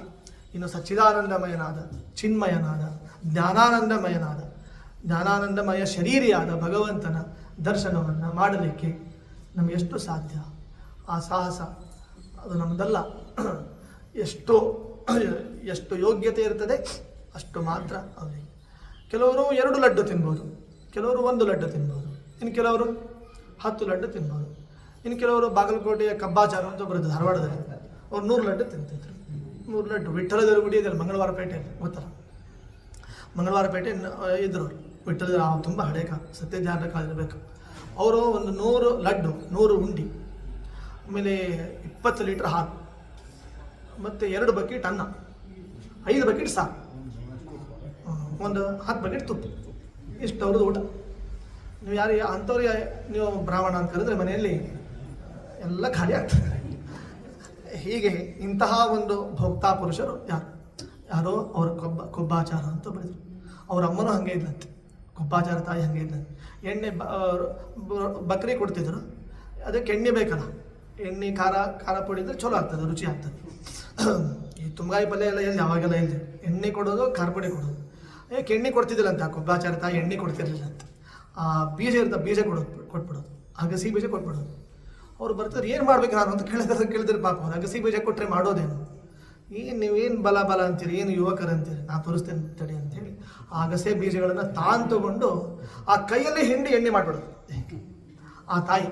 ಇನ್ನು ಸಚ್ಚಿದಾನಂದಮಯನಾದ, ಚಿನ್ಮಯನಾದ, ಜ್ಞಾನಾನಂದಮಯ ಶರೀರಿಯಾದ ಭಗವಂತನ ದರ್ಶನವನ್ನು ಮಾಡಲಿಕ್ಕೆ ನಮಗೆ ಎಷ್ಟು ಸಾಧ್ಯ? ಆ ಸಾಹಸ ಅದು ನಮ್ಮದಲ್ಲ. ಎಷ್ಟು ಯೋಗ್ಯತೆ ಇರ್ತದೆ ಅಷ್ಟು ಮಾತ್ರ ಅವರಿಗೆ. ಕೆಲವರು 2 ಲಡ್ಡು ತಿನ್ಬೋದು, ಕೆಲವರು 1 ಲಡ್ಡು ತಿನ್ಬೋದು, ಇನ್ನು ಕೆಲವರು 10 ಲಡ್ಡು ತಿನ್ಬೋದು. ಇನ್ನು ಕೆಲವರು ಬಾಗಲಕೋಟೆಯ ಕಬ್ಬಾಚಾರ ಅಂತ ಬರೋದು ಧಾರವಾಡದಲ್ಲಿ, ಅವ್ರು 100 ಲಡ್ಡು ತಿಂತಿದ್ರು. 100 ಲಡ್ಡು ವಿಠಲದೇವ್ರ ಗುಡಿಯಲ್ಲಿ ಮಂಗಳವಾರ ಪೇಟೆಯಲ್ಲಿ ಗೊತ್ತಲ್ಲ, ಮಂಗಳವಾರ ಪೇಟೆ ಇದ್ರು ವಿಠಲದೇವ್ರ ತುಂಬ ಹಳೆ ಕಾಲ, ಸತ್ಯಜ್ಞಾನ ಕಾಲ ಇರಬೇಕು. ಅವರು ಒಂದು 100 ಲಡ್ಡು, 100 ಉಂಡಿ, ಆಮೇಲೆ 20 ಲೀಟ್ರ್ ಹಾಲು, ಮತ್ತು 2 ಬಕೆಟ್ ಅನ್ನ, 5 ಬಕೆಟ್ ಸಾರು, ಒಂದು 10 ಬಕೆಟ್ ತುಪ್ಪ, ಇಷ್ಟು ಅವ್ರದ್ದು ಊಟ. ನೀವು ಯಾರು ಅಂಥವ್ರಿಗೆ ನೀವು ಬ್ರಾಹ್ಮಣ ಅಂತ ಕರೆದ್ರೆ ಮನೆಯಲ್ಲಿ ಎಲ್ಲ ಖಾಲಿ ಆಗ್ತದೆ. ಹೀಗೆ ಇಂತಹ ಒಂದು ಭೋಕ್ತಾ ಪುರುಷರು ಯಾರೋ ಅವರ ಕೊಬ್ಬಾಚಾರ ಅಂತ ಬರೆದರು. ಅವ್ರ ಅಮ್ಮನೂ ಹಾಗೆ ಇದ್ಲಂತೆ, ಕೊಬ್ಬಾಚಾರ ತಾಯಿ ಹಾಗೆ ಇದ್ಲಂತೆ. ಎಣ್ಣೆ ಬಕ್ರಿ ಕೊಡ್ತಿದ್ರು, ಅದಕ್ಕೆ ಎಣ್ಣೆ ಬೇಕಲ್ಲ, ಎಣ್ಣೆ ಖಾರ ಪುಡಿ ಇದ್ರೆ ಚಲೋ ಆಗ್ತದೆ, ರುಚಿ ಆಗ್ತದೆ. ಈ ತುಂಗಾಯಿ ಪಲ್ಯ ಎಲ್ಲ ಎಲ್ಲಿ ಅವಾಗೆಲ್ಲ ಎಲ್ಲಿ ಎಣ್ಣೆ ಕೊಡೋದು, ಖಾರ ಪುಡಿ ಕೊಡೋದು. ಏಕೆ ಎಣ್ಣೆ ಕೊಡ್ತಿದ್ದಿಲ್ಲ ಅಂತ ಕೊಬ್ಬಾಚಾರ ತಾಯಿ, ಎಣ್ಣೆ ಕೊಡ್ತಿರ್ಲಿಲ್ಲ ಅಂತ. ಆ ಬೀಜ ಇರ್ತ ಬೀಜ ಕೊಟ್ಬಿಡೋದು, ಅಗಸಿ ಬೀಜ ಕೊಟ್ಬಿಡೋದು. ಅವ್ರು ಬರ್ತಾರೆ, ಏನು ಮಾಡ್ಬೇಕು ನಾನು ಅಂತ ಕೇಳಿದ್ರೆ ಪಾಪ ಅವ್ರು ಅಗಸಿ ಬೀಜ ಕೊಟ್ಟರೆ ಮಾಡೋದೇನು, ನೀವೇನು ಬಲ ಅಂತೀರಿ, ಏನು ಯುವಕರು ಅಂತೀರಿ, ನಾನು ತೋರಿಸ್ತೇನೆ ತಡಿ ಅಂತೇಳಿ ಆ ಅಗಸೆ ಬೀಜಗಳನ್ನು ತಗೊಂಡು ಆ ಕೈಯಲ್ಲೇ ಹಿಂಡಿ ಎಣ್ಣೆ ಮಾಡಿಬಿಡೋದು. ಆ ತಾಯಿ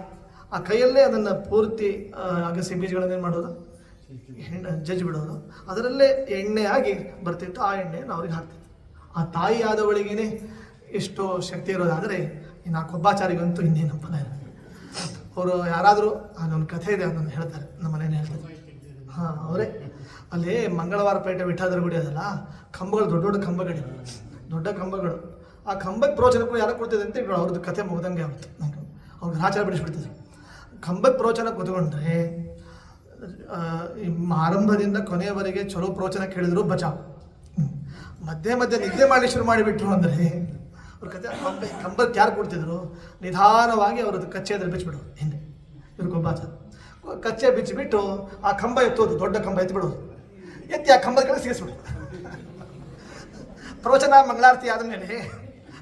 ಆ ಕೈಯಲ್ಲೇ ಅದನ್ನು ಪೂರ್ತಿ ಅಗಸೆ ಬೀಜಗಳನ್ನು ಏನು ಮಾಡೋದು, ಜಜ್ಜಿ ಬಿಡೋದು. ಅದರಲ್ಲೇ ಎಣ್ಣೆ ಆಗಿ ಬರ್ತಿತ್ತು. ಆ ಎಣ್ಣೆಯನ್ನು ಅವ್ರಿಗೆ ಹಾಕ್ತಿತ್ತು. ಆ ತಾಯಿ ಆದವಳಿಗೇನೆ ಎಷ್ಟು ಶಕ್ತಿ ಇರೋದಾದರೆ ಇನ್ನು ಆ ಕೊಬ್ಬಾಚಾರಿಗಂತೂ ಇನ್ನೇನು ಫಲ ಇಲ್ಲ. ಅವರು ಯಾರಾದರೂ ಅದೊಂದು ಕಥೆ ಇದೆ, ಅದನ್ನು ಹೇಳ್ತಾರೆ, ನಮ್ಮ ಮನೇಲಿ ಹೇಳ್ತಾರೆ. ಹಾಂ, ಅವರೇ ಅಲ್ಲಿ ಮಂಗಳವಾರ ಪೇಟೆ ವಿಠಾದರ ಗುಡಿ ಅದಲ್ಲ, ಕಂಬಗಳು ದೊಡ್ಡ ಕಂಬಗಳು. ಆ ಕಂಬಕ್ಕೆ ಪ್ರೋಚನಕ್ಕೂ ಯಾರು ಕೊಡ್ತಿದೆ ಅಂತ ಹೇಳಿ ಅವ್ರದ್ದು ಕಥೆ ಮುಗ್ದಂಗೆ ಆಗುತ್ತೆ. ಅವ್ರಿಗೆ ಆಚಾರ ಬಿಡಿಸ್ಬಿಡ್ತಿದ್ರು. ಕಂಬಕ್ಕೆ ಪ್ರೋಚನ ಕೂತ್ಕೊಂಡ್ರೆ ಈ ಆರಂಭದಿಂದ ಕೊನೆಯವರೆಗೆ ಚಲೋ ಪ್ರೋಚನ ಕೇಳಿದ್ರು ಬಚಾವ್. ಮಧ್ಯೆ ನಿದ್ದೆ ಮಾಡಿ ಶುರು ಮಾಡಿಬಿಟ್ರು ಅಂದರೆ ಅವ್ರ ಕಥೆ. ಕಂಬಕ್ಕೆ ಯಾರು ಕೊಡ್ತಿದ್ರು, ನಿಧಾನವಾಗಿ ಅವ್ರದ್ದು ಕಚ್ಚೆ ಅದ್ರ ಬಿಚ್ಚಿಬಿಡೋದು. ಹಿಂದೆ ಇವ್ರ ಕೊಬ್ಬಾಚಾರ ಕಚ್ಚೆ ಬಿಚ್ಚಿಬಿಟ್ಟು ಆ ಕಂಬ ಎತ್ತೋದು, ದೊಡ್ಡ ಕಂಬ ಎತ್ತಿಬಿಡೋದು. ಎತ್ತಿ ಆ ಕಂಬದ ಕಡೆ ಸಿಗಿಸ್ಬಿಡೋದು. ಪ್ರವಚನ ಮಂಗಳಾರತಿ ಆದಮೇಲೆ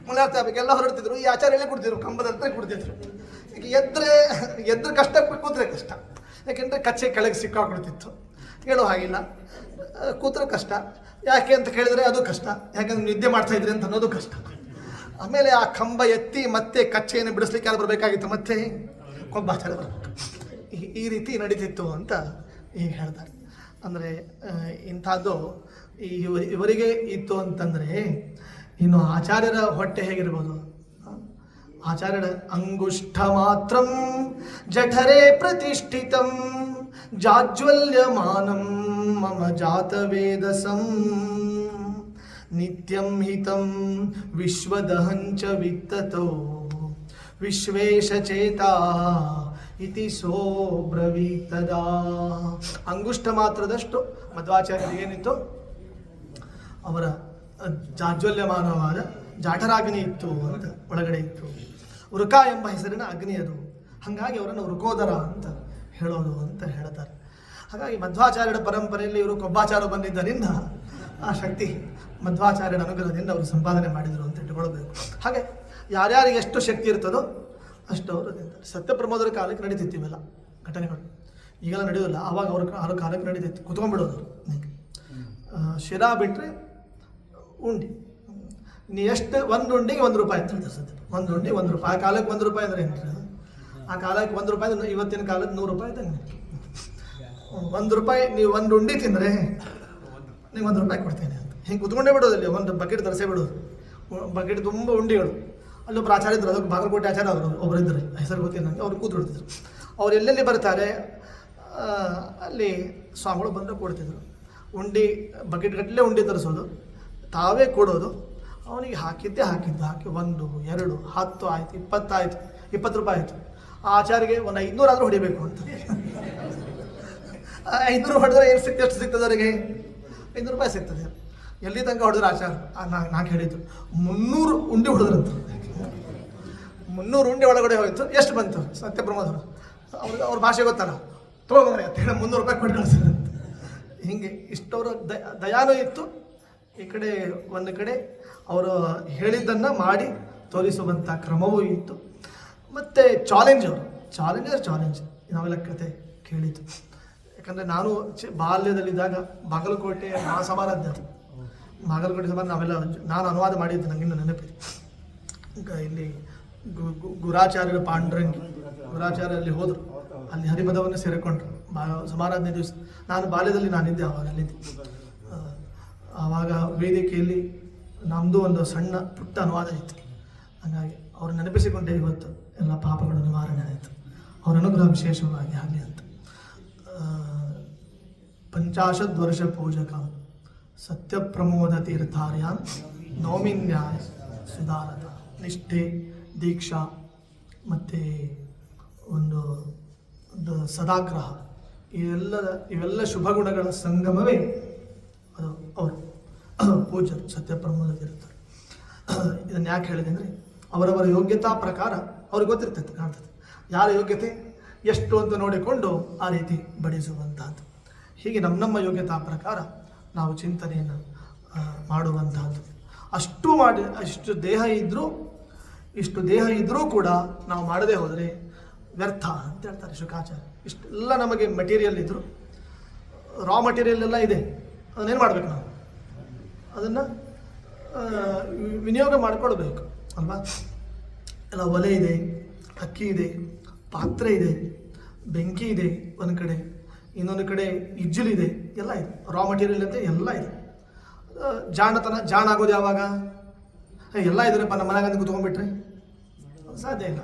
ಮಂಗಳಾರತಿ ಆಗಬೇಕೆಲ್ಲ ಹೊರಡ್ತಿದ್ರು. ಈ ಆಚಾರ ಎಲ್ಲ ಕೊಡ್ತಿದ್ರು, ಕಂಬದ ಹತ್ರ ಕೊಡ್ತಿದ್ರು. ಈಗ ಎದ್ರೆ ಕಷ್ಟ, ಕೂತ್ರೆ ಕಷ್ಟ. ಯಾಕೆಂದರೆ ಕಚ್ಚೆ ಕೆಳಗೆ ಸಿಕ್ಕಾಕೊಳ್ತಿತ್ತು. ಹೇಳೋ ಹಾಗಿಲ್ಲ, ಕೂತ್ರೆ ಕಷ್ಟ. ಯಾಕೆ ಅಂತ ಕೇಳಿದ್ರೆ ಅದು ಕಷ್ಟ, ಯಾಕೆಂದ್ರೆ ನಿದ್ದೆ ಮಾಡ್ತಾ ಇದ್ರಿ ಅಂತ ಅನ್ನೋದು ಕಷ್ಟ. ಆಮೇಲೆ ಆ ಕಂಬ ಎತ್ತಿ ಮತ್ತೆ ಕಚ್ಚೆಯನ್ನು ಬಿಡಿಸ್ಲಿಕ್ಕೆ ಯಾರು ಬರಬೇಕಾಗಿತ್ತು, ಮತ್ತೆ ಕೊಬ್ಬಾಚಾರ ಬರಬೇಕು. ಈ ರೀತಿ ನಡೀತಿತ್ತು ಅಂತ ಈಗ ಹೇಳ್ತಾರೆ. ಅಂದರೆ ಇಂಥದ್ದು ಇವರಿಗೆ ಇತ್ತು ಅಂತಂದರೆ ಇನ್ನು ಆಚಾರ್ಯರ ಹೊಟ್ಟೆ ಹೇಗಿರ್ಬೋದು? ಆಚಾರ್ಯರ ಅಂಗುಷ್ಠ ಮಾತ್ರಂ ಜಠರೇ ಪ್ರತಿಷ್ಠಿತಂ ಜಾಜ್ವಲ್ಯಮಾನಂ ಮಮ ಜಾತವೇದಸಂ ನಿತ್ಯಂ ಹಿತಂ ವಿಶ್ವದಹಂಚ ವಿತ್ತತೋ ವಿಶ್ವೇಶಚೇತಾ ಇತಿ ಸೋ ಬ್ರವೀತದಾ. ಅಂಗುಷ್ಠ ಮಾತ್ರದಷ್ಟು ಮಧ್ವಾಚಾರ್ಯರಿಗೆ ಏನಿತ್ತು, ಅವರ ಜಾಜ್ವಲ್ಯಮಾನವಾದ ಜಾಠರಾಗ್ನಿ ಇತ್ತು ಅಂತ ಒಳಗಡೆ ಇತ್ತು. ವೃಕ ಎಂಬ ಹೆಸರಿನ ಅಗ್ನಿ ಅದು. ಹಾಗಾಗಿ ಅವರನ್ನು ವೃಕೋದರ ಅಂತ ಹೇಳೋದು ಅಂತ ಹೇಳ್ತಾರೆ. ಹಾಗಾಗಿ ಮಧ್ವಾಚಾರ್ಯರ ಪರಂಪರೆಯಲ್ಲಿ ಇವರು ಕೊಬ್ಬಾಚಾರ ಬಂದಿದ್ದರಿಂದ ಆ ಶಕ್ತಿ ಮಧ್ವಾಚಾರ್ಯರ ಅನುಗ್ರಹದಿಂದ ಅವರು ಸಂಪಾದನೆ ಮಾಡಿದರು ಅಂತ ಇಟ್ಟುಕೊಳ್ಬೇಕು. ಹಾಗೆ ಯಾರ್ಯಾರಿಗೆ ಎಷ್ಟು ಶಕ್ತಿ ಇರ್ತದೋ ಅಷ್ಟು ಅವರು ತಿಂತಾರೆ. ಸತ್ಯಪ್ರಮೋದರ ಕಾಲಕ್ಕೆ ನಡೀತಿತ್ತು ಇವೆಲ್ಲ ಘಟನೆಗಳು, ಈಗೆಲ್ಲ ನಡೆಯೋಲ್ಲ. ಆವಾಗ ಅವ್ರ ಕಾಲಕ್ಕೆ ನಡೀತಿತ್ತು. ಕುತ್ಕೊಂಡ್ಬಿಡೋದು ಶಿರಾ ಬಿಟ್ಟರೆ ಉಂಡಿ, ನೀ ಎಷ್ಟು ಒಂದು ಉಂಡಿಗೆ ₹1 ಅಂತ ಹೇಳ್ತಾರೆ ಸದ್ಯ. ಒಂದು ಉಂಡಿ ₹1. ಆ ಕಾಲಕ್ಕೆ ₹1 ಅಂದರೆ ಏನು? ಆ ಕಾಲಕ್ಕೆ ₹1 ಇವತ್ತಿನ ಕಾಲಕ್ಕೆ ₹100 ತಂಗೆ. ₹1 ನೀವು ಒಂದು ಉಂಡಿ ತಿಂದರೆ ನೀವು ₹1 ಕೊಡ್ತೇನೆ ಅಂತ ಹಿಂಗೆ ಕುತ್ಕೊಂಡೇ ಬಿಡೋದಿಲ್ಲ. ಒಂದು ಬಕೆಟ್ ತರಿಸೇ ಬಿಡೋದು, ಬಕೆಟ್ ತುಂಬ ಉಂಡಿಗಳು. ಅಲ್ಲೊಬ್ಬರು ಆಚಾರ್ಯ ಇದ್ರು, ಅದಕ್ಕೆ ಬಾಗಲಕೋಟೆ ಆಚಾರ್ಯ ಅವರು ಒಬ್ಬರಿದ್ದರು, ಹೆಸರು ಗೊತ್ತಿಲ್ಲ ನನಗೆ. ಅವ್ರು ಕೂತ್ಬಿಡ್ತಿದ್ರು. ಅವ್ರು ಎಲ್ಲೆಲ್ಲಿ ಬರ್ತಾರೆ ಅಲ್ಲಿ ಸ್ವಾಮಿಗಳು ಬಂದು ಕೊಡ್ತಿದ್ರು. ಉಂಡಿ ಬಕೆಟ್ ಗಟ್ಟಲೆ ಉಂಡಿ ತರಿಸೋದು, ತಾವೇ ಕೊಡೋದು. ಅವನಿಗೆ ಹಾಕಿ 1, 2, 10 ಆಯಿತು, 20 ಆಯಿತು, ₹20 ಆಯಿತು. ಆ ಆಚಾರ್ಯಗೆ ಒಂದು 500 ಆದರೂ ಹೊಡಿಬೇಕು ಅಂತ. 500 ಹೊಡೆದ್ರೆ ಏನು ಸಿಗ್ತದೆ, ಎಷ್ಟು ಸಿಗ್ತದೆ ಅವರಿಗೆ? ₹500 ಸಿಗ್ತದೆ. ಎಲ್ಲಿ ತನಕ ಹೊಡೆದ್ರೆ ಆಚಾರ ನಾನು ಹೇಳಿದ್ದು 300 ಉಂಡಿ ಹೊಡೆದ್ರಂತ. 300 ಉಂಡಿ ಒಳಗಡೆ ಹೋಯ್ತು. ಎಷ್ಟು ಬಂತು? ಸತ್ಯಪ್ರಮೋದರು ಅವ್ರ ಭಾಷೆ ಗೊತ್ತಲ್ಲ, ತೊಗೊಂಡ್ರೆ ಅಂತ ಹೇಳಿ ₹300 ಕೊಟ್ಟು ಕಳಿಸ್ತಾರೆ ಅಂತ. ಹೀಗೆ ಇಷ್ಟವರ ದಯಾನೂ ಇತ್ತು. ಈ ಕಡೆ ಒಂದು ಕಡೆ ಅವರು ಹೇಳಿದ್ದನ್ನು ಮಾಡಿ ತೋರಿಸುವಂಥ ಕ್ರಮವೂ ಇತ್ತು. ಮತ್ತು ಚಾಲೆಂಜ್ ನಾವೆಲ್ಲ ಕತೆ ಕೇಳಿದ್ದು. ಯಾಕಂದರೆ ನಾನು ಬಾಲ್ಯದಲ್ಲಿದ್ದಾಗ ಬಾಗಲಕೋಟೆ ಮಹಾಸಮಾರಾಧ್ಯ, ಬಾಗಲಕೋಟೆ ಸಮಾನ ನಾವೆಲ್ಲ ನಾನು ಅನುವಾದ ಮಾಡಿದ್ದು, ನನಗಿನ್ನೂ ನೆನಪಿದೆ. ಇಲ್ಲಿ ಗುರಾಚಾರ್ಯರು ಪಾಂಡುರಂಗಿ ಗುರಾಚಾರ್ಯಲ್ಲಿ ಹೋದರು, ಅಲ್ಲಿ ಹರಿಪದವನ್ನು ಸೇರಿಕೊಂಡ್ರು ಸಮಾರಾಧನೆ ದಿವಸ. ನಾನು ಬಾಲ್ಯದಲ್ಲಿ ನಾನಿದ್ದೆ, ಆವಾಗ ಅಲ್ಲಿದ್ದೆ. ಆವಾಗ ವೇದಿಕೆಯಲ್ಲಿ ನಮ್ಮದು ಒಂದು ಸಣ್ಣ ಪುಟ್ಟ ಅನುವಾದ ಇತ್ತು. ಹಾಗಾಗಿ ಅವ್ರು ನೆನಪಿಸಿಕೊಂಡೇ ಇವತ್ತು ಎಲ್ಲ ಪಾಪಗಳು ನಿವಾರಣೆ ಆಯಿತು. ಅವರ ಅನುಗ್ರಹ ವಿಶೇಷವಾಗಿ ಆಗಲಿ ಅಂತ. 50 ವರ್ಷ ಪೂಜಕಂ ಸತ್ಯಪ್ರಮೋದ ತೀರ್ಥಾರ್ಯಾನ್ ನೌಮಿನ್ಯಾಯ ಸುಧಾರತ. ನಿಷ್ಠೆ, ದೀಕ್ಷಾ ಮತ್ತು ಒಂದು ಸದಾಗ್ರಹ, ಇವೆಲ್ಲ ಶುಭ ಗುಣಗಳ ಸಂಗಮವೇ ಅದು ಅವರು ಪೂಜ್ಯರು ಸತ್ಯಪ್ರಮೋದ ತೀರ್ಥರು. ಇದನ್ನು ಯಾಕೆ ಹೇಳಿದೆ ಅಂದರೆ ಅವರವರ ಯೋಗ್ಯತಾ ಪ್ರಕಾರ ಅವ್ರಿಗೆ ಗೊತ್ತಿರ್ತೈತೆ, ಕಾಣ್ತದೆ ಯಾರ ಯೋಗ್ಯತೆ ಎಷ್ಟು ಅಂತ ನೋಡಿಕೊಂಡು ಆ ರೀತಿ ಬಡಿಸುವಂತಹದ್ದು. ಹೀಗೆ ನಮ್ಮ ಯೋಗ್ಯತಾ ಪ್ರಕಾರ ನಾವು ಚಿಂತನೆಯನ್ನು ಮಾಡುವಂತಹದ್ದು. ಅಷ್ಟು ದೇಹ ಇದ್ದರೂ ಕೂಡ ನಾವು ಮಾಡದೇ ಹೋದರೆ ವ್ಯರ್ಥ ಅಂತ ಹೇಳ್ತಾರೆ ಶುಕಾಚಾರ್ಯ. ಇಷ್ಟೆಲ್ಲ ನಮಗೆ ಮೆಟೀರಿಯಲ್ ಇದ್ದರು, ರಾ ಮೆಟೀರಿಯಲ್ ಎಲ್ಲ ಇದೆ, ಅದನ್ನೇನು ಮಾಡಬೇಕು ನಾವು? ಅದನ್ನು ವಿನಿಯೋಗ ಮಾಡಿಕೊಳ್ಬೇಕು ಅಲ್ವಾ? ಎಲ್ಲ ಒಲೆ ಇದೆ, ಅಕ್ಕಿ ಇದೆ, ಪಾತ್ರೆ ಇದೆ, ಬೆಂಕಿ ಇದೆ ಒಂದು ಕಡೆ, ಇನ್ನೊಂದು ಕಡೆ ಇಜ್ಜಲಿದೆ, ಎಲ್ಲ ಇದೆ. ರಾ ಮೆಟೀರಿಯಲ್ ಅಂತ ಎಲ್ಲ ಇದೆ. ಜಾಣ ಆಗೋದು ಯಾವಾಗ? ಎಲ್ಲ ಇದ್ರಪ್ಪ ನಮ್ಮ ಮನೆಗೆ ಅಂತ ಕೂತ್ಕೊಂಡ್ಬಿಟ್ರೆ ಸಾಧ್ಯ ಇಲ್ಲ.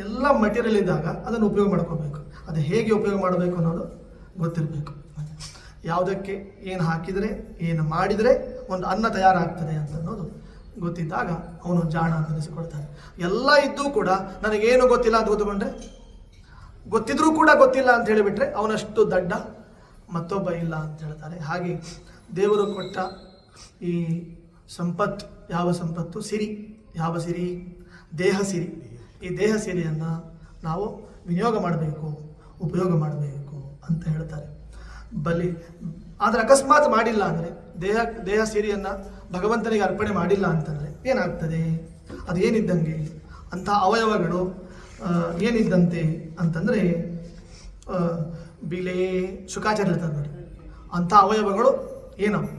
ಎಲ್ಲ ಮೆಟೀರಿಯಲ್ ಇದ್ದಾಗ ಅದನ್ನು ಉಪಯೋಗ ಮಾಡ್ಕೋಬೇಕು. ಅದು ಹೇಗೆ ಉಪಯೋಗ ಮಾಡಬೇಕು ಅನ್ನೋದು ಗೊತ್ತಿರಬೇಕು. ಯಾವುದಕ್ಕೆ ಏನು ಹಾಕಿದರೆ, ಏನು ಮಾಡಿದರೆ ಒಂದು ಅನ್ನ ತಯಾರಾಗ್ತದೆ ಅಂತ ಅನ್ನೋದು ಗೊತ್ತಿದ್ದಾಗ ಅವನು ಜಾಣ ಅಂತ ಅನಿಸಿಕೊಳ್ತಾನೆ. ಎಲ್ಲ ಇದ್ದೂ ಕೂಡ ನನಗೇನು ಗೊತ್ತಿಲ್ಲ ಅಂತ ಕೂತ್ಕೊಂಡ್ರೆ, ಗೊತ್ತಿದ್ರೂ ಕೂಡ ಗೊತ್ತಿಲ್ಲ ಅಂತ ಹೇಳಿಬಿಟ್ರೆ ಅವನಷ್ಟು ದಡ್ಡ ಮತ್ತೊಬ್ಬ ಇಲ್ಲ ಅಂತ ಹೇಳ್ತಾರೆ. ಹಾಗೆ ದೇವರು ಕೊಟ್ಟ ಈ ಸಂಪತ್ತು, ಯಾವ ಸಂಪತ್ತು? ಸಿರಿ. ಯಾವ ಸಿರಿ? ದೇಹ ಸಿರಿ. ಈ ದೇಹ ಸಿರಿಯನ್ನು ನಾವು ವಿನಿಯೋಗ ಮಾಡಬೇಕು, ಉಪಯೋಗ ಮಾಡಬೇಕು ಅಂತ ಹೇಳ್ತಾರೆ. ಆದರೆ ಅಕಸ್ಮಾತ್ ಮಾಡಿಲ್ಲ ಅಂದರೆ, ದೇಹ ಸಿರಿಯನ್ನು ಭಗವಂತನಿಗೆ ಅರ್ಪಣೆ ಮಾಡಿಲ್ಲ ಅಂತಂದರೆ ಏನಾಗ್ತದೆ? ಅದು ಏನಿದ್ದಂಗೆ? ಅಂಥ ಅವಯವಗಳು ಏನಿದ್ದಂತೆ ಅಂತಂದರೆ, ಬಿಲೆ ಶುಕಾಚಾರ್ಯ ಹೇಳ್ತಾರೆ ನೋಡಿ, ಅಂಥ ಅವಯವಗಳು ಏನವು?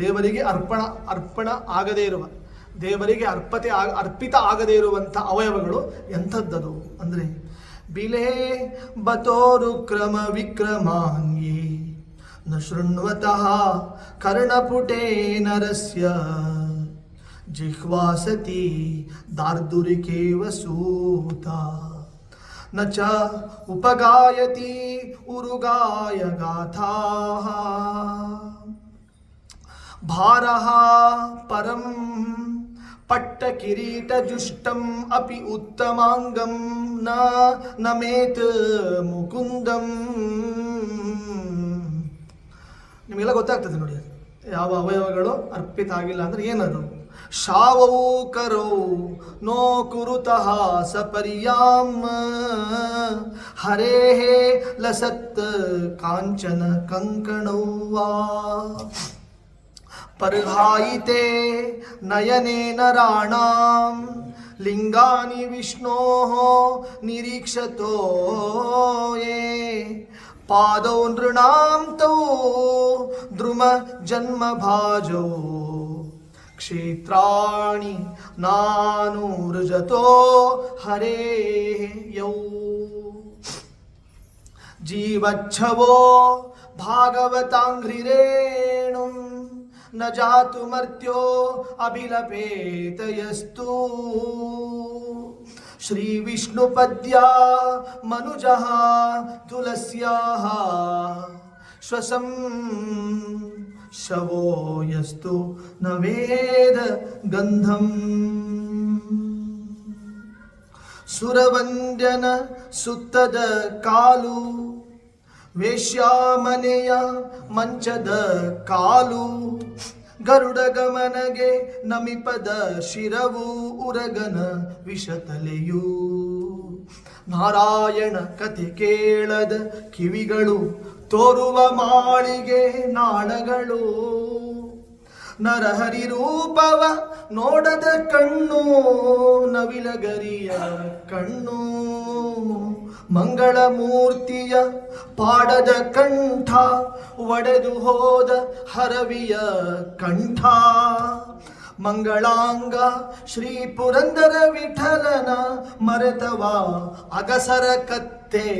ದೇವರಿಗೆ ಅರ್ಪಣ ಆಗದೇ ಇರುವ, ದೇವರಿಗೆ ಅರ್ಪಿತ ಆಗದೇ ಇರುವಂಥ ಅವಯವಗಳು ಎಂಥದ್ದದು ಅಂದರೆ, ಬಿಲೆ ಬತೋರು ಕ್ರಮ ವಿಕ್ರಮಾಂಗಿ ನ ಶೃಣ್ವತಃ ಕರ್ಣಪುಟೇ ನರಸ್ಯ ಜಿಹ್ವಾಸತಿ ದಾರ್ದುರಿಕೇವ ಸೂತ ನ ಚ ಉಪಗಾಯತಿ ಉರುಗಾಯ ಗಾಥಾ ಭಾರಃ ಪರಂ ಪಟ್ಟ ಕಿರೀಟ ಜುಷ್ಟಂ ಅಪಿ ಉತ್ತಮಾಂಗಂ ನಮೇತ್ ಮುಕುಂದಂ. ನಿಮಗೆಲ್ಲ ಗೊತ್ತಾಗ್ತದೆ ನೋಡಿ, ಯಾವ ಅವಯವಗಳು ಅರ್ಪಿತ ಆಗಿಲ್ಲ ಅಂದರೆ ಏನದು? ಶಾವೌ ಕರೌ ನೋ ಕುರುತಃ ಸಪರ್ಯಾಂ ಹರೇಃ ಲಸತ್ ಕಾಂಚನ ಕಂಕಣೌ ವಾ ಪರ್ಹಾಯಿತೆ ನಯನೇನ ರಾಣಾಂ ಲಿಂಗಾನಿ ವಿಷ್ಣೋಃ ನಿರೀಕ್ಷತೋ ಯೇ ಪಾದೌ ನೃಣಾಂ ತೌ ದ್ರುಮ ಜನ್ಮ ಭಾಜೋ ಕ್ಷೇತ್ರಾಣಿ ನಾನೂರ್ಜತೋ ಹರೇ ಯೌ ಜೀವಚ್ಛವೋ ಭಾಗವತಾಂಘ್ರಿರೇಣು ನ ಜಾತು ಮರ್ತ್ಯೋ ಅಭಿಲಪೇತಯಸ್ತು ಶ್ರೀ ವಿಷ್ಣು ಪದ್ಯ ಮನುಜಃ ತುಲಸ್ಯಾಃ ಶ್ವಸಂ ಶವೋ ಯಸ್ತು ನ ವೇದ ಗಂಧಂ ಸುರವಂದ್ಯನ ಸುತ್ತದ ಕಾಲು ವೇಶ್ಯಾಮನೆಯ ಮಂಚದ ಕಾಲು ಗರುಡ ಗಮನಗೆ ನಮಿಪದ ಶಿರವು ಉರಗನ ವಿಷತಲೆಯೂ ನಾರಾಯಣ ಕಥೆ ಕೇಳದ ಕಿವಿಗಳು ತೋರುವ ಮಾಳಿಗೆ ನಾಳಗಳು ನರಹರಿ ರೂಪವ ನೋಡದ ಕಣ್ಣು ನವಿಲಗರಿಯ ಕಣ್ಣು ಮಂಗಳ ಮೂರ್ತಿಯ ಪಾಡದ ಕಂಠ ಒಡೆದು ಹೋದ ಹರವಿಯ ಕಂಠ ಮಂಗಳಾಂಗ ಶ್ರೀ ಪುರಂದರ ವಿಠಲನ ಮರೆತವ ಅಗಸರ ಕತ್ತೆ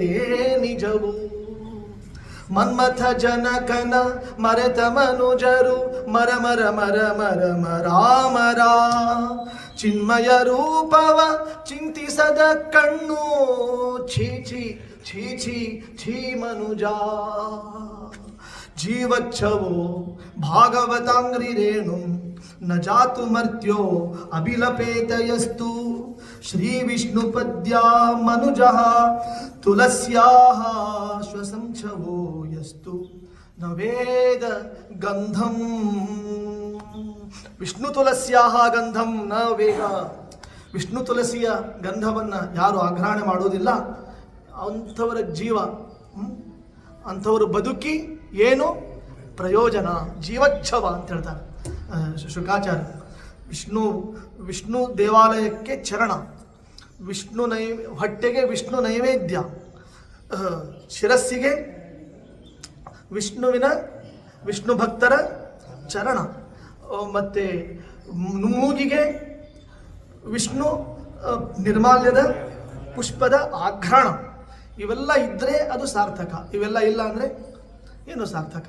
ನಿಜವು ಮನ್ಮಥ ಜನಕನ ಮರೆತ ಮನುಜರು ಮರ ಮರ ಮರ ಮರ ಮರಾಮರ ಚಿನ್ಮಯ ರೂಪವ ಚಿಂತಿಸದ ಕಣ್ಣು ಛೀ ಛೀ ಛೀ ಮನುಜ ಜೀವಚ್ಛವೋ ಭಾಗವತಾಂಗ್ರಿರೇಣು ನ ಜಾತು ಮರ್ತ್ಯೋ ಅಭಿಲಪೇತಯಸ್ತು ಶ್ರೀ ವಿಷ್ಣು ಪದ್ಯ ಮನುಜಃ ತುಲಸ್ಯಾಃ ಶ್ವಸಂಛವೋ ಯಸ್ತು ನ ವೇದ ಗಂಧಂ ವಿಷ್ಣು ತುಲಸ್ಯಾಃ ಗಂಧಂ ನ ವೇದ ವಿಷ್ಣು ತುಳಸಿಯ ಗಂಧವನ್ನು ಯಾರು ಆಘ್ರಾಣ ಮಾಡೋದಿಲ್ಲ ಅಂಥವರ ಜೀವ ಅಂಥವರು ಬದುಕಿ ಏನು ಪ್ರಯೋಜನ ಜೀವಚ್ಛವ ಅಂತ ಹೇಳ್ತಾರೆ ಶುಕಾಚಾರ್ಯ ವಿಷ್ಣು ದೇವಾಲಯಕ್ಕೆ ಚರಣ ವಿಷ್ಣು ಹೊಟ್ಟೆಗೆ ವಿಷ್ಣು ನೈವೇದ್ಯ ಶಿರಸ್ಸಿಗೆ ವಿಷ್ಣು ಭಕ್ತರ ಚರಣ ಮತ್ತು ಮೂಗಿಗೆ ವಿಷ್ಣು ನಿರ್ಮಾಲ್ಯದ ಪುಷ್ಪದ ಆಘ್ರಾಣ ಇವೆಲ್ಲ ಇದ್ದರೆ ಅದು ಸಾರ್ಥಕ ಇವೆಲ್ಲ ಇಲ್ಲ ಅಂದರೆ ಏನು ಸಾರ್ಥಕ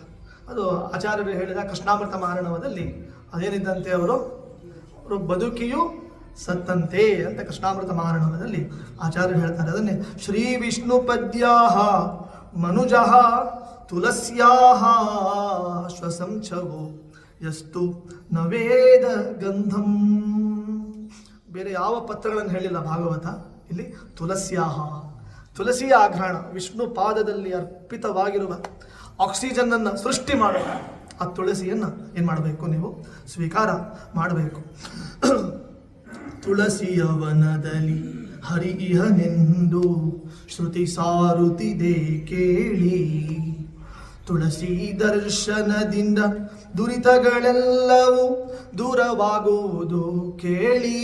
ಅದು ಆಚಾರ್ಯರು ಹೇಳಿದ ಕೃಷ್ಣಾಮೃತ ಮಾರಣವದಲ್ಲಿ ಅದೇನಿದ್ದಂತೆ ಅವರು ಬದುಕಿಯೂ ಸತ್ತಂತೆ ಅಂತ ಕೃಷ್ಣಾಮೃತ ಮಾರಣವದಲ್ಲಿ ಆಚಾರ್ಯರು ಹೇಳ್ತಾರೆ ಅದನ್ನೇ ಶ್ರೀ ವಿಷ್ಣು ಪದ್ಯಾಹ ಮನುಜಃ ತುಲಸ್ಯಾಹ ಶ್ವಸಂಛವೋ ಯಸ್ತು ನ ವೇದ ಗಂಧಂ ಬೇರೆ ಯಾವ ಪತ್ರಗಳನ್ನು ಹೇಳಿಲ್ಲ ಭಾಗವತ ಇಲ್ಲಿ ತುಳಸಿಯ ಆಘ್ರಾಣ ವಿಷ್ಣು ಪಾದದಲ್ಲಿ ಅರ್ಪಿತವಾಗಿರುವ ಆಕ್ಸಿಜನ್ನನ್ನು ಸೃಷ್ಟಿ ಮಾಡುವ ಆ ತುಳಸಿಯನ್ನು ಏನು ಮಾಡಬೇಕು ನೀವು ಸ್ವೀಕಾರ ಮಾಡಬೇಕು ತುಳಸಿಯ ವನದಲ್ಲಿ ಹರಿ ಇಹನೆಂದು ಶ್ರುತಿ ಸಾರುತ್ತಿದೆ ಕೇಳಿ ತುಳಸಿ ದರ್ಶನದಿಂದ ದುರಿತಗಳೆಲ್ಲವೂ ದೂರವಾಗುವುದು ಕೇಳಿ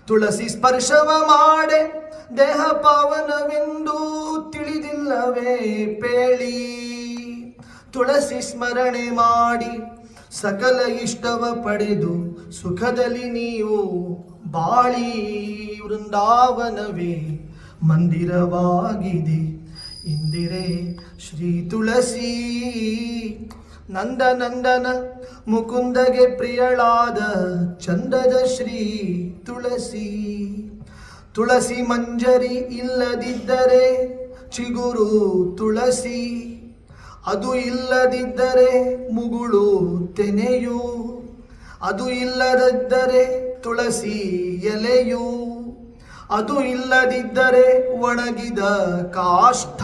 ತುಳಸಿ ಸ್ಪರ್ಶವ ಮಾಡೆ ದೇಹ ಪಾವನವೆಂದು ತಿಳಿದಿಲ್ಲವೇ ಪೇಳಿ ತುಳಸಿ ಸ್ಮರಣೆ ಮಾಡಿ ಸಕಲ ಇಷ್ಟವ ಪಡೆದು ಸುಖದಲ್ಲಿ ನೀವು ಬಾಳಿ ವೃಂದಾವನವೇ ಮಂದಿರವಾಗಿದೆ ಇಂದಿರೆ ಶ್ರೀ ತುಳಸಿ ನಂದನಂದನ ಮುಕುಂದಗೆ ಪ್ರಿಯಳಾದ ಚಂದದ ಶ್ರೀ ತುಳಸಿ ತುಳಸಿ ಮಂಜರಿ ಇಲ್ಲದಿದ್ದರೆ ಚಿಗುರು ತುಳಸಿ ಅದು ಇಲ್ಲದಿದ್ದರೆ ಮುಗುಳು ತೆನೆಯು ಅದು ಇಲ್ಲದಿದ್ದರೆ ತುಳಸಿ ಎಲೆಯು ಅದು ಇಲ್ಲದಿದ್ದರೆ ಒಣಗಿದ ಕಾಷ್ಠ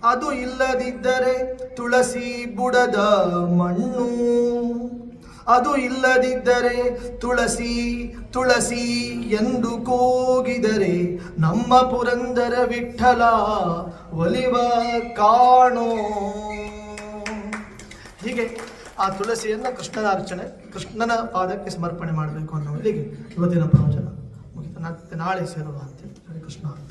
ಅದು ಇಲ್ಲದಿದ್ದರೆ ತುಳಸಿ ಬುಡದ ಮಣ್ಣು ಅದು ಇಲ್ಲದಿದ್ದರೆ ತುಳಸಿ ತುಳಸಿ ಎಂದು ಕೂಗಿದರೆ ನಮ್ಮ ಪುರಂದರ ವಿಠಲ ಒಲಿವ ಕಾಣೋ. ಹೀಗೆ ಆ ತುಳಸಿಯನ್ನು ಕೃಷ್ಣನ ಅರ್ಚನೆ, ಕೃಷ್ಣನ ಪಾದಕ್ಕೆ ಸಮರ್ಪಣೆ ಮಾಡಬೇಕು ಅನ್ನೋ ಇಲ್ಲಿಗೆ ಇವತ್ತಿನ ಪ್ರವಚನ ಮುಗಿತು. ಮತ್ತೆ ನಾಳೆ ಸೇರುವ ಅಂತೇಳಿ. ಹರೇ ಕೃಷ್ಣ.